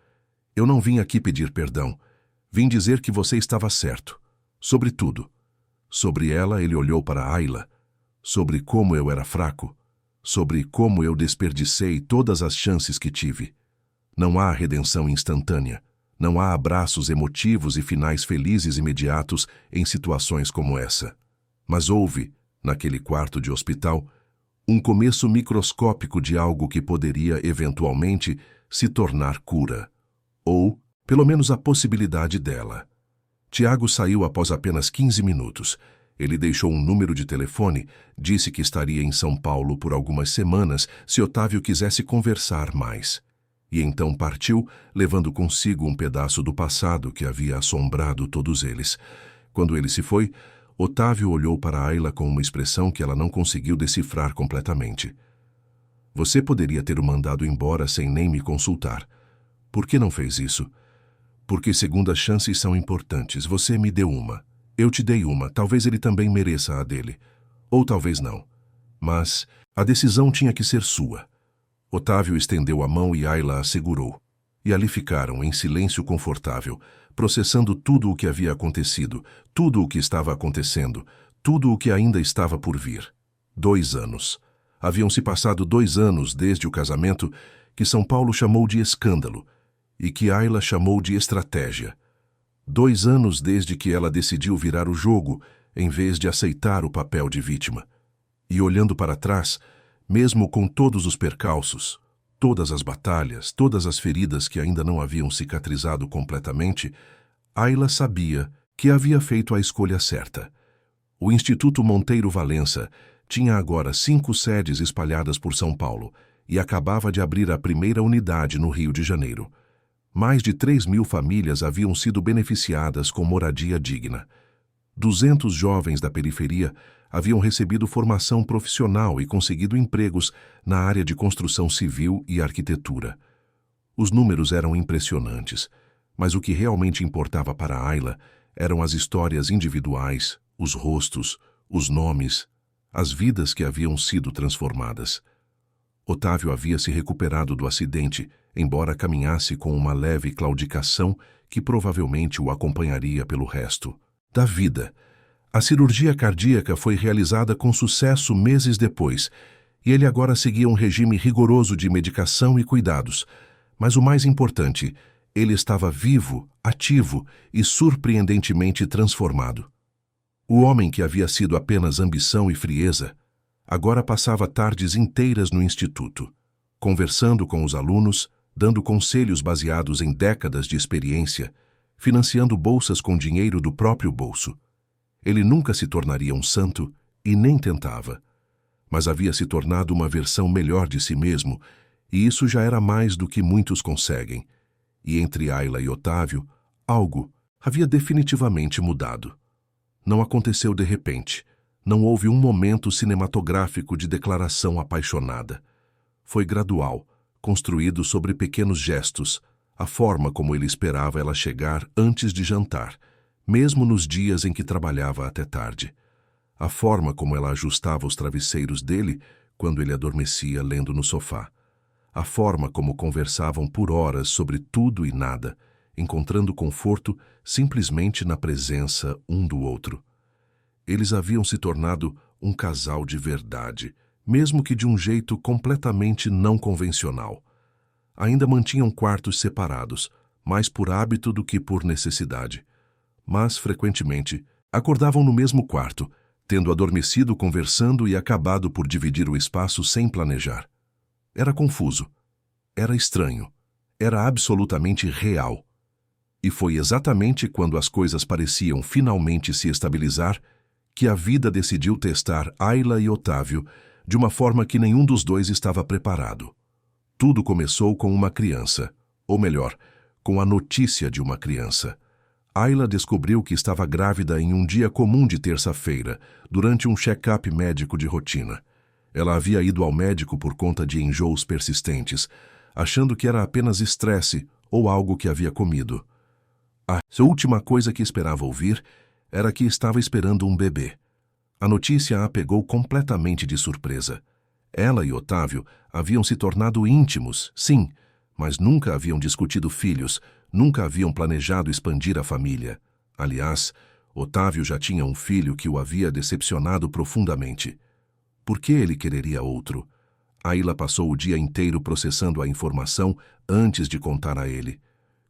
Eu não vim aqui pedir perdão. Vim dizer que você estava certo. Sobre tudo. Sobre ela, ele olhou para Ayla. Sobre como eu era fraco. Sobre como eu desperdicei todas as chances que tive. Não há redenção instantânea. Não há abraços emotivos e finais felizes imediatos em situações como essa. Mas houve, naquele quarto de hospital, um começo microscópico de algo que poderia, eventualmente, se tornar cura. Ou, pelo menos, a possibilidade dela. Tiago saiu após apenas 15 minutos. Ele deixou um número de telefone, disse que estaria em São Paulo por algumas semanas se Otávio quisesse conversar mais. E então partiu, levando consigo um pedaço do passado que havia assombrado todos eles. Quando ele se foi, Otávio olhou para Ayla com uma expressão que ela não conseguiu decifrar completamente. Você poderia ter o mandado embora sem nem me consultar. Por que não fez isso? Porque segundas chances são importantes. Você me deu uma. Eu te dei uma, talvez ele também mereça a dele. Ou talvez não. Mas a decisão tinha que ser sua. Otávio estendeu a mão e Ayla a segurou. E ali ficaram, em silêncio confortável, processando tudo o que havia acontecido, tudo o que estava acontecendo, tudo o que ainda estava por vir. 2 anos. Haviam se passado 2 anos desde o casamento, que São Paulo chamou de escândalo, e que Ayla chamou de estratégia. 2 anos desde que ela decidiu virar o jogo, em vez de aceitar o papel de vítima. E olhando para trás, mesmo com todos os percalços, todas as batalhas, todas as feridas que ainda não haviam cicatrizado completamente, Ayla sabia que havia feito a escolha certa. O Instituto Monteiro Valença tinha agora 5 sedes espalhadas por São Paulo e acabava de abrir a primeira unidade no Rio de Janeiro. Mais de 3.000 famílias haviam sido beneficiadas com moradia digna. 200 jovens da periferia haviam recebido formação profissional e conseguido empregos na área de construção civil e arquitetura. Os números eram impressionantes, mas o que realmente importava para Ayla eram as histórias individuais, os rostos, os nomes, as vidas que haviam sido transformadas. Otávio havia se recuperado do acidente, embora caminhasse com uma leve claudicação que provavelmente o acompanharia pelo resto da vida. A cirurgia cardíaca foi realizada com sucesso meses depois, e ele agora seguia um regime rigoroso de medicação e cuidados. Mas o mais importante, ele estava vivo, ativo e surpreendentemente transformado. O homem que havia sido apenas ambição e frieza, agora passava tardes inteiras no instituto, conversando com os alunos, dando conselhos baseados em décadas de experiência, financiando bolsas com dinheiro do próprio bolso. Ele nunca se tornaria um santo e nem tentava, mas havia se tornado uma versão melhor de si mesmo, e isso já era mais do que muitos conseguem. E entre Ayla e Otávio, algo havia definitivamente mudado. Não aconteceu de repente. Não houve um momento cinematográfico de declaração apaixonada. Foi gradual, construído sobre pequenos gestos, a forma como ele esperava ela chegar antes de jantar, mesmo nos dias em que trabalhava até tarde. A forma como ela ajustava os travesseiros dele quando ele adormecia lendo no sofá. A forma como conversavam por horas sobre tudo e nada, encontrando conforto simplesmente na presença um do outro. Eles haviam se tornado um casal de verdade, mesmo que de um jeito completamente não convencional. Ainda mantinham quartos separados, mais por hábito do que por necessidade. Mas, frequentemente, acordavam no mesmo quarto, tendo adormecido conversando e acabado por dividir o espaço sem planejar. Era confuso. Era estranho. Era absolutamente real. E foi exatamente quando as coisas pareciam finalmente se estabilizar que a vida decidiu testar Ayla e Otávio de uma forma que nenhum dos dois estava preparado. Tudo começou com uma criança, ou melhor, com a notícia de uma criança. Ayla descobriu que estava grávida em um dia comum de terça-feira, durante um check-up médico de rotina. Ela havia ido ao médico por conta de enjoos persistentes, achando que era apenas estresse ou algo que havia comido. A última coisa que esperava ouvir era que estava esperando um bebê. A notícia a pegou completamente de surpresa. Ela e Otávio haviam se tornado íntimos, sim, mas nunca haviam discutido filhos, nunca haviam planejado expandir a família. Aliás, Otávio já tinha um filho que o havia decepcionado profundamente. Por que ele quereria outro? Ayla passou o dia inteiro processando a informação antes de contar a ele.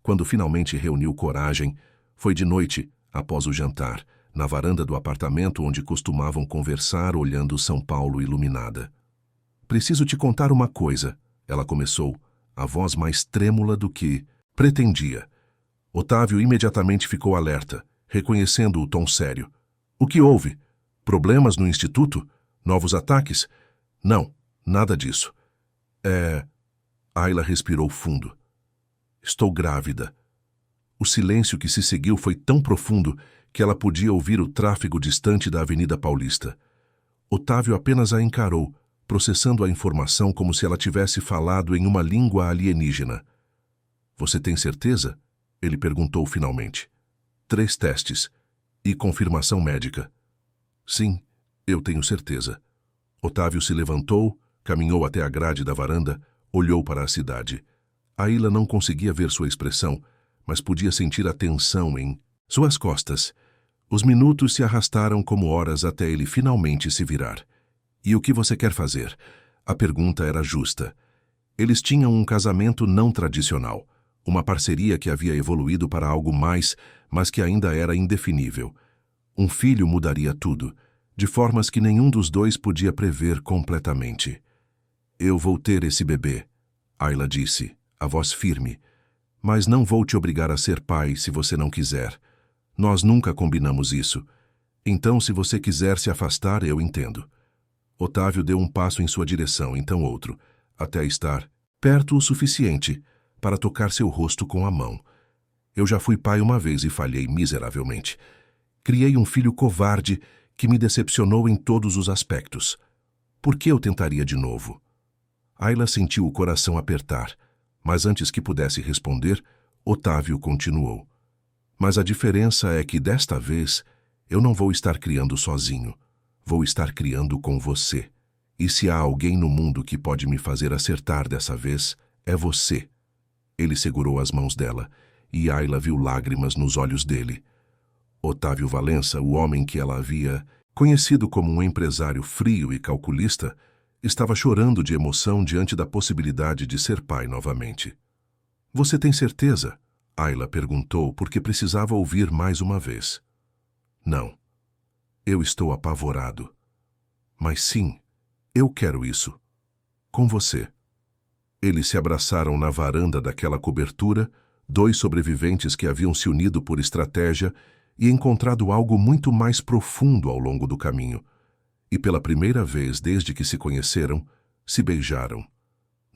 Quando finalmente reuniu coragem, foi de noite, após o jantar, na varanda do apartamento onde costumavam conversar olhando São Paulo iluminada. "Preciso te contar uma coisa", ela começou, a voz mais trêmula do que pretendia. Otávio imediatamente ficou alerta, reconhecendo o tom sério. "O que houve? Problemas no instituto? Novos ataques?" "Não, nada disso." Ayla respirou fundo. "Estou grávida." O silêncio que se seguiu foi tão profundo que ela podia ouvir o tráfego distante da Avenida Paulista. Otávio apenas a encarou, processando a informação como se ela tivesse falado em uma língua alienígena. "Você tem certeza?" ele perguntou finalmente. 3 testes. E confirmação médica? Sim, eu tenho certeza. Otávio se levantou, caminhou até a grade da varanda, olhou para a cidade. Ayla não conseguia ver sua expressão, mas podia sentir a tensão em suas costas. Os minutos se arrastaram como horas até ele finalmente se virar. E o que você quer fazer? A pergunta era justa. Eles tinham um casamento não tradicional, uma parceria que havia evoluído para algo mais, mas que ainda era indefinível. Um filho mudaria tudo, de formas que nenhum dos dois podia prever completamente. Eu vou ter esse bebê, Ayla disse, a voz firme. Mas não vou te obrigar a ser pai se você não quiser. Nós nunca combinamos isso. Então, se você quiser se afastar, eu entendo. Otávio deu um passo em sua direção, então outro, até estar perto o suficiente para tocar seu rosto com a mão. Eu já fui pai uma vez e falhei miseravelmente. Criei um filho covarde que me decepcionou em todos os aspectos. Por que eu tentaria de novo? Ayla sentiu o coração apertar, mas antes que pudesse responder, Otávio continuou. Mas a diferença é que desta vez eu não vou estar criando sozinho. Vou estar criando com você. E se há alguém no mundo que pode me fazer acertar dessa vez, é você. Ele segurou as mãos dela, e Ayla viu lágrimas nos olhos dele. Otávio Valença, o homem que ela havia conhecido como um empresário frio e calculista, estava chorando de emoção diante da possibilidade de ser pai novamente. Você tem certeza? Ayla perguntou porque precisava ouvir mais uma vez. Não. Eu estou apavorado. Mas sim, eu quero isso. Com você. Eles se abraçaram na varanda daquela cobertura, dois sobreviventes que haviam se unido por estratégia e encontrado algo muito mais profundo ao longo do caminho. E pela primeira vez desde que se conheceram, se beijaram.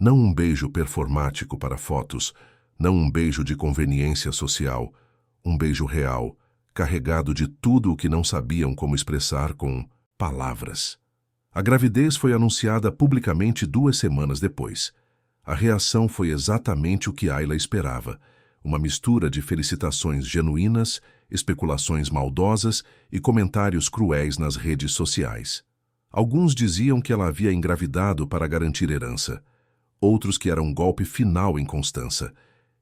Não um beijo performático para fotos, não um beijo de conveniência social, um beijo real, carregado de tudo o que não sabiam como expressar com palavras. A gravidez foi anunciada publicamente 2 semanas depois. A reação foi exatamente o que Ayla esperava, uma mistura de felicitações genuínas, especulações maldosas e comentários cruéis nas redes sociais. Alguns diziam que ela havia engravidado para garantir herança, outros que era um golpe final em Constança,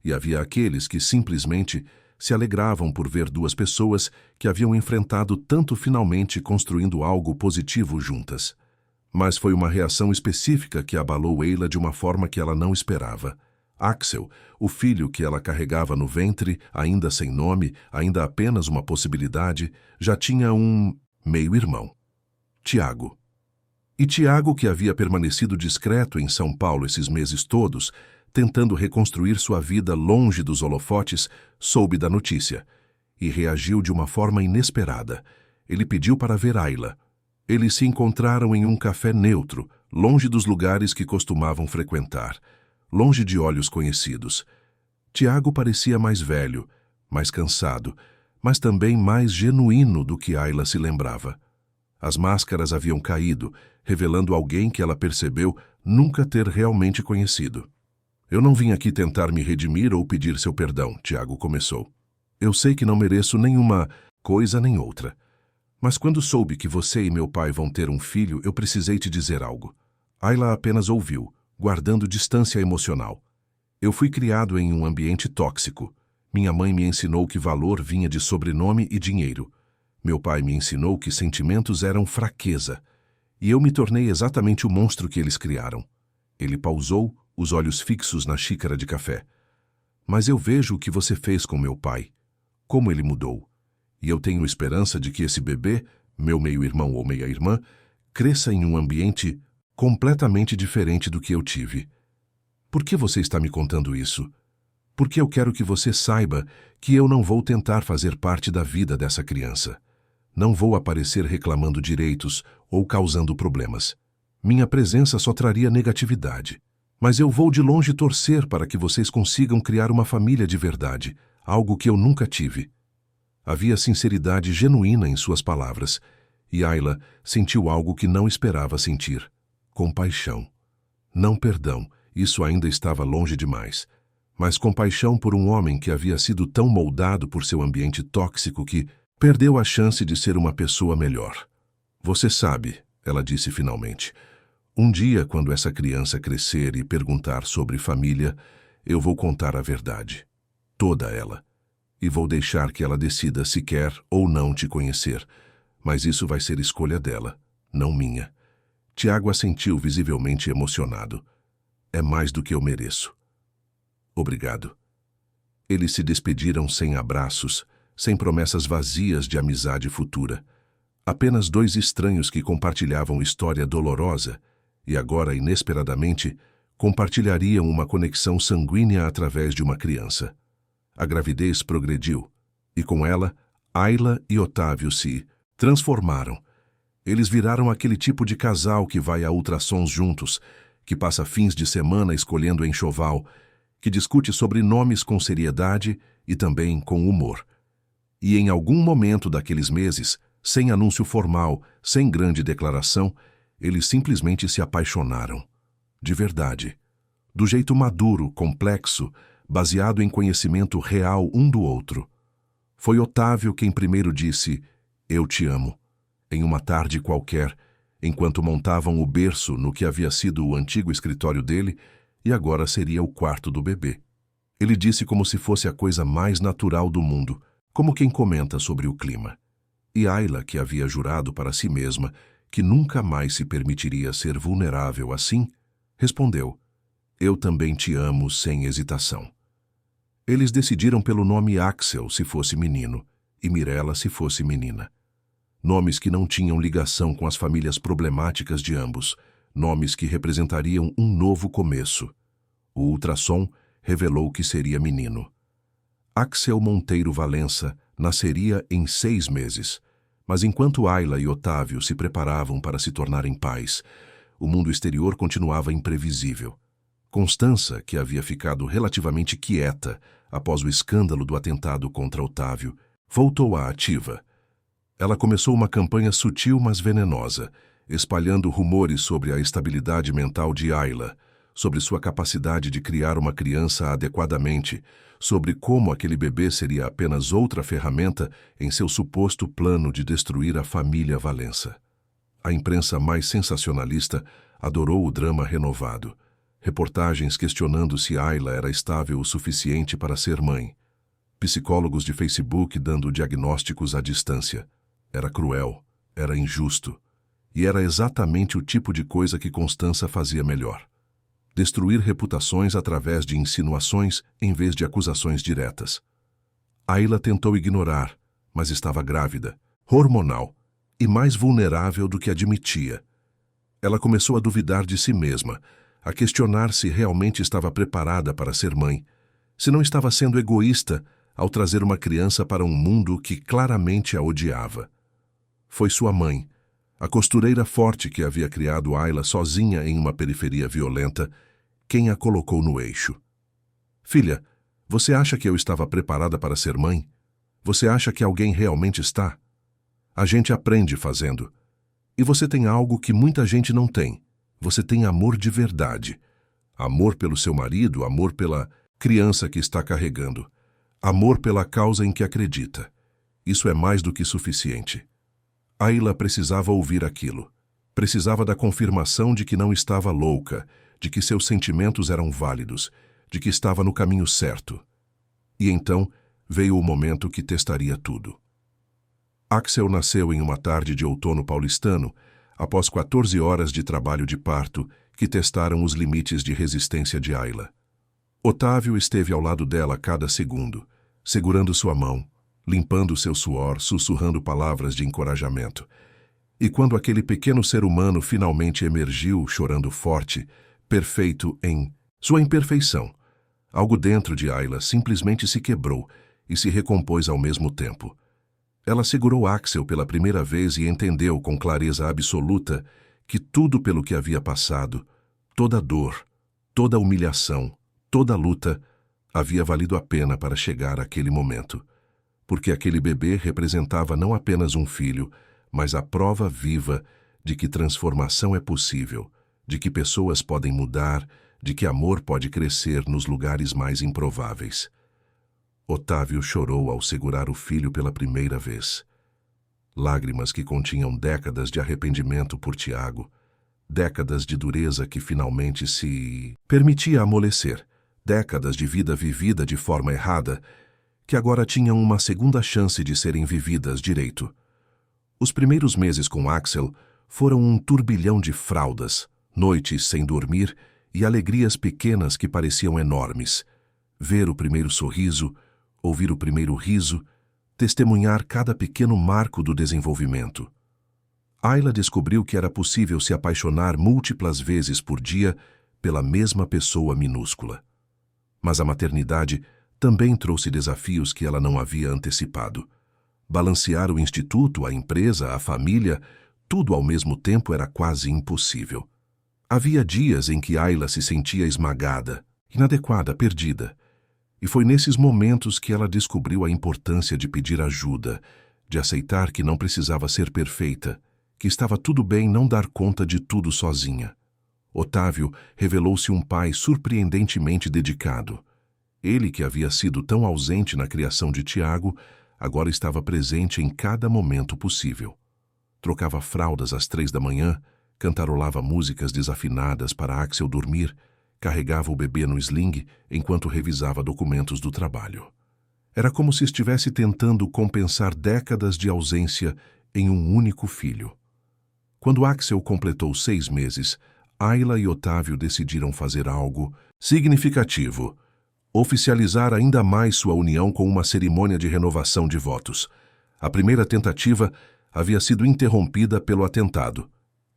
e havia aqueles que simplesmente se alegravam por ver duas pessoas que haviam enfrentado tanto finalmente construindo algo positivo juntas. Mas foi uma reação específica que abalou Ayla de uma forma que ela não esperava. Axel, o filho que ela carregava no ventre, ainda sem nome, ainda apenas uma possibilidade, já tinha um meio-irmão. Tiago. E Tiago, que havia permanecido discreto em São Paulo esses meses todos, tentando reconstruir sua vida longe dos holofotes, soube da notícia e reagiu de uma forma inesperada. Ele pediu para ver Ayla. Eles se encontraram em um café neutro, longe dos lugares que costumavam frequentar, longe de olhos conhecidos. Tiago parecia mais velho, mais cansado, mas também mais genuíno do que Ayla se lembrava. As máscaras haviam caído, revelando alguém que ela percebeu nunca ter realmente conhecido. Eu não vim aqui tentar me redimir ou pedir seu perdão, Tiago começou. Eu sei que não mereço nenhuma coisa nem outra. Mas quando soube que você e meu pai vão ter um filho, eu precisei te dizer algo. Ayla apenas ouviu, guardando distância emocional. Eu fui criado em um ambiente tóxico. Minha mãe me ensinou que valor vinha de sobrenome e dinheiro. Meu pai me ensinou que sentimentos eram fraqueza. E eu me tornei exatamente o monstro que eles criaram. Ele pausou, os olhos fixos na xícara de café. Mas eu vejo o que você fez com meu pai. Como ele mudou. E eu tenho esperança de que esse bebê, meu meio-irmão ou meia-irmã, cresça em um ambiente completamente diferente do que eu tive. Por que você está me contando isso? Porque eu quero que você saiba que eu não vou tentar fazer parte da vida dessa criança. Não vou aparecer reclamando direitos ou causando problemas. Minha presença só traria negatividade. Mas eu vou de longe torcer para que vocês consigam criar uma família de verdade, algo que eu nunca tive. Havia sinceridade genuína em suas palavras, e Ayla sentiu algo que não esperava sentir. Compaixão. Não perdão, isso ainda estava longe demais. Mas compaixão por um homem que havia sido tão moldado por seu ambiente tóxico que, Perdeu a chance de ser uma pessoa melhor. Você sabe, ela disse finalmente, um dia, quando essa criança crescer e perguntar sobre família, eu vou contar a verdade. Toda ela. E vou deixar que ela decida se quer ou não te conhecer. Mas isso vai ser escolha dela, não minha. Tiago assentiu visivelmente emocionado. É mais do que eu mereço. Obrigado. Eles se despediram sem abraços, sem promessas vazias de amizade futura. Apenas dois estranhos que compartilhavam história dolorosa e agora, inesperadamente, compartilhariam uma conexão sanguínea através de uma criança. A gravidez progrediu, e com ela, Ayla e Otávio se transformaram. Eles viraram aquele tipo de casal que vai a ultrassons juntos, que passa fins de semana escolhendo enxoval, que discute sobre nomes com seriedade e também com humor. E em algum momento daqueles meses, sem anúncio formal, sem grande declaração, eles simplesmente se apaixonaram. De verdade. Do jeito maduro, complexo, baseado em conhecimento real um do outro. Foi Otávio quem primeiro disse, "Eu te amo", em uma tarde qualquer, enquanto montavam o berço no que havia sido o antigo escritório dele e agora seria o quarto do bebê. Ele disse como se fosse a coisa mais natural do mundo, como quem comenta sobre o clima. E Ayla, que havia jurado para si mesma que nunca mais se permitiria ser vulnerável assim, respondeu, "Eu também te amo sem hesitação." Eles decidiram pelo nome Axel se fosse menino e Mirella se fosse menina. Nomes que não tinham ligação com as famílias problemáticas de ambos, nomes que representariam um novo começo. O ultrassom revelou que seria menino. Axel Monteiro Valença nasceria em 6 meses, mas enquanto Ayla e Otávio se preparavam para se tornarem pais, o mundo exterior continuava imprevisível. Constança, que havia ficado relativamente quieta após o escândalo do atentado contra Otávio, voltou à ativa. Ela começou uma campanha sutil, mas venenosa, espalhando rumores sobre a estabilidade mental de Ayla, sobre sua capacidade de criar uma criança adequadamente, sobre como aquele bebê seria apenas outra ferramenta em seu suposto plano de destruir a família Valença. A imprensa mais sensacionalista adorou o drama renovado. Reportagens questionando se Ayla era estável o suficiente para ser mãe. Psicólogos de Facebook dando diagnósticos à distância. Era cruel, era injusto. E era exatamente o tipo de coisa que Constança fazia melhor. Destruir reputações através de insinuações em vez de acusações diretas. Ayla tentou ignorar, mas estava grávida, hormonal e mais vulnerável do que admitia. Ela começou a duvidar de si mesma, a questionar se realmente estava preparada para ser mãe, se não estava sendo egoísta ao trazer uma criança para um mundo que claramente a odiava. Foi sua mãe, a costureira forte que havia criado Ayla sozinha em uma periferia violenta, quem a colocou no eixo. "Filha, você acha que eu estava preparada para ser mãe? Você acha que alguém realmente está? A gente aprende fazendo. E você tem algo que muita gente não tem. Você tem amor de verdade. Amor pelo seu marido, amor pela criança que está carregando. Amor pela causa em que acredita. Isso é mais do que suficiente." Ayla precisava ouvir aquilo. Precisava da confirmação de que não estava louca, de que seus sentimentos eram válidos, de que estava no caminho certo. E então veio o momento que testaria tudo. Axel nasceu em uma tarde de outono paulistano, após 14 horas de trabalho de parto que testaram os limites de resistência de Ayla. Otávio esteve ao lado dela a cada segundo, segurando sua mão, limpando seu suor, sussurrando palavras de encorajamento. E quando aquele pequeno ser humano finalmente emergiu, chorando forte, perfeito em sua imperfeição, algo dentro de Ayla simplesmente se quebrou e se recompôs ao mesmo tempo. Ela segurou Axel pela primeira vez e entendeu com clareza absoluta que tudo pelo que havia passado, toda dor, toda humilhação, toda luta, havia valido a pena para chegar àquele momento. Porque aquele bebê representava não apenas um filho, mas a prova viva de que transformação é possível, de que pessoas podem mudar, de que amor pode crescer nos lugares mais improváveis. Otávio chorou ao segurar o filho pela primeira vez. Lágrimas que continham décadas de arrependimento por Tiago, décadas de dureza que finalmente se permitia amolecer, décadas de vida vivida de forma errada, que agora tinham uma segunda chance de serem vividas direito. Os primeiros meses com Axel foram um turbilhão de fraldas, noites sem dormir e alegrias pequenas que pareciam enormes. Ver o primeiro sorriso, ouvir o primeiro riso, testemunhar cada pequeno marco do desenvolvimento. Ayla descobriu que era possível se apaixonar múltiplas vezes por dia pela mesma pessoa minúscula. Mas a maternidade também trouxe desafios que ela não havia antecipado. Balancear o instituto, a empresa, a família, tudo ao mesmo tempo era quase impossível. Havia dias em que Ayla se sentia esmagada, inadequada, perdida. E foi nesses momentos que ela descobriu a importância de pedir ajuda, de aceitar que não precisava ser perfeita, que estava tudo bem não dar conta de tudo sozinha. Otávio revelou-se um pai surpreendentemente dedicado. Ele, que havia sido tão ausente na criação de Tiago, agora estava presente em cada momento possível. Trocava fraldas às 3 da manhã, cantarolava músicas desafinadas para Axel dormir, carregava o bebê no sling enquanto revisava documentos do trabalho. Era como se estivesse tentando compensar décadas de ausência em um único filho. Quando Axel completou 6 meses, Ayla e Otávio decidiram fazer algo significativo: oficializar ainda mais sua união com uma cerimônia de renovação de votos. A primeira tentativa havia sido interrompida pelo atentado.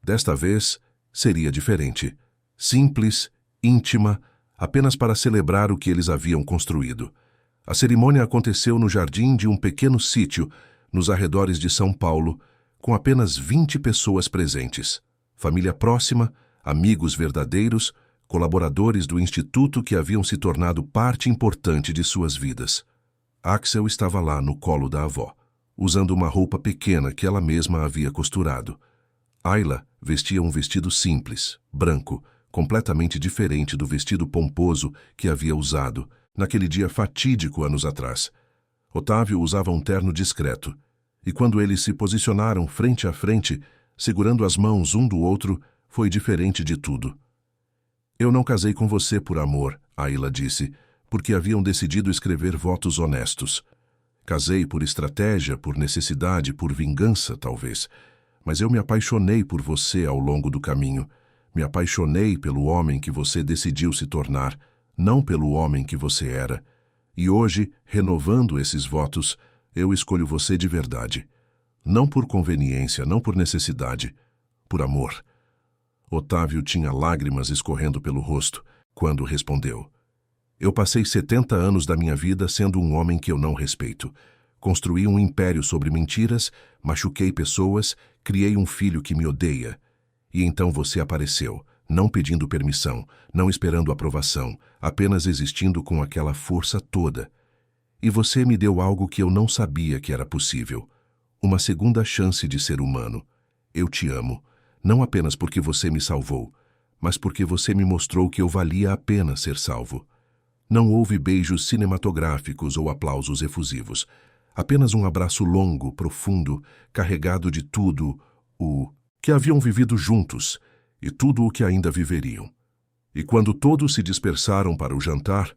Desta vez, seria diferente. Simples, íntima, apenas para celebrar o que eles haviam construído. A cerimônia aconteceu no jardim de um pequeno sítio, nos arredores de São Paulo, com apenas 20 pessoas presentes. Família próxima, amigos verdadeiros, colaboradores do instituto que haviam se tornado parte importante de suas vidas. Axel estava lá no colo da avó, usando uma roupa pequena que ela mesma havia costurado. Ayla vestia um vestido simples, branco, completamente diferente do vestido pomposo que havia usado naquele dia fatídico anos atrás. Otávio usava um terno discreto, e quando eles se posicionaram frente a frente, segurando as mãos um do outro, foi diferente de tudo. Eu não casei com você por amor, Ayla disse, porque haviam decidido escrever votos honestos. Casei por estratégia, por necessidade, por vingança, talvez. Mas eu me apaixonei por você ao longo do caminho. Me apaixonei pelo homem que você decidiu se tornar, não pelo homem que você era. E hoje, renovando esses votos, eu escolho você de verdade. Não por conveniência, não por necessidade, por amor. Otávio tinha lágrimas escorrendo pelo rosto quando respondeu: Eu passei 70 anos da minha vida sendo um homem que eu não respeito. Construí um império sobre mentiras, machuquei pessoas, criei um filho que me odeia. E então você apareceu, não pedindo permissão, não esperando aprovação, apenas existindo com aquela força toda. E você me deu algo que eu não sabia que era possível: uma segunda chance de ser humano. Eu te amo, não apenas porque você me salvou, mas porque você me mostrou que eu valia a pena ser salvo. Não houve beijos cinematográficos ou aplausos efusivos. Apenas um abraço longo, profundo, carregado de tudo o que haviam vivido juntos e tudo o que ainda viveriam. E quando todos se dispersaram para o jantar,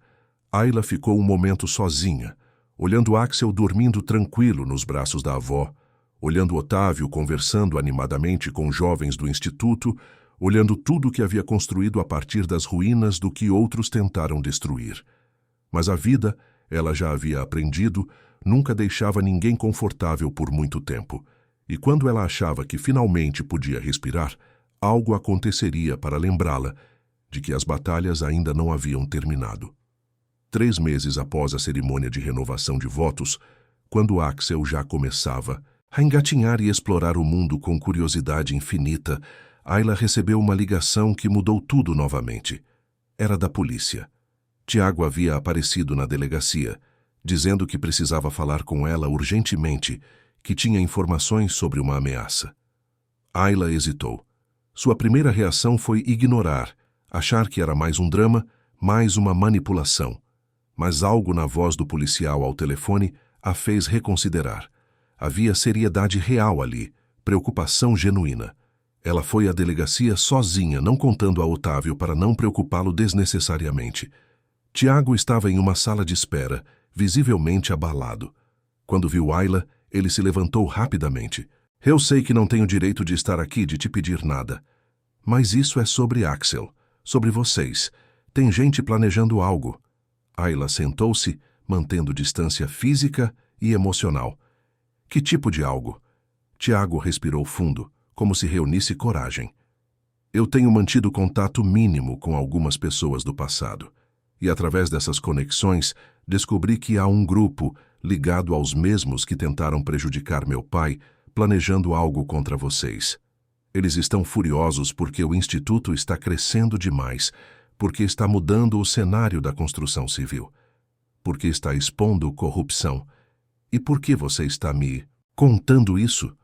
Ayla ficou um momento sozinha, olhando Axel dormindo tranquilo nos braços da avó, olhando Otávio conversando animadamente com jovens do instituto, olhando tudo o que havia construído a partir das ruínas do que outros tentaram destruir. Mas a vida, ela já havia aprendido, nunca deixava ninguém confortável por muito tempo, e quando ela achava que finalmente podia respirar, algo aconteceria para lembrá-la de que as batalhas ainda não haviam terminado. 3 meses após a cerimônia de renovação de votos, quando Axel já começava a engatinhar e explorar o mundo com curiosidade infinita, Ayla recebeu uma ligação que mudou tudo novamente. Era da polícia. Tiago havia aparecido na delegacia, dizendo que precisava falar com ela urgentemente, que tinha informações sobre uma ameaça. Ayla hesitou. Sua primeira reação foi ignorar, achar que era mais um drama, mais uma manipulação. Mas algo na voz do policial ao telefone a fez reconsiderar. Havia seriedade real ali, preocupação genuína. Ela foi à delegacia sozinha, não contando a Otávio para não preocupá-lo desnecessariamente. Tiago estava em uma sala de espera, visivelmente abalado. Quando viu Ayla, ele se levantou rapidamente. Eu sei que não tenho direito de estar aqui, de te pedir nada. Mas isso é sobre Axel, sobre vocês. Tem gente planejando algo. Ayla sentou-se, mantendo distância física e emocional. Que tipo de algo? Tiago respirou fundo, como se reunisse coragem. Eu tenho mantido contato mínimo com algumas pessoas do passado. E através dessas conexões, descobri que há um grupo ligado aos mesmos que tentaram prejudicar meu pai, planejando algo contra vocês. Eles estão furiosos porque o Instituto está crescendo demais, porque está mudando o cenário da construção civil, porque está expondo corrupção. E por que você está me contando isso?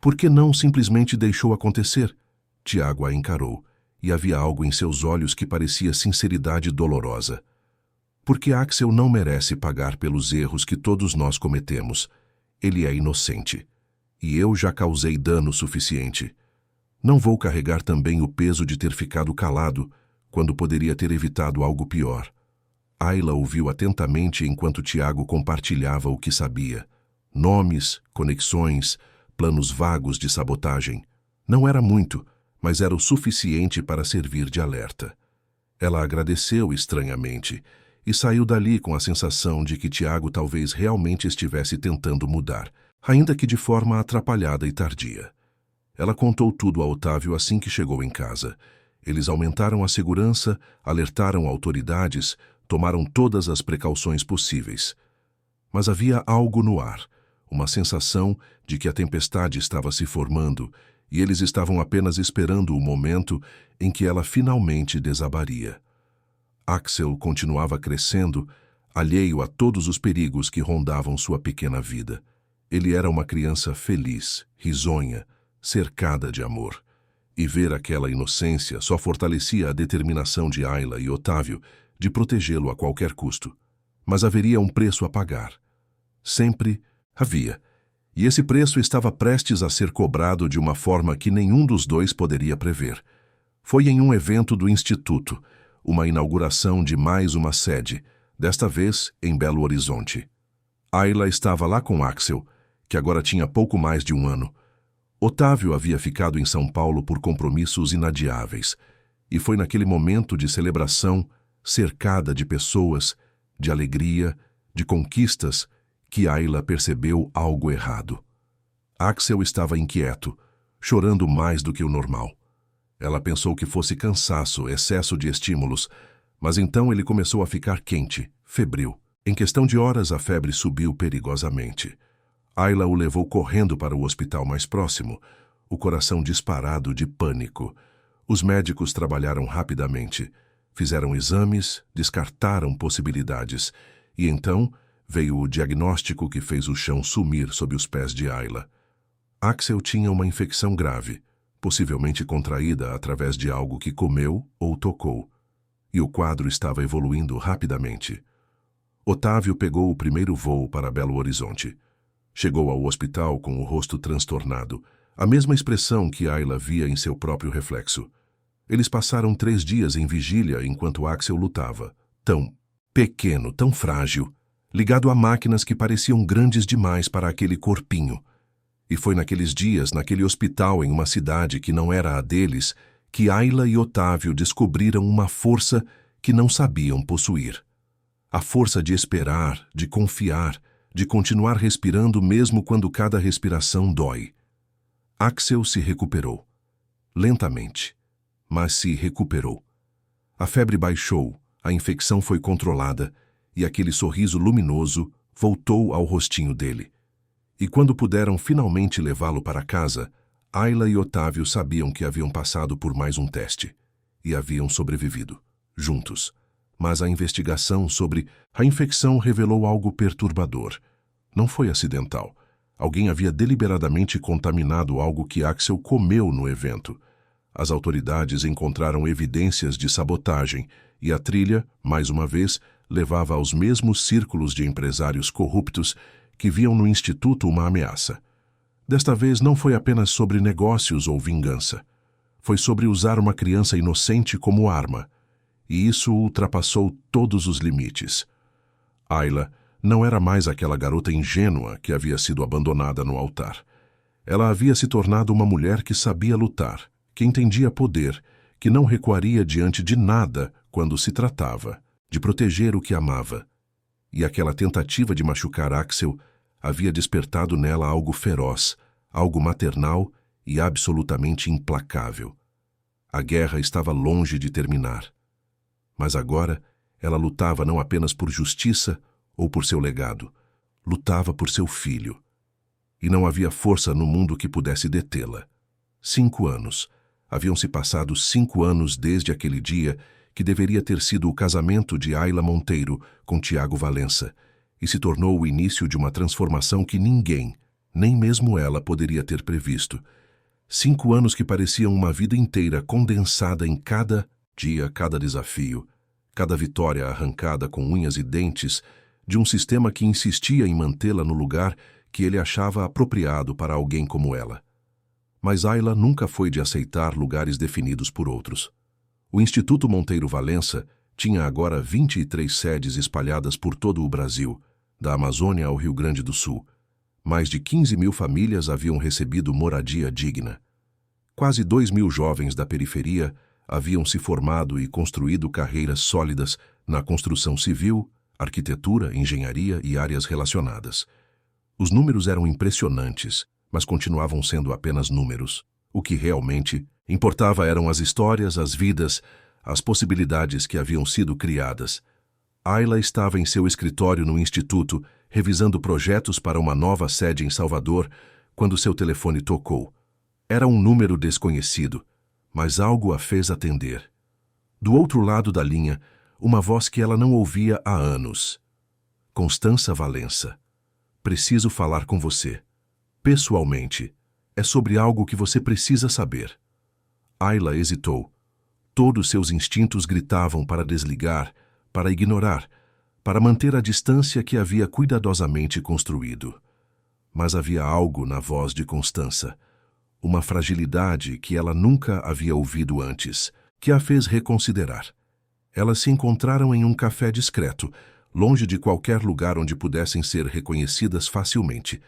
Por que não simplesmente deixou acontecer? Tiago a encarou, e havia algo em seus olhos que parecia sinceridade dolorosa. Porque Axel não merece pagar pelos erros que todos nós cometemos. Ele é inocente. E eu já causei dano suficiente. Não vou carregar também o peso de ter ficado calado, quando poderia ter evitado algo pior. Ayla ouviu atentamente enquanto Tiago compartilhava o que sabia. Nomes, conexões, planos vagos de sabotagem. Não era muito, mas era o suficiente para servir de alerta. Ela agradeceu estranhamente e saiu dali com a sensação de que Tiago talvez realmente estivesse tentando mudar, ainda que de forma atrapalhada e tardia. Ela contou tudo a Otávio assim que chegou em casa. Eles aumentaram a segurança, alertaram autoridades, tomaram todas as precauções possíveis. Mas havia algo no ar, uma sensação de que a tempestade estava se formando e eles estavam apenas esperando o momento em que ela finalmente desabaria. Axel continuava crescendo, alheio a todos os perigos que rondavam sua pequena vida. Ele era uma criança feliz, risonha, cercada de amor. E ver aquela inocência só fortalecia a determinação de Ayla e Otávio de protegê-lo a qualquer custo. Mas haveria um preço a pagar. Sempre havia. E esse preço estava prestes a ser cobrado de uma forma que nenhum dos dois poderia prever. Foi em um evento do Instituto, uma inauguração de mais uma sede, desta vez em Belo Horizonte. Ayla estava lá com Axel, que agora tinha pouco mais de 1 ano. Otávio havia ficado em São Paulo por compromissos inadiáveis, e foi naquele momento de celebração, cercada de pessoas, de alegria, de conquistas, que Ayla percebeu algo errado. Axel estava inquieto, chorando mais do que o normal. Ela pensou que fosse cansaço, excesso de estímulos, mas então ele começou a ficar quente, febril. Em questão de horas, a febre subiu perigosamente. Ayla o levou correndo para o hospital mais próximo, o coração disparado de pânico. Os médicos trabalharam rapidamente, fizeram exames, descartaram possibilidades, e então veio o diagnóstico que fez o chão sumir sob os pés de Ayla. Axel tinha uma infecção grave, possivelmente contraída através de algo que comeu ou tocou, e o quadro estava evoluindo rapidamente. Otávio pegou o primeiro voo para Belo Horizonte. Chegou ao hospital com o rosto transtornado, a mesma expressão que Ayla via em seu próprio reflexo. Eles passaram 3 dias em vigília enquanto Axel lutava, tão pequeno, tão frágil, ligado a máquinas que pareciam grandes demais para aquele corpinho. E foi naqueles dias, naquele hospital em uma cidade que não era a deles, que Ayla e Otávio descobriram uma força que não sabiam possuir. A força de esperar, de confiar, de continuar respirando mesmo quando cada respiração dói. Axel se recuperou. Lentamente, mas se recuperou. A febre baixou, a infecção foi controlada e aquele sorriso luminoso voltou ao rostinho dele. E quando puderam finalmente levá-lo para casa, Ayla e Otávio sabiam que haviam passado por mais um teste e haviam sobrevivido, juntos. Mas a investigação sobre a infecção revelou algo perturbador. Não foi acidental. Alguém havia deliberadamente contaminado algo que Axel comeu no evento. As autoridades encontraram evidências de sabotagem e a trilha, mais uma vez, levava aos mesmos círculos de empresários corruptos que viam no Instituto uma ameaça. Desta vez não foi apenas sobre negócios ou vingança. Foi sobre usar uma criança inocente como arma. E isso ultrapassou todos os limites. Ayla não era mais aquela garota ingênua que havia sido abandonada no altar. Ela havia se tornado uma mulher que sabia lutar, que entendia poder, que não recuaria diante de nada quando se tratava de proteger o que amava. E aquela tentativa de machucar Axel havia despertado nela algo feroz, algo maternal e absolutamente implacável. A guerra estava longe de terminar. Mas agora ela lutava não apenas por justiça ou por seu legado, lutava por seu filho. E não havia força no mundo que pudesse detê-la. 5 anos. Haviam-se passado 5 anos desde aquele dia que deveria ter sido o casamento de Ayla Monteiro com Tiago Valença, e se tornou o início de uma transformação que ninguém, nem mesmo ela, poderia ter previsto. 5 anos que pareciam uma vida inteira condensada em cada dia, cada desafio, cada vitória arrancada com unhas e dentes de um sistema que insistia em mantê-la no lugar que ele achava apropriado para alguém como ela. Mas Ayla nunca foi de aceitar lugares definidos por outros. O Instituto Monteiro Valença tinha agora 23 sedes espalhadas por todo o Brasil, da Amazônia ao Rio Grande do Sul. Mais de 15.000 famílias haviam recebido moradia digna. Quase 2.000 jovens da periferia haviam se formado e construído carreiras sólidas na construção civil, arquitetura, engenharia e áreas relacionadas. Os números eram impressionantes, mas continuavam sendo apenas números. O que realmente importava eram as histórias, as vidas, as possibilidades que haviam sido criadas. Ayla estava em seu escritório no Instituto, revisando projetos para uma nova sede em Salvador, quando seu telefone tocou. Era um número desconhecido, mas algo a fez atender. Do outro lado da linha, uma voz que ela não ouvia há anos. Constança Valença. Preciso falar com você. Pessoalmente. É sobre algo que você precisa saber. Ayla hesitou. Todos seus instintos gritavam para desligar, para ignorar, para manter a distância que havia cuidadosamente construído. Mas havia algo na voz de Constança, uma fragilidade que ela nunca havia ouvido antes, que a fez reconsiderar. Elas se encontraram em um café discreto, longe de qualquer lugar onde pudessem ser reconhecidas facilmente.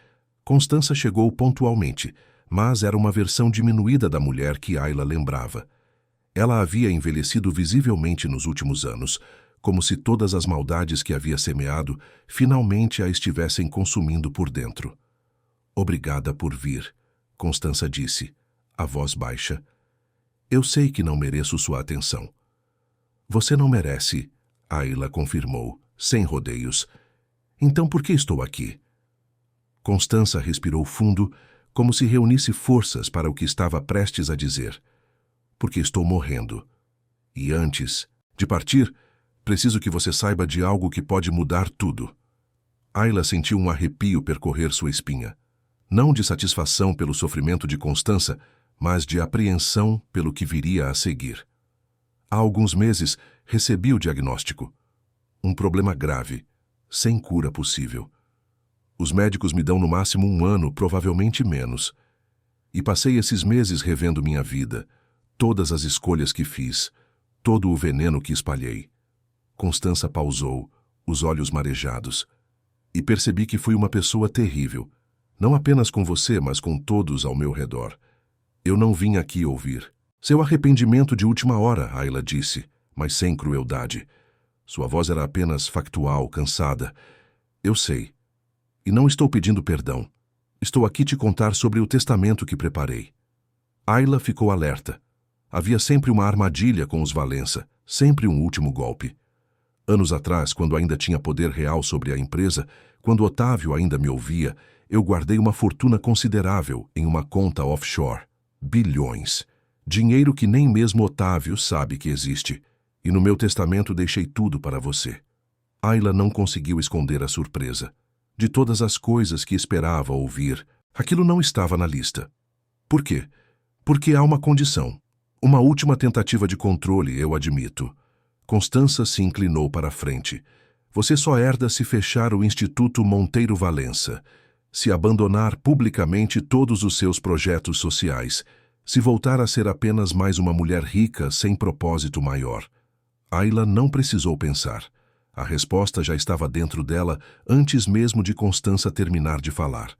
Constança chegou pontualmente, mas era uma versão diminuída da mulher que Ayla lembrava. Ela havia envelhecido visivelmente nos últimos anos, como se todas as maldades que havia semeado finalmente a estivessem consumindo por dentro. Obrigada por vir, Constança disse, a voz baixa. Eu sei que não mereço sua atenção. Você não merece, Ayla confirmou, sem rodeios. Então por que estou aqui? Constança respirou fundo, como se reunisse forças para o que estava prestes a dizer. Porque estou morrendo. E antes de partir, preciso que você saiba de algo que pode mudar tudo. Ayla sentiu um arrepio percorrer sua espinha. Não de satisfação pelo sofrimento de Constança, mas de apreensão pelo que viria a seguir. Há alguns meses recebi o diagnóstico. Um problema grave, sem cura possível. Os médicos me dão no máximo 1 ano, provavelmente menos. E passei esses meses revendo minha vida, todas as escolhas que fiz, todo o veneno que espalhei. Constança pausou, os olhos marejados. E percebi que fui uma pessoa terrível. Não apenas com você, mas com todos ao meu redor. Eu não vim aqui ouvir seu arrependimento de última hora, Ayla disse, mas sem crueldade. Sua voz era apenas factual, cansada. Eu sei. E não estou pedindo perdão. Estou aqui te contar sobre o testamento que preparei. Ayla ficou alerta. Havia sempre uma armadilha com os Valença, sempre um último golpe. Anos atrás, quando ainda tinha poder real sobre a empresa, quando Otávio ainda me ouvia, eu guardei uma fortuna considerável em uma conta offshore. Bilhões. Dinheiro que nem mesmo Otávio sabe que existe. E no meu testamento deixei tudo para você. Ayla não conseguiu esconder a surpresa. De todas as coisas que esperava ouvir, aquilo não estava na lista. Por quê? Porque há uma condição. Uma última tentativa de controle, eu admito. Constança se inclinou para a frente. Você só herda se fechar o Instituto Monteiro Valença, se abandonar publicamente todos os seus projetos sociais, se voltar a ser apenas mais uma mulher rica sem propósito maior. Ayla não precisou pensar. A resposta já estava dentro dela antes mesmo de Constança terminar de falar.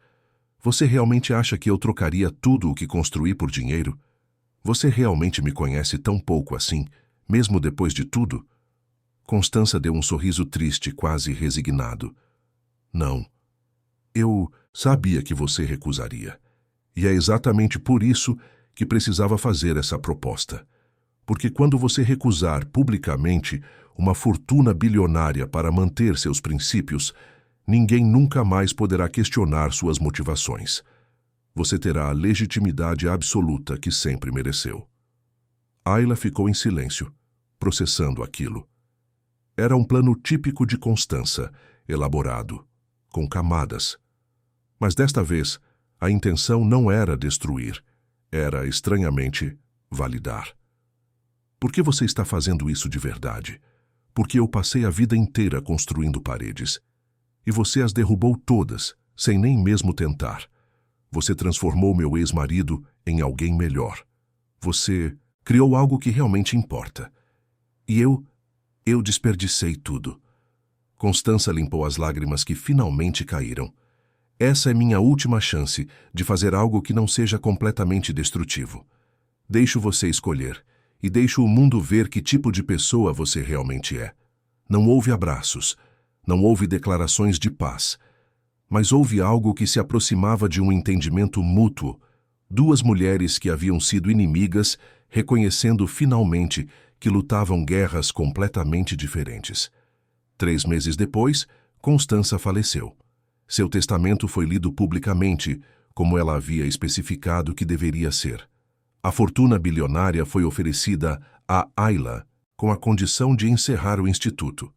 Você realmente acha que eu trocaria tudo o que construí por dinheiro? Você realmente me conhece tão pouco assim, mesmo depois de tudo? Constança deu um sorriso triste, quase resignado. Não. Eu sabia que você recusaria. E é exatamente por isso que precisava fazer essa proposta. Porque quando você recusar publicamente uma fortuna bilionária para manter seus princípios, ninguém nunca mais poderá questionar suas motivações. Você terá a legitimidade absoluta que sempre mereceu. Ayla ficou em silêncio, processando aquilo. Era um plano típico de Constança, elaborado, com camadas. Mas desta vez, a intenção não era destruir, era, estranhamente, validar. Por que você está fazendo isso de verdade? Porque eu passei a vida inteira construindo paredes. E você as derrubou todas, sem nem mesmo tentar. Você transformou meu ex-marido em alguém melhor. Você criou algo que realmente importa. E eu desperdicei tudo. Constança limpou as lágrimas que finalmente caíram. Essa é minha última chance de fazer algo que não seja completamente destrutivo. Deixo você escolher, e deixo o mundo ver que tipo de pessoa você realmente é. Não houve abraços, não houve declarações de paz, mas houve algo que se aproximava de um entendimento mútuo. Duas mulheres que haviam sido inimigas, reconhecendo finalmente que lutavam guerras completamente diferentes. 3 meses depois, Constança faleceu. Seu testamento foi lido publicamente, como ela havia especificado que deveria ser. A fortuna bilionária foi oferecida a Ayla, com a condição de encerrar o instituto.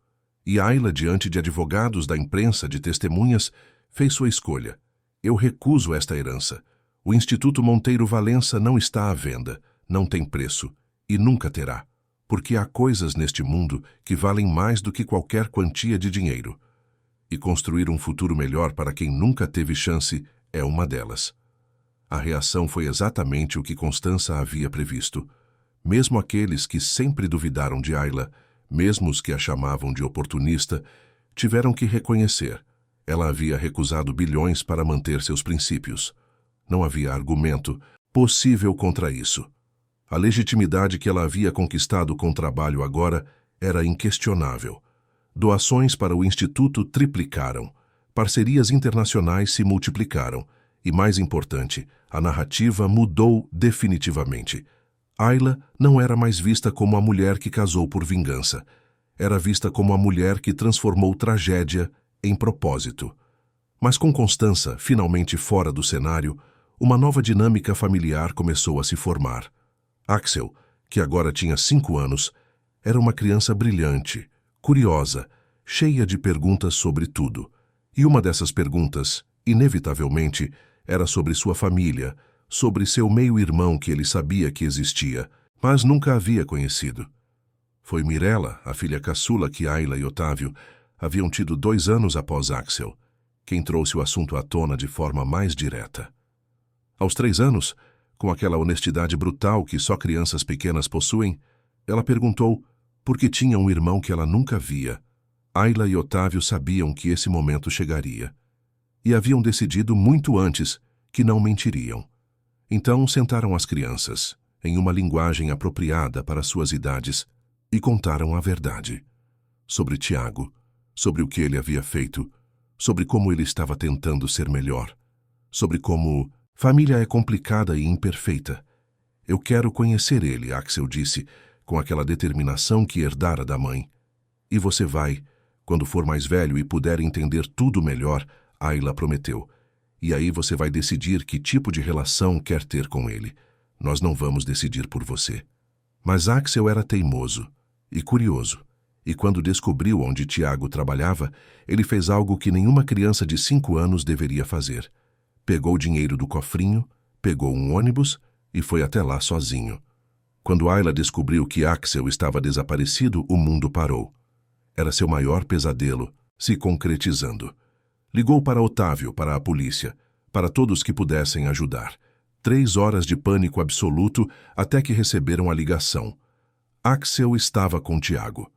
E Ayla, diante de advogados, da imprensa, de testemunhas, fez sua escolha. Eu recuso esta herança. O Instituto Monteiro Valença não está à venda, não tem preço, e nunca terá, porque há coisas neste mundo que valem mais do que qualquer quantia de dinheiro. E construir um futuro melhor para quem nunca teve chance é uma delas. A reação foi exatamente o que Constança havia previsto. Mesmo aqueles que sempre duvidaram de Ayla, mesmo os que a chamavam de oportunista, tiveram que reconhecer. Ela havia recusado bilhões para manter seus princípios. Não havia argumento possível contra isso. A legitimidade que ela havia conquistado com trabalho agora era inquestionável. Doações para o Instituto triplicaram. Parcerias internacionais se multiplicaram. E, mais importante, a narrativa mudou definitivamente. Ayla não era mais vista como a mulher que casou por vingança. Era vista como a mulher que transformou tragédia em propósito. Mas com Constança finalmente fora do cenário, uma nova dinâmica familiar começou a se formar. Axel, que agora tinha 5 anos, era uma criança brilhante, curiosa, cheia de perguntas sobre tudo. E uma dessas perguntas, inevitavelmente, era sobre sua família, sobre seu meio-irmão que ele sabia que existia, mas nunca havia conhecido. Foi Mirella, a filha caçula que Ayla e Otávio haviam tido 2 anos após Axel, quem trouxe o assunto à tona de forma mais direta. Aos 3 anos, com aquela honestidade brutal que só crianças pequenas possuem, ela perguntou por que tinha um irmão que ela nunca via. Ayla e Otávio sabiam que esse momento chegaria. E haviam decidido muito antes que não mentiriam. Então sentaram as crianças, em uma linguagem apropriada para suas idades, e contaram a verdade. Sobre Tiago, sobre o que ele havia feito, sobre como ele estava tentando ser melhor, sobre como família é complicada e imperfeita. Eu quero conhecer ele, Axel disse, com aquela determinação que herdara da mãe. E você vai, quando for mais velho e puder entender tudo melhor, Ayla prometeu. E aí você vai decidir que tipo de relação quer ter com ele. Nós não vamos decidir por você. Mas Axel era teimoso e curioso. E quando descobriu onde Tiago trabalhava, ele fez algo que nenhuma criança de 5 anos deveria fazer. Pegou o dinheiro do cofrinho, pegou um ônibus e foi até lá sozinho. Quando Ayla descobriu que Axel estava desaparecido, o mundo parou. Era seu maior pesadelo, se concretizando. Ligou para Otávio, para a polícia, para todos que pudessem ajudar. 3 horas de pânico absoluto até que receberam a ligação. Axel estava com Tiago.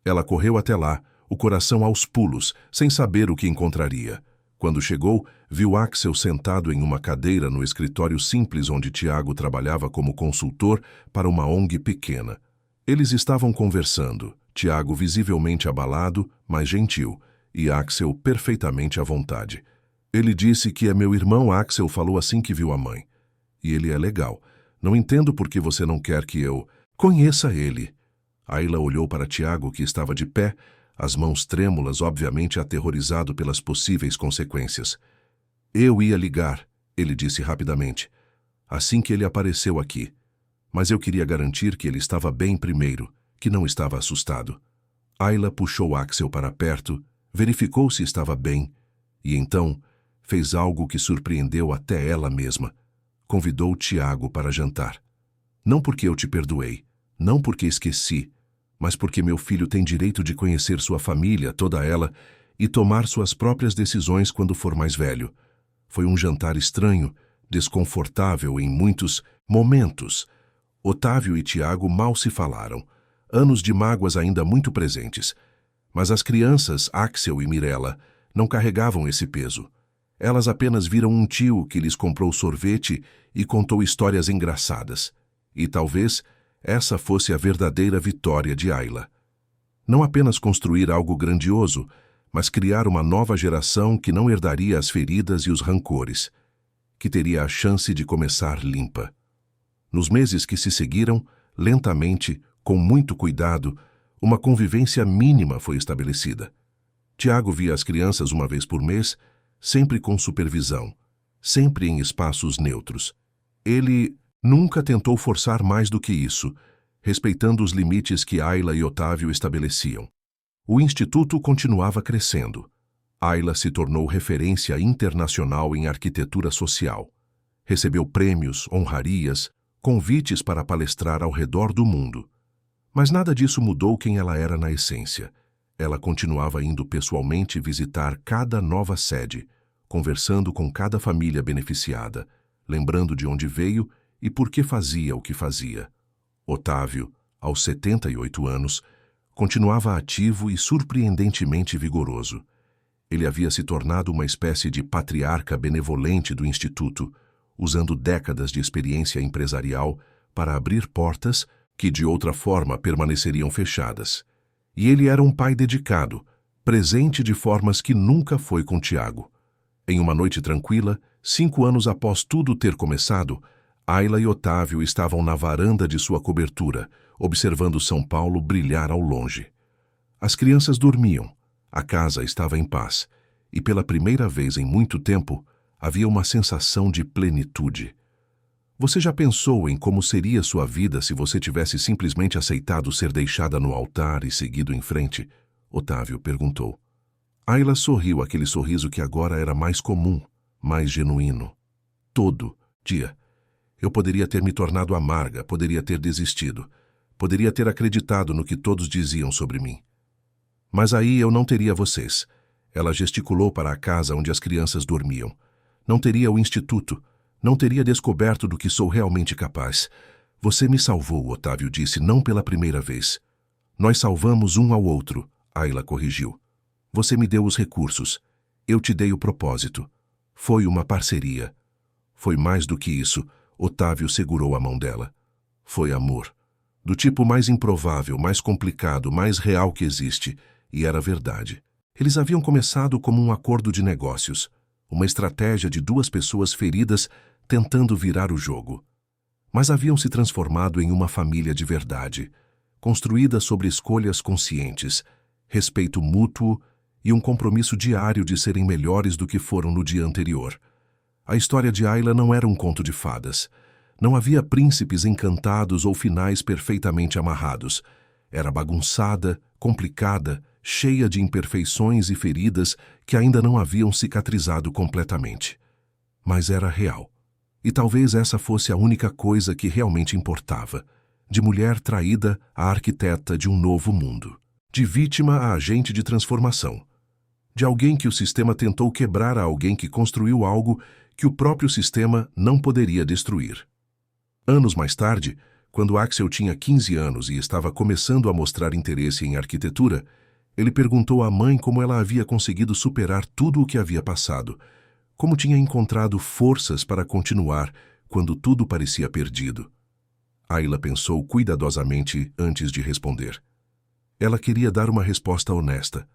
Ela correu até lá, o coração aos pulos, sem saber o que encontraria. Quando chegou, viu Axel sentado em uma cadeira no escritório simples onde Tiago trabalhava como consultor para uma ONG pequena. Eles estavam conversando, Tiago visivelmente abalado, mas gentil, e Axel perfeitamente à vontade. Ele disse que é meu irmão. Axel falou assim que viu a mãe. E ele é legal. Não entendo por que você não quer que eu conheça ele. Ayla olhou para Tiago, que estava de pé, as mãos trêmulas, obviamente aterrorizado pelas possíveis consequências. Eu ia ligar, ele disse rapidamente, assim que ele apareceu aqui. Mas eu queria garantir que ele estava bem primeiro, que não estava assustado. Ayla puxou Axel para perto, verificou se estava bem, e então fez algo que surpreendeu até ela mesma. Convidou Tiago para jantar. Não porque eu te perdoei, não porque esqueci, mas porque meu filho tem direito de conhecer sua família, toda ela, e tomar suas próprias decisões quando for mais velho. Foi um jantar estranho, desconfortável em muitos momentos. Otávio e Tiago mal se falaram, anos de mágoas ainda muito presentes. Mas as crianças, Axel e Mirella, não carregavam esse peso. Elas apenas viram um tio que lhes comprou sorvete e contou histórias engraçadas. E talvez essa fosse a verdadeira vitória de Ayla. Não apenas construir algo grandioso, mas criar uma nova geração que não herdaria as feridas e os rancores, que teria a chance de começar limpa. Nos meses que se seguiram, lentamente, com muito cuidado, uma convivência mínima foi estabelecida. Tiago via as crianças uma vez por mês, sempre com supervisão, sempre em espaços neutros. Ele nunca tentou forçar mais do que isso, respeitando os limites que Ayla e Otávio estabeleciam. O instituto continuava crescendo. Ayla se tornou referência internacional em arquitetura social. Recebeu prêmios, honrarias, convites para palestrar ao redor do mundo. Mas nada disso mudou quem ela era na essência. Ela continuava indo pessoalmente visitar cada nova sede, conversando com cada família beneficiada, lembrando de onde veio e por que fazia o que fazia. Otávio, aos 78 anos, continuava ativo e surpreendentemente vigoroso. Ele havia se tornado uma espécie de patriarca benevolente do Instituto, usando décadas de experiência empresarial para abrir portas que de outra forma permaneceriam fechadas. E ele era um pai dedicado, presente de formas que nunca foi com Tiago. Em uma noite tranquila, 5 anos após tudo ter começado, Ayla e Otávio estavam na varanda de sua cobertura, observando São Paulo brilhar ao longe. As crianças dormiam, a casa estava em paz, e pela primeira vez em muito tempo, havia uma sensação de plenitude. Você já pensou em como seria sua vida se você tivesse simplesmente aceitado ser deixada no altar e seguido em frente? Otávio perguntou. Ayla sorriu, aquele sorriso que agora era mais comum, mais genuíno. Todo dia. Eu poderia ter me tornado amarga, poderia ter desistido, poderia ter acreditado no que todos diziam sobre mim. Mas aí eu não teria vocês. Ela gesticulou para a casa onde as crianças dormiam. Não teria o instituto, não teria descoberto do que sou realmente capaz. Você me salvou, Otávio disse, não pela primeira vez. Nós salvamos um ao outro, Ayla corrigiu. Você me deu os recursos. Eu te dei o propósito. Foi uma parceria. Foi mais do que isso. Otávio segurou a mão dela. Foi amor. Do tipo mais improvável, mais complicado, mais real que existe. E era verdade. Eles haviam começado como um acordo de negócios. Uma estratégia de 2 pessoas feridas tentando virar o jogo. Mas haviam se transformado em uma família de verdade, construída sobre escolhas conscientes, respeito mútuo e um compromisso diário de serem melhores do que foram no dia anterior. A história de Ayla não era um conto de fadas. Não havia príncipes encantados ou finais perfeitamente amarrados. Era bagunçada, complicada, cheia de imperfeições e feridas que ainda não haviam cicatrizado completamente. Mas era real. E talvez essa fosse a única coisa que realmente importava. De mulher traída a arquiteta de um novo mundo. de vítima a agente de transformação, de alguém que o sistema tentou quebrar a alguém que construiu algo que o próprio sistema não poderia destruir. Anos mais tarde, quando Axel tinha 15 anos e estava começando a mostrar interesse em arquitetura, ele perguntou à mãe como ela havia conseguido superar tudo o que havia passado, como tinha encontrado forças para continuar quando tudo parecia perdido. Ayla pensou cuidadosamente antes de responder. Ela queria dar uma resposta honesta,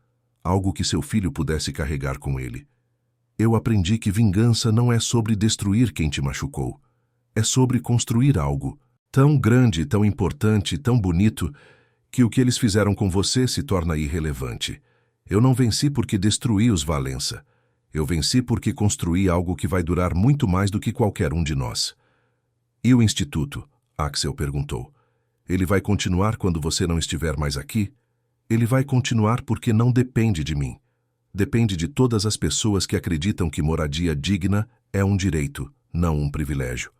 algo que seu filho pudesse carregar com ele. Eu aprendi que vingança não é sobre destruir quem te machucou. É sobre construir algo tão grande, tão importante, tão bonito, que o que eles fizeram com você se torna irrelevante. Eu não venci porque destruí os Valença. Eu venci porque construí algo que vai durar muito mais do que qualquer um de nós. E o Instituto? Axel perguntou. Ele vai continuar quando você não estiver mais aqui? Ele vai continuar porque não depende de mim. Depende de todas as pessoas que acreditam que moradia digna é um direito, não um privilégio.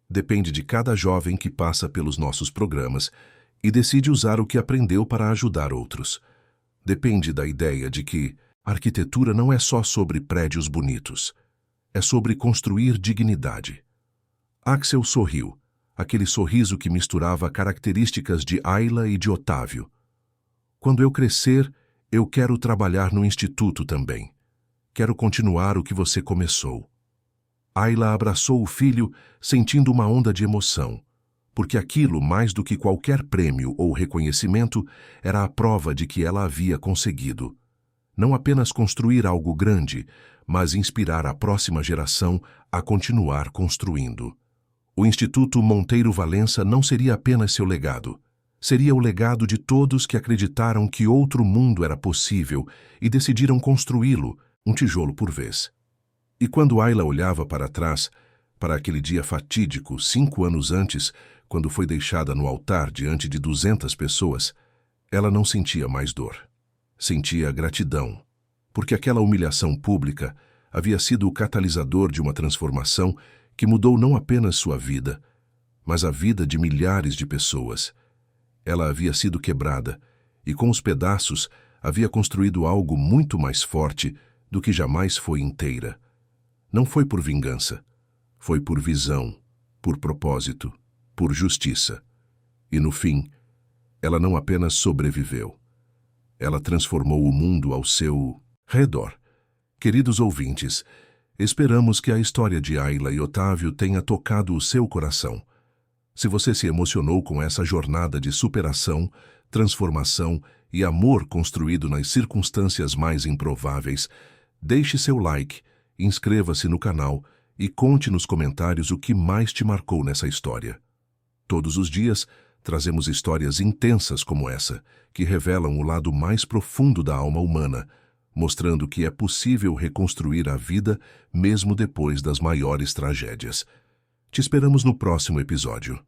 Depende de cada jovem que passa pelos nossos programas e decide usar o que aprendeu para ajudar outros. Depende da ideia de que arquitetura não é só sobre prédios bonitos. É sobre construir dignidade. Axel sorriu, aquele sorriso que misturava características de Ayla e de Otávio. Quando eu crescer, eu quero trabalhar no instituto também. Quero continuar o que você começou. Ayla abraçou o filho, sentindo uma onda de emoção, porque aquilo, mais do que qualquer prêmio ou reconhecimento, era a prova de que ela havia conseguido. Não apenas construir algo grande, mas inspirar a próxima geração a continuar construindo. O Instituto Monteiro Valença não seria apenas seu legado. Seria o legado de todos que acreditaram que outro mundo era possível e decidiram construí-lo, um tijolo por vez. E quando Ayla olhava para trás, para aquele dia fatídico, 5 anos antes, quando foi deixada no altar diante de 200 pessoas, ela não sentia mais dor. Sentia gratidão, porque aquela humilhação pública havia sido o catalisador de uma transformação que mudou não apenas sua vida, mas a vida de milhares de pessoas. Ela havia sido quebrada e, com os pedaços, havia construído algo muito mais forte do que jamais foi inteira. Não foi por vingança, foi por visão, por propósito, por justiça. E, no fim, ela não apenas sobreviveu. Ela transformou o mundo ao seu redor. Queridos ouvintes, esperamos que a história de Ayla e Otávio tenha tocado o seu coração. Se você se emocionou com essa jornada de superação, transformação e amor construído nas circunstâncias mais improváveis, deixe seu like, inscreva-se no canal e conte nos comentários o que mais te marcou nessa história. Todos os dias, trazemos histórias intensas como essa, que revelam o lado mais profundo da alma humana, mostrando que é possível reconstruir a vida mesmo depois das maiores tragédias. Te esperamos no próximo episódio.